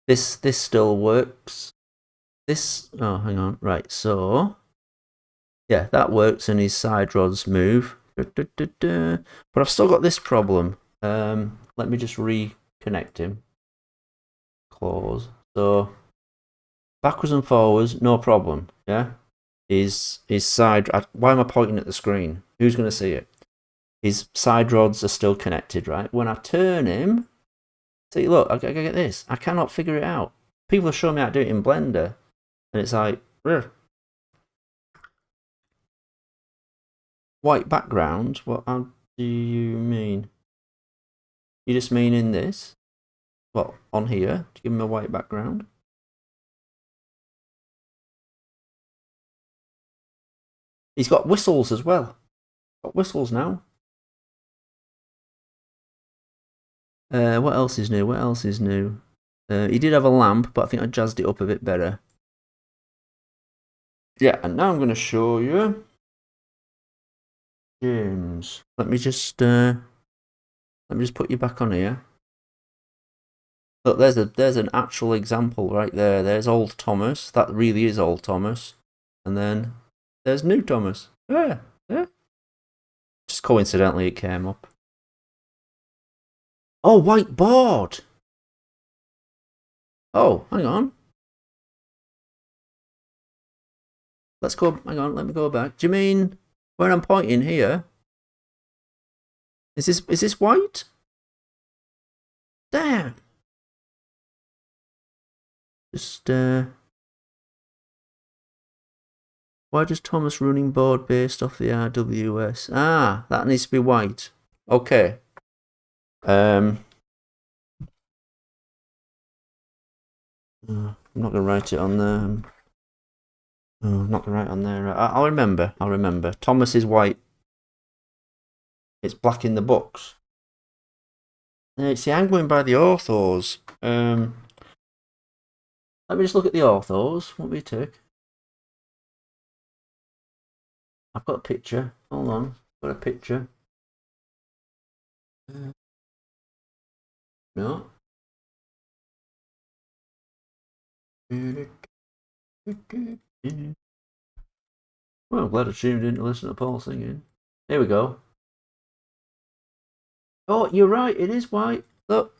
This still works. Oh, hang on. Right, so yeah, that works, and his side rods move. But I've still got this problem. Let me just reconnect him. Close. So backwards and forwards, no problem. Yeah, his side. Why am I pointing at the screen? Who's going to see it? His side rods are still connected, right? When I turn him, see, look, I get this. I cannot figure it out. People have shown me how to do it in Blender, and it's like, ugh. White background. What do you mean? You just mean in this? What, on here? To give him a white background? He's got whistles as well. Got whistles now. What else is new? What else is new? He did have a lamp, but I think I jazzed it up a bit better. Yeah, and now I'm going to show you James. Let me just put you back on here. Look, there's an actual example right there. There's old Thomas. That really is old Thomas. And then there's new Thomas. Yeah. Just coincidentally, it came up. Oh, whiteboard. Oh, hang on. Let's go. Hang on. Let me go back. Do you mean where I'm pointing here? Is this white? Damn. Just why does Thomas running board based off the RWS? Ah, that needs to be white. Okay. I'm not gonna write it on there. Oh, I'm not gonna write it on there. I'll remember. Thomas is white. It's black in the books. See, I'm going by the orthos. Let me just look at the orthos. What will you take? I've got a picture. Hold on. I've got a picture. No. Well, I'm glad I tuned in to listen to Paul singing. Here we go. Oh, you're right. It is white. Look.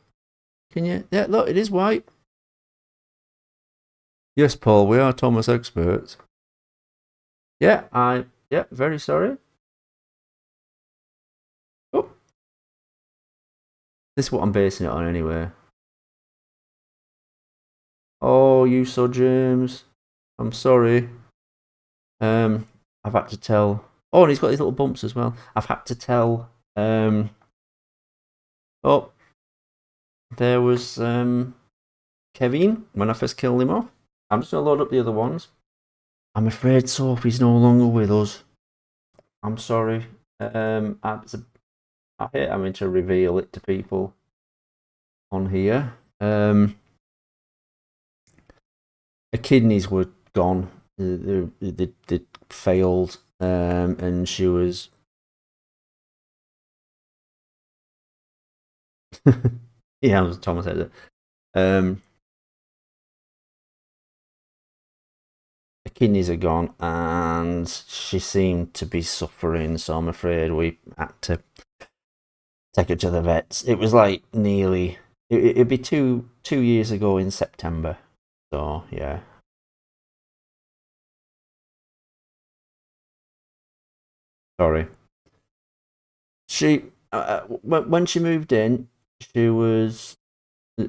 Can you? Yeah, look. It is white. Yes, Paul. We are Thomas experts. Yeah, yeah, very sorry. Oh. This is what I'm basing it on anyway. Oh, you saw James. I'm sorry. I've had to tell. Oh, and he's got these little bumps as well. I've had to tell. Oh, there was Kevin when I first killed him off. I'm just gonna load up the other ones. I'm afraid Sophie's no longer with us. I'm sorry. I hate having to reveal it to people on here. Her kidneys were gone. They failed, and she was. Yeah, Thomas said it. The kidneys are gone, and she seemed to be suffering. So I'm afraid we had to take her to the vets. It was like nearly. It'd be two years ago in September. So yeah. Sorry. She when she moved in, she was,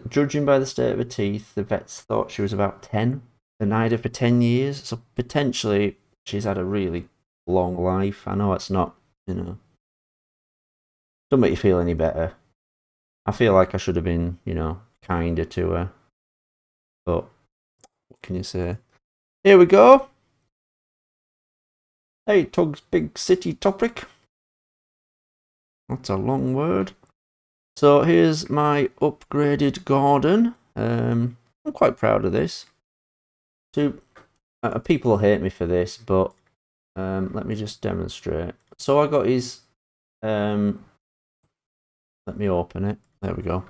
judging by the state of her teeth, the vets thought she was about 10. They eyed her for 10 years, so potentially she's had a really long life. I know it's not, don't make you feel any better. I feel like I should have been, kinder to her. But what can you say? Here we go. Hey, Tug's big city topic. That's a long word. So here's my upgraded garden. I'm quite proud of this. People will hate me for this, but let me just demonstrate. So I got his. Let me open it. There we go.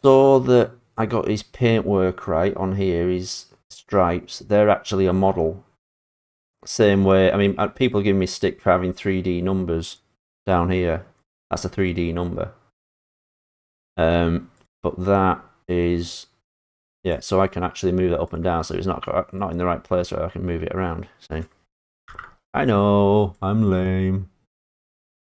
So that I got his paintwork right on here. His stripes. They're actually a model. Same way. I mean, people give me stick for having 3D numbers down here. That's a 3D number. But that is Yeah, so I can actually move it up and down, so it's not in the right place where I can move it around. So I know I'm lame.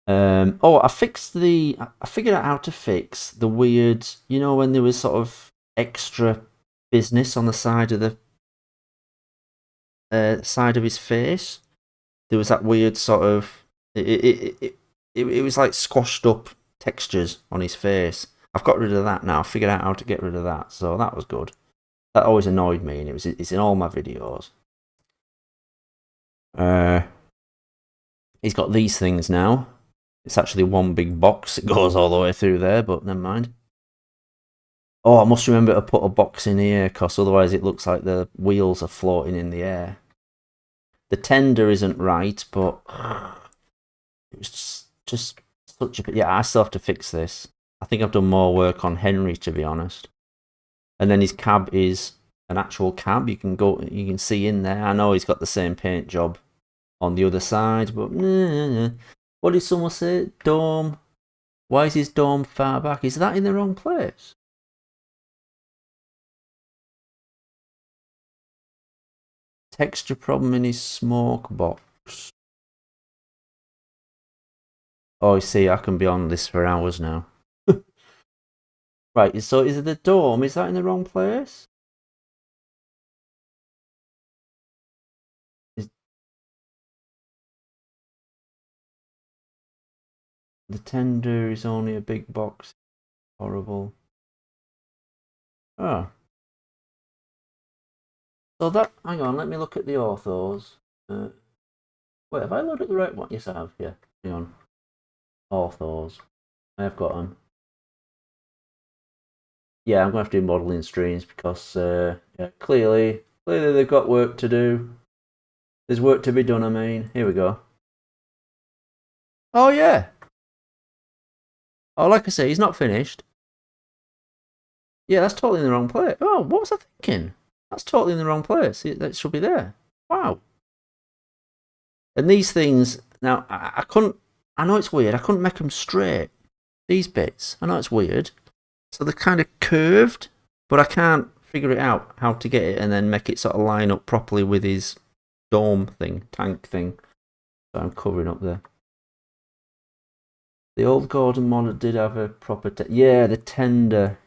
Oh, I figured out how to fix the weird, you know, when there was sort of extra business on the side of the side of his face. There was that weird sort of it was like squashed up textures on his face. I've got rid of that now. I figured out how to get rid of that, so that was good. That always annoyed me, and it's in all my videos. He's got these things now. It's actually one big box that goes all the way through there, but never mind. Oh, I must remember to put a box in here, because otherwise it looks like the wheels are floating in the air. The tender isn't right, but it was just such a... Yeah, I still have to fix this. I think I've done more work on Henry, to be honest. And then his cab is an actual cab. You can see in there. I know he's got the same paint job on the other side, but what did someone say? Dome. Why is his dome far back? Is that in the wrong place? Texture problem in his smoke box. Oh, you see, I can be on this for hours now. Right, so is it the dome? Is that in the wrong place? The tender is only a big box. Horrible. Oh. So that, hang on, let me look at the orthos. Wait, have I looked at the right one? Yes, I have, yeah. Hang on. Orthos. I have got them. Yeah, I'm going to have to do modelling streams because yeah, clearly they've got work to do. There's work to be done, I mean. Here we go. Oh, yeah. Oh, like I say, he's not finished. Yeah, that's totally in the wrong place. Oh, what was I thinking? That's totally in the wrong place. That should be there. Wow. And these things, now, I couldn't, I know it's weird, I couldn't make them straight. These bits, I know it's weird. So they're kind of curved, but I can't figure it out how to get it and then make it sort of line up properly with his dome thing, tank thing. So I'm covering up there. The old Gordon model did have a proper... yeah, the tender.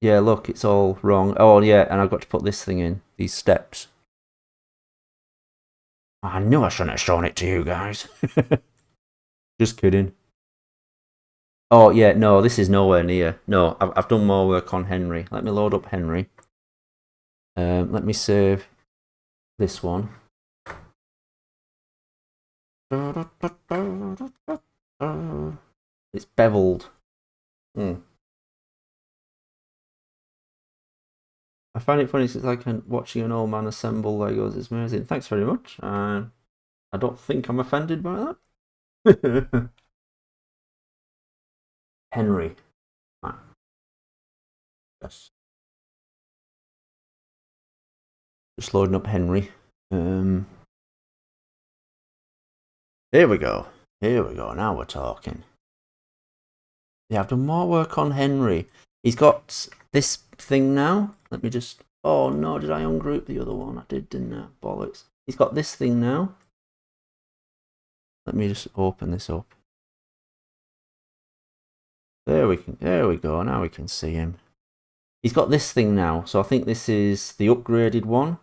Yeah, look, it's all wrong. Oh, yeah, and I've got to put this thing in, these steps. I knew I shouldn't have shown it to you guys. Just kidding. Oh, yeah, no, this is nowhere near. No, I've done more work on Henry. Let me load up Henry. Let me save this one. It's beveled. I find it funny, it's like watching an old man assemble Legos. It's amazing. Thanks very much. I don't think I'm offended by that. Henry. Right. Yes. Just loading up Henry. Here we go. Here we go. Now we're talking. Yeah, I've done more work on Henry. He's got this thing now. Let me just... oh no, did I ungroup the other one? I did, didn't I? Bollocks. He's got this thing now. Let me just open this up. There we go. Now we can see him. He's got this thing now, so I think this is the upgraded one.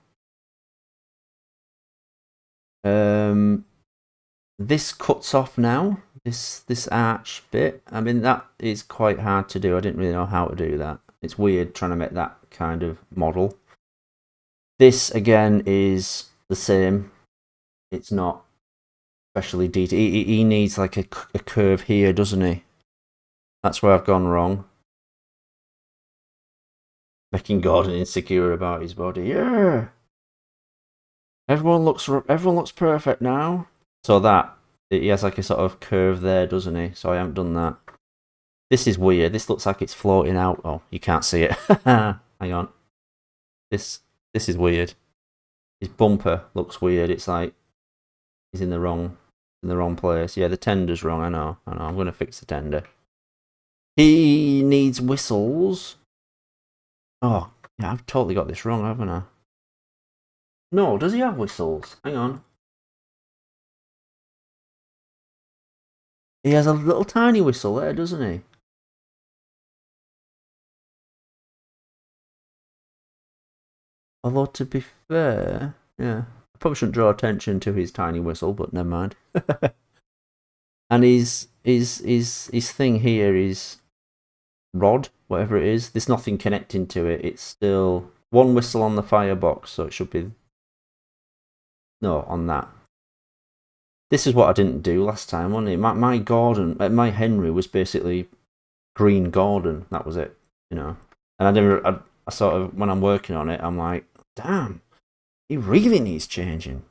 This cuts off now. This arch bit. I mean, that is quite hard to do. I didn't really know how to do that. It's weird trying to make that kind of model. This again is the same. It's not especially detailed. He needs like a curve here, doesn't he? That's where I've gone wrong. Making Gordon insecure about his body. Yeah. Everyone looks perfect now. So that he has like a sort of curve there, doesn't he? So I haven't done that. This is weird. This looks like it's floating out. Oh, you can't see it. Hang on. This is weird. His bumper looks weird. It's like he's in the wrong place. Yeah, the tender's wrong. I know. I'm gonna fix the tender. He needs whistles. Oh, Yeah, I've totally got this wrong, haven't I? No, does he have whistles? Hang on. He has a little tiny whistle there, doesn't he? Although, to be fair, yeah, I probably shouldn't draw attention to his tiny whistle, but never mind. And his thing here is rod, whatever it is. There's nothing connecting to it. It's still one whistle on the firebox, so it should be no on that. This is what I didn't do last time, wasn't it? My Gordon, my Henry was basically green Gordon. That was it, you know. And I sort of, when I'm working on it, I'm like, damn, he really needs changing.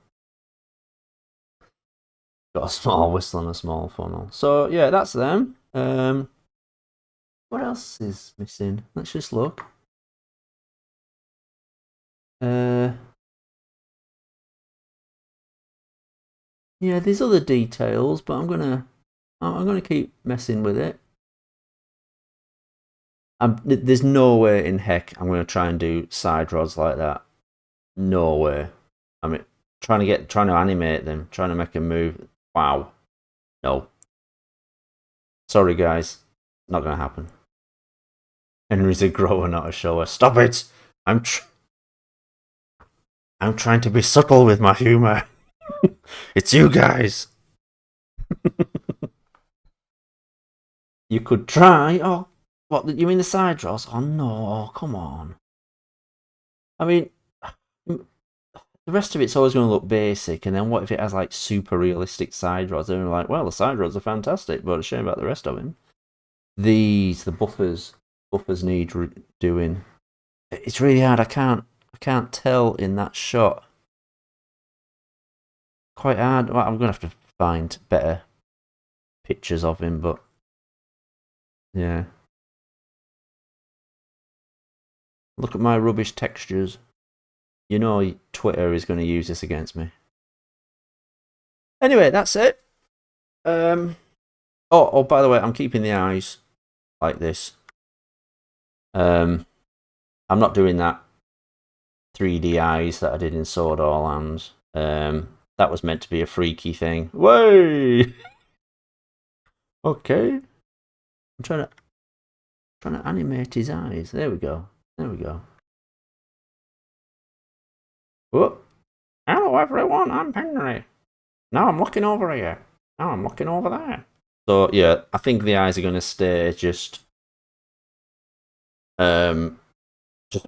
Got a small whistle and a small funnel. So yeah, that's them. What else is missing? Let's just look. Yeah, there's other details, but I'm gonna keep messing with it. There's no way in heck I'm gonna try and do side rods like that. No way. I mean, trying to animate them, trying to make them move. Wow. No. Sorry, guys. Not gonna happen. Henry's a grower, not a shower. Stop it! I'm trying to be subtle with my humor. It's you guys. You could try. Oh, what? You mean the side draws? Oh no! Come on. I mean, the rest of it's always going to look basic, and then what if it has like super realistic side rods? And we're like, well, the side rods are fantastic, but a shame about the rest of him. The buffers need doing. It's really hard. I can't tell in that shot. Quite hard. Well, I'm gonna have to find better pictures of him, but yeah. Look at my rubbish textures. You know Twitter is going to use this against me. Anyway, that's it. Oh, by the way, I'm keeping the eyes like this. I'm not doing that 3D eyes that I did in Sword All Hands. That was meant to be a freaky thing. Way. Okay. I'm trying to animate his eyes. There we go. There we go. Oh, hello everyone. I'm Henry. Now I'm looking over here. Now I'm looking over there. So yeah, I think the eyes are going to stay just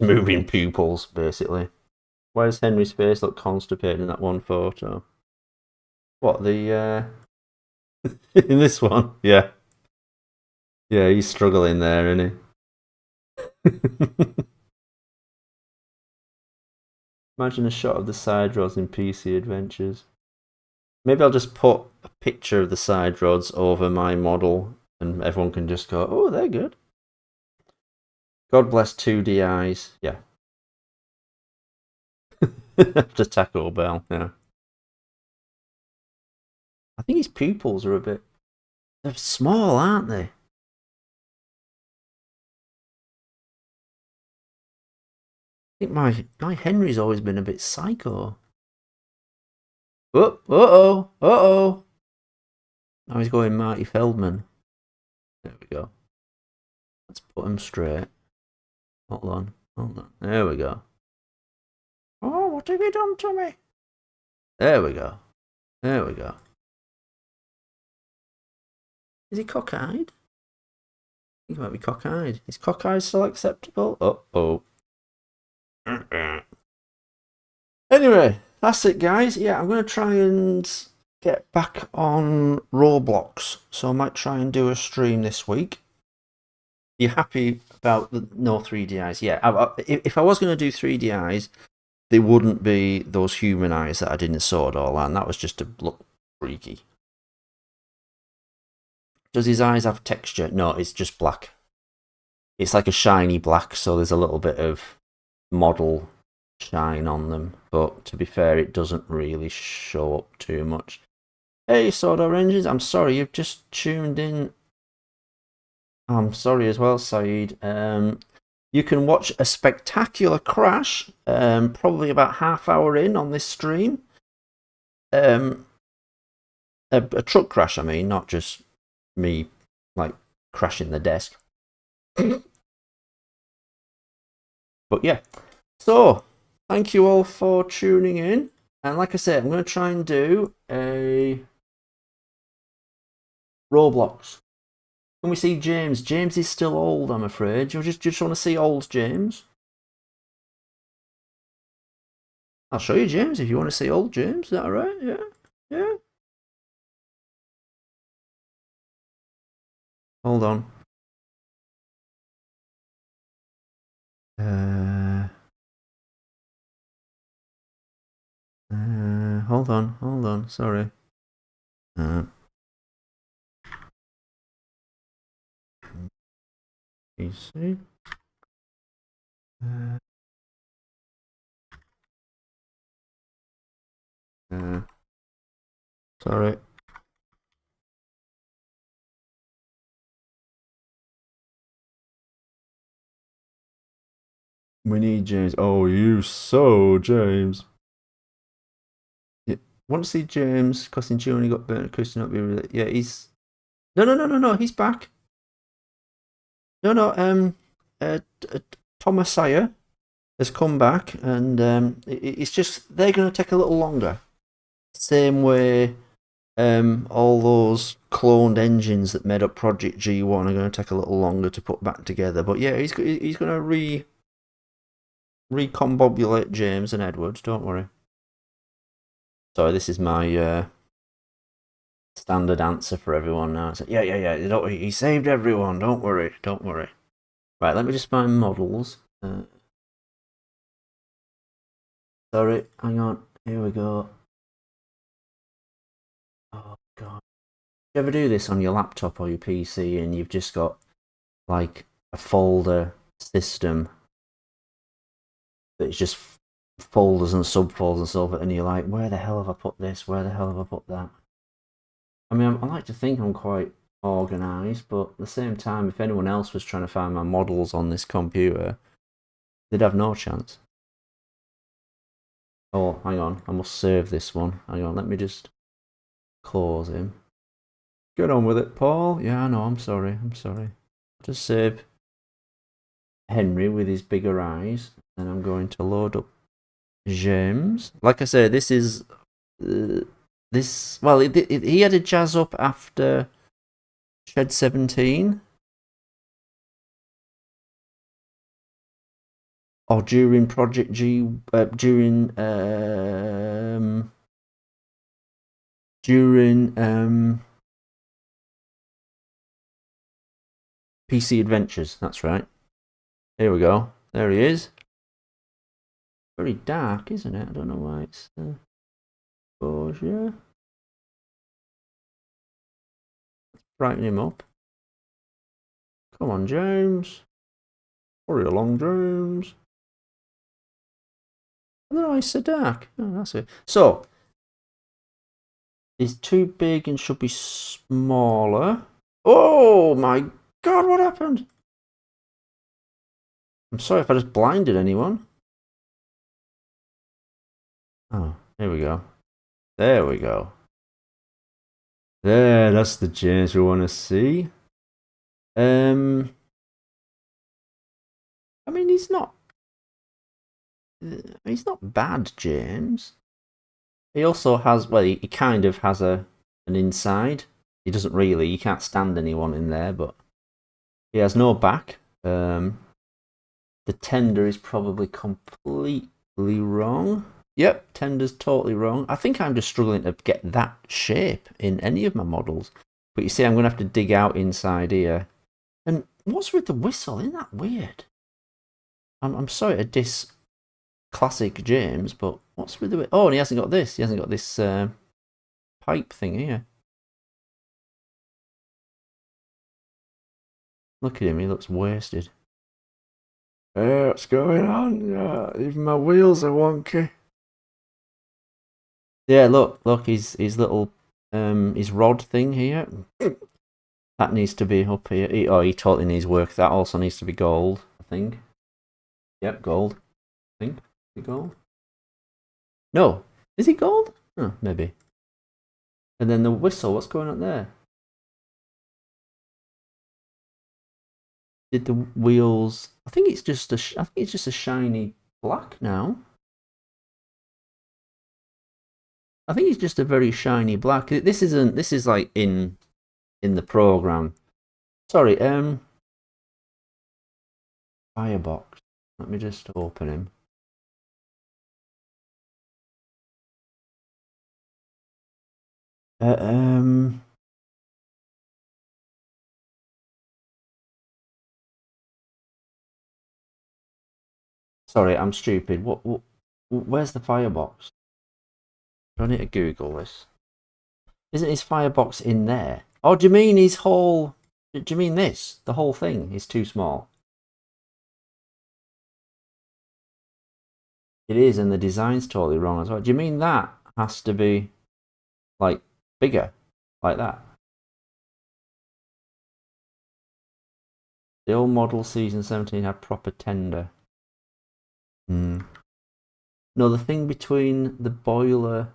moving pupils basically. Why does Henry's face look constipated in that one photo? What, the in this one? Yeah. Yeah, he's struggling there, isn't he? Imagine a shot of the side rods in PC Adventures. Maybe I'll just put a picture of the side rods over my model and everyone can just go, oh, they're good. God bless 2D eyes. Yeah. After Taco Bell, yeah. I think his pupils are a bit... They're small, aren't they? I think my Henry's always been a bit psycho. Oh, uh-oh, uh-oh. Now he's going Marty Feldman. There we go. Let's put him straight. Hold on. There we go. Oh, what have you done to me? There we go. There we go. Is he cockeyed? He might be cockeyed. Is cockeyed still acceptable? Uh-oh. Anyway, that's it, guys. Yeah, I'm going to try and get back on Roblox. So I might try and do a stream this week. You happy about the no 3D eyes? Yeah, if I was going to do 3D eyes, they wouldn't be those human eyes that I did in Sword All and that was just to look freaky. Does his eyes have texture? No, it's just black. It's like a shiny black, so there's a little bit of model shine on them. But to be fair, it doesn't really show up too much. Hey, Sword Oranges, I'm sorry, you've just tuned in. I'm sorry as well, Saeed. You can watch a spectacular crash, probably about half hour in on this stream. A truck crash, I mean, not just me like crashing the desk. But yeah, so thank you all for tuning in. And like I said, I'm going to try and do a Roblox. Can we see James? James is still old, I'm afraid. You just want to see old James? I'll show you James if you want to see old James. Is that alright? Yeah. Yeah. Hold on. Hold on. Sorry. PC. Sorry. We need James. Oh, you so James. Yeah. Want to see James? Because in June he got burnt. Christian not be really. Yeah, he's. No. He's back. No. Thomas Sire has come back, and it's just they're going to take a little longer. Same way, all those cloned engines that made up Project G1 are going to take a little longer to put back together. But yeah, he's going to recombobulate James and Edward. Don't worry. Sorry, this is my standard answer for everyone now. It's like, yeah. He saved everyone. Don't worry. Right, let me just find models. Sorry, hang on. Here we go. Oh god. You ever do this on your laptop or your PC and you've just got like a folder system that's just folders and subfolders and so forth, and you're like, where the hell have I put this? Where the hell have I put that? I mean, I like to think I'm quite organised, but at the same time, if anyone else was trying to find my models on this computer, they'd have no chance. Oh, hang on, I must save this one. Hang on, let me just close him. Get on with it, Paul. Yeah, I know, I'm sorry. Just save Henry with his bigger eyes, and I'm going to load up James. Like I said, this is well, he had a jazz up after Shed 17 or during Project G, during PC Adventures. That's right. Here we go. There he is. Very dark, isn't it? I don't know why it's exposure. Brighten him up. Come on, James. Hurry along, James. I don't know why it's so dark. Oh, that's it. So, he's too big and should be smaller. Oh my god, what happened? I'm sorry if I just blinded anyone. Oh, here we go. There we go. There, that's the James we want to see. I mean, he's not bad, James. He also has, well, he kind of has an inside. He doesn't really, you can't stand anyone in there, but he has no back. The tender is probably completely wrong. Yep, tender's totally wrong. I think I'm just struggling to get that shape in any of my models. But you see, I'm going to have to dig out inside here. And what's with the whistle? Isn't that weird? I'm sorry to diss classic James, but what's with the... Oh, and he hasn't got this. He hasn't got this pipe thing here. Look at him, he looks wasted. Hey, what's going on? Yeah, even my wheels are wonky. Yeah, look, his little his rod thing here. That needs to be up here. He totally needs work. That also needs to be gold, I think. Yep, gold. I think. Is it gold? No. Is it gold? Oh, maybe. And then the whistle, what's going on there? Did the wheels? I think it's just I think it's just a shiny black now. I think it's just a very shiny black. This isn't. This is like in the program. Sorry. Firebox. Let me just open him. Sorry, I'm stupid. What where's the firebox? Do I need to Google this? Isn't his firebox in there? Oh, do you mean his whole? Do you mean this? The whole thing is too small. It is, and the design's totally wrong as well. Do you mean that has to be like bigger, like that? The old model season 17 had proper tender. Hmm. No, the thing between the boiler.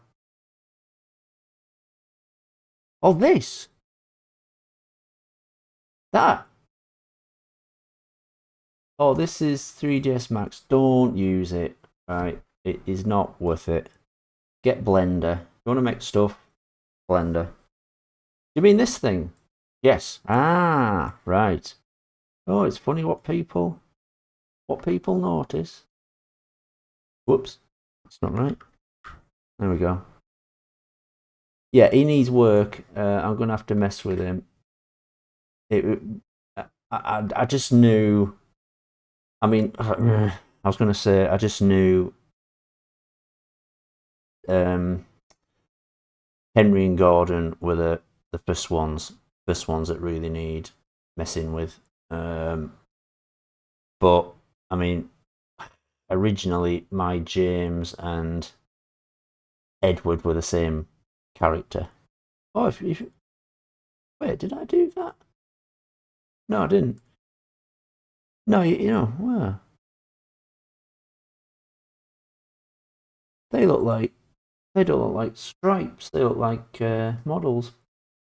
Oh, this. That. Oh, this is 3ds Max. Don't use it. Right. It is not worth it. Get Blender. You want to make stuff? Blender. You mean this thing? Yes. Ah, right. Oh, it's funny what people notice. Whoops. That's not right. There we go. Yeah, he needs work. I'm gonna have to mess with him. I just knew. I mean, I was gonna say I just knew. Henry and Gordon were the first ones that really need messing with. But I mean, originally my James and Edward were the same character. Oh, if wait, did I do that? No, I didn't. No, you know, well, they look like they don't look like stripes. They look like models.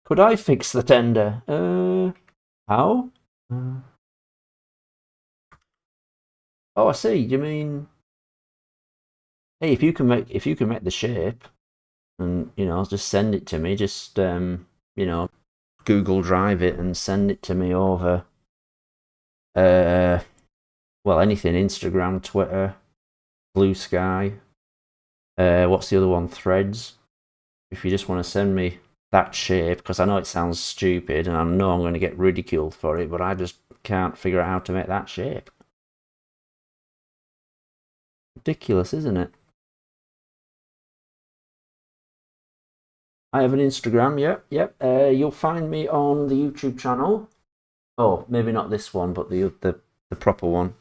Could I fix the tender? How? Oh, I see. You mean, hey, if you can make the shape, and just send it to me. Just Google Drive it and send it to me over. Well, anything, Instagram, Twitter, Blue Sky. What's the other one? Threads. If you just want to send me that shape, because I know it sounds stupid, and I know I'm going to get ridiculed for it, but I just can't figure out how to make that shape. Ridiculous, isn't it? I have an Instagram. Yep. You'll find me on the YouTube channel. Oh, maybe not this one, but the proper one.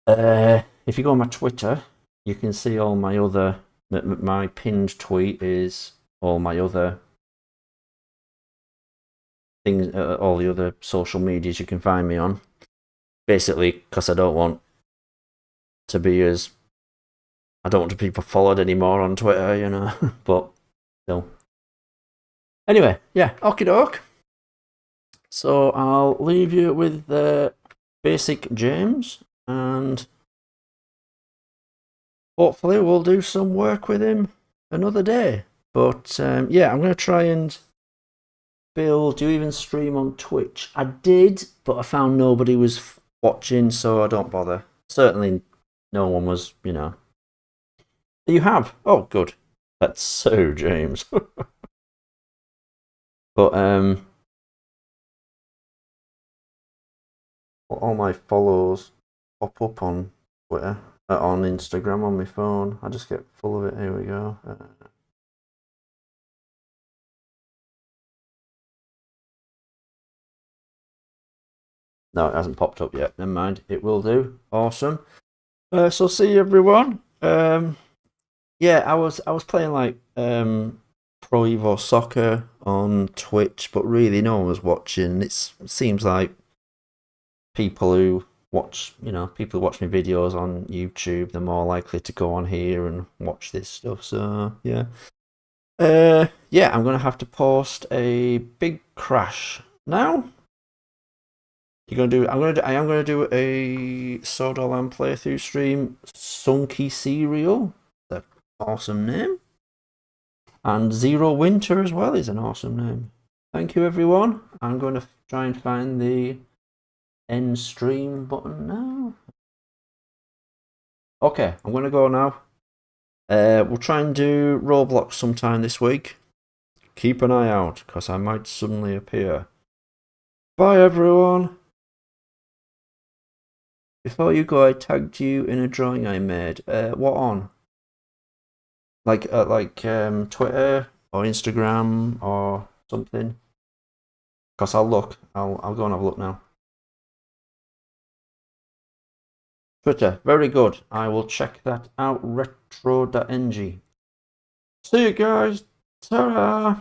If you go on my Twitter, you can see all my other. My pinned tweet is all my other things, all the other social medias you can find me on. Basically, because I don't want to be as. I don't want to be followed anymore on Twitter, but still. Anyway, yeah, okie doke. So I'll leave you with the basic James, and hopefully we'll do some work with him another day. But yeah, I'm going to try and build. Do you even stream on Twitch? I did, but I found nobody was watching, so I don't bother. Certainly no one was, You have? Oh, good. That's so James. But all my follows pop up on Twitter, on Instagram, on my phone. I just get full of it. Here we go. No, it hasn't popped up yet. Never mind. It will do. Awesome. So see you, everyone. Yeah, I was playing like Pro Evo Soccer on Twitch, but really no one was watching. It seems like people who watch, people who watch my videos on YouTube, they're more likely to go on here and watch this stuff. So yeah. Yeah, I'm gonna have to post a big crash now. I am gonna do a Soda Land playthrough stream. Sunky Cereal, that's an awesome name. And Zero Winter as well is an awesome name. Thank you, everyone. I'm going to try and find the end stream button now. Okay, I'm going to go now. We'll try and do Roblox sometime this week. Keep an eye out, because I might suddenly appear. Bye, everyone. Before you go, I tagged you in a drawing I made. What on? Like Twitter or Instagram or something? Because I'll look. I'll go and have a look now. Twitter, very good. I will check that out. Retro.ng. See you guys. Ta-ra.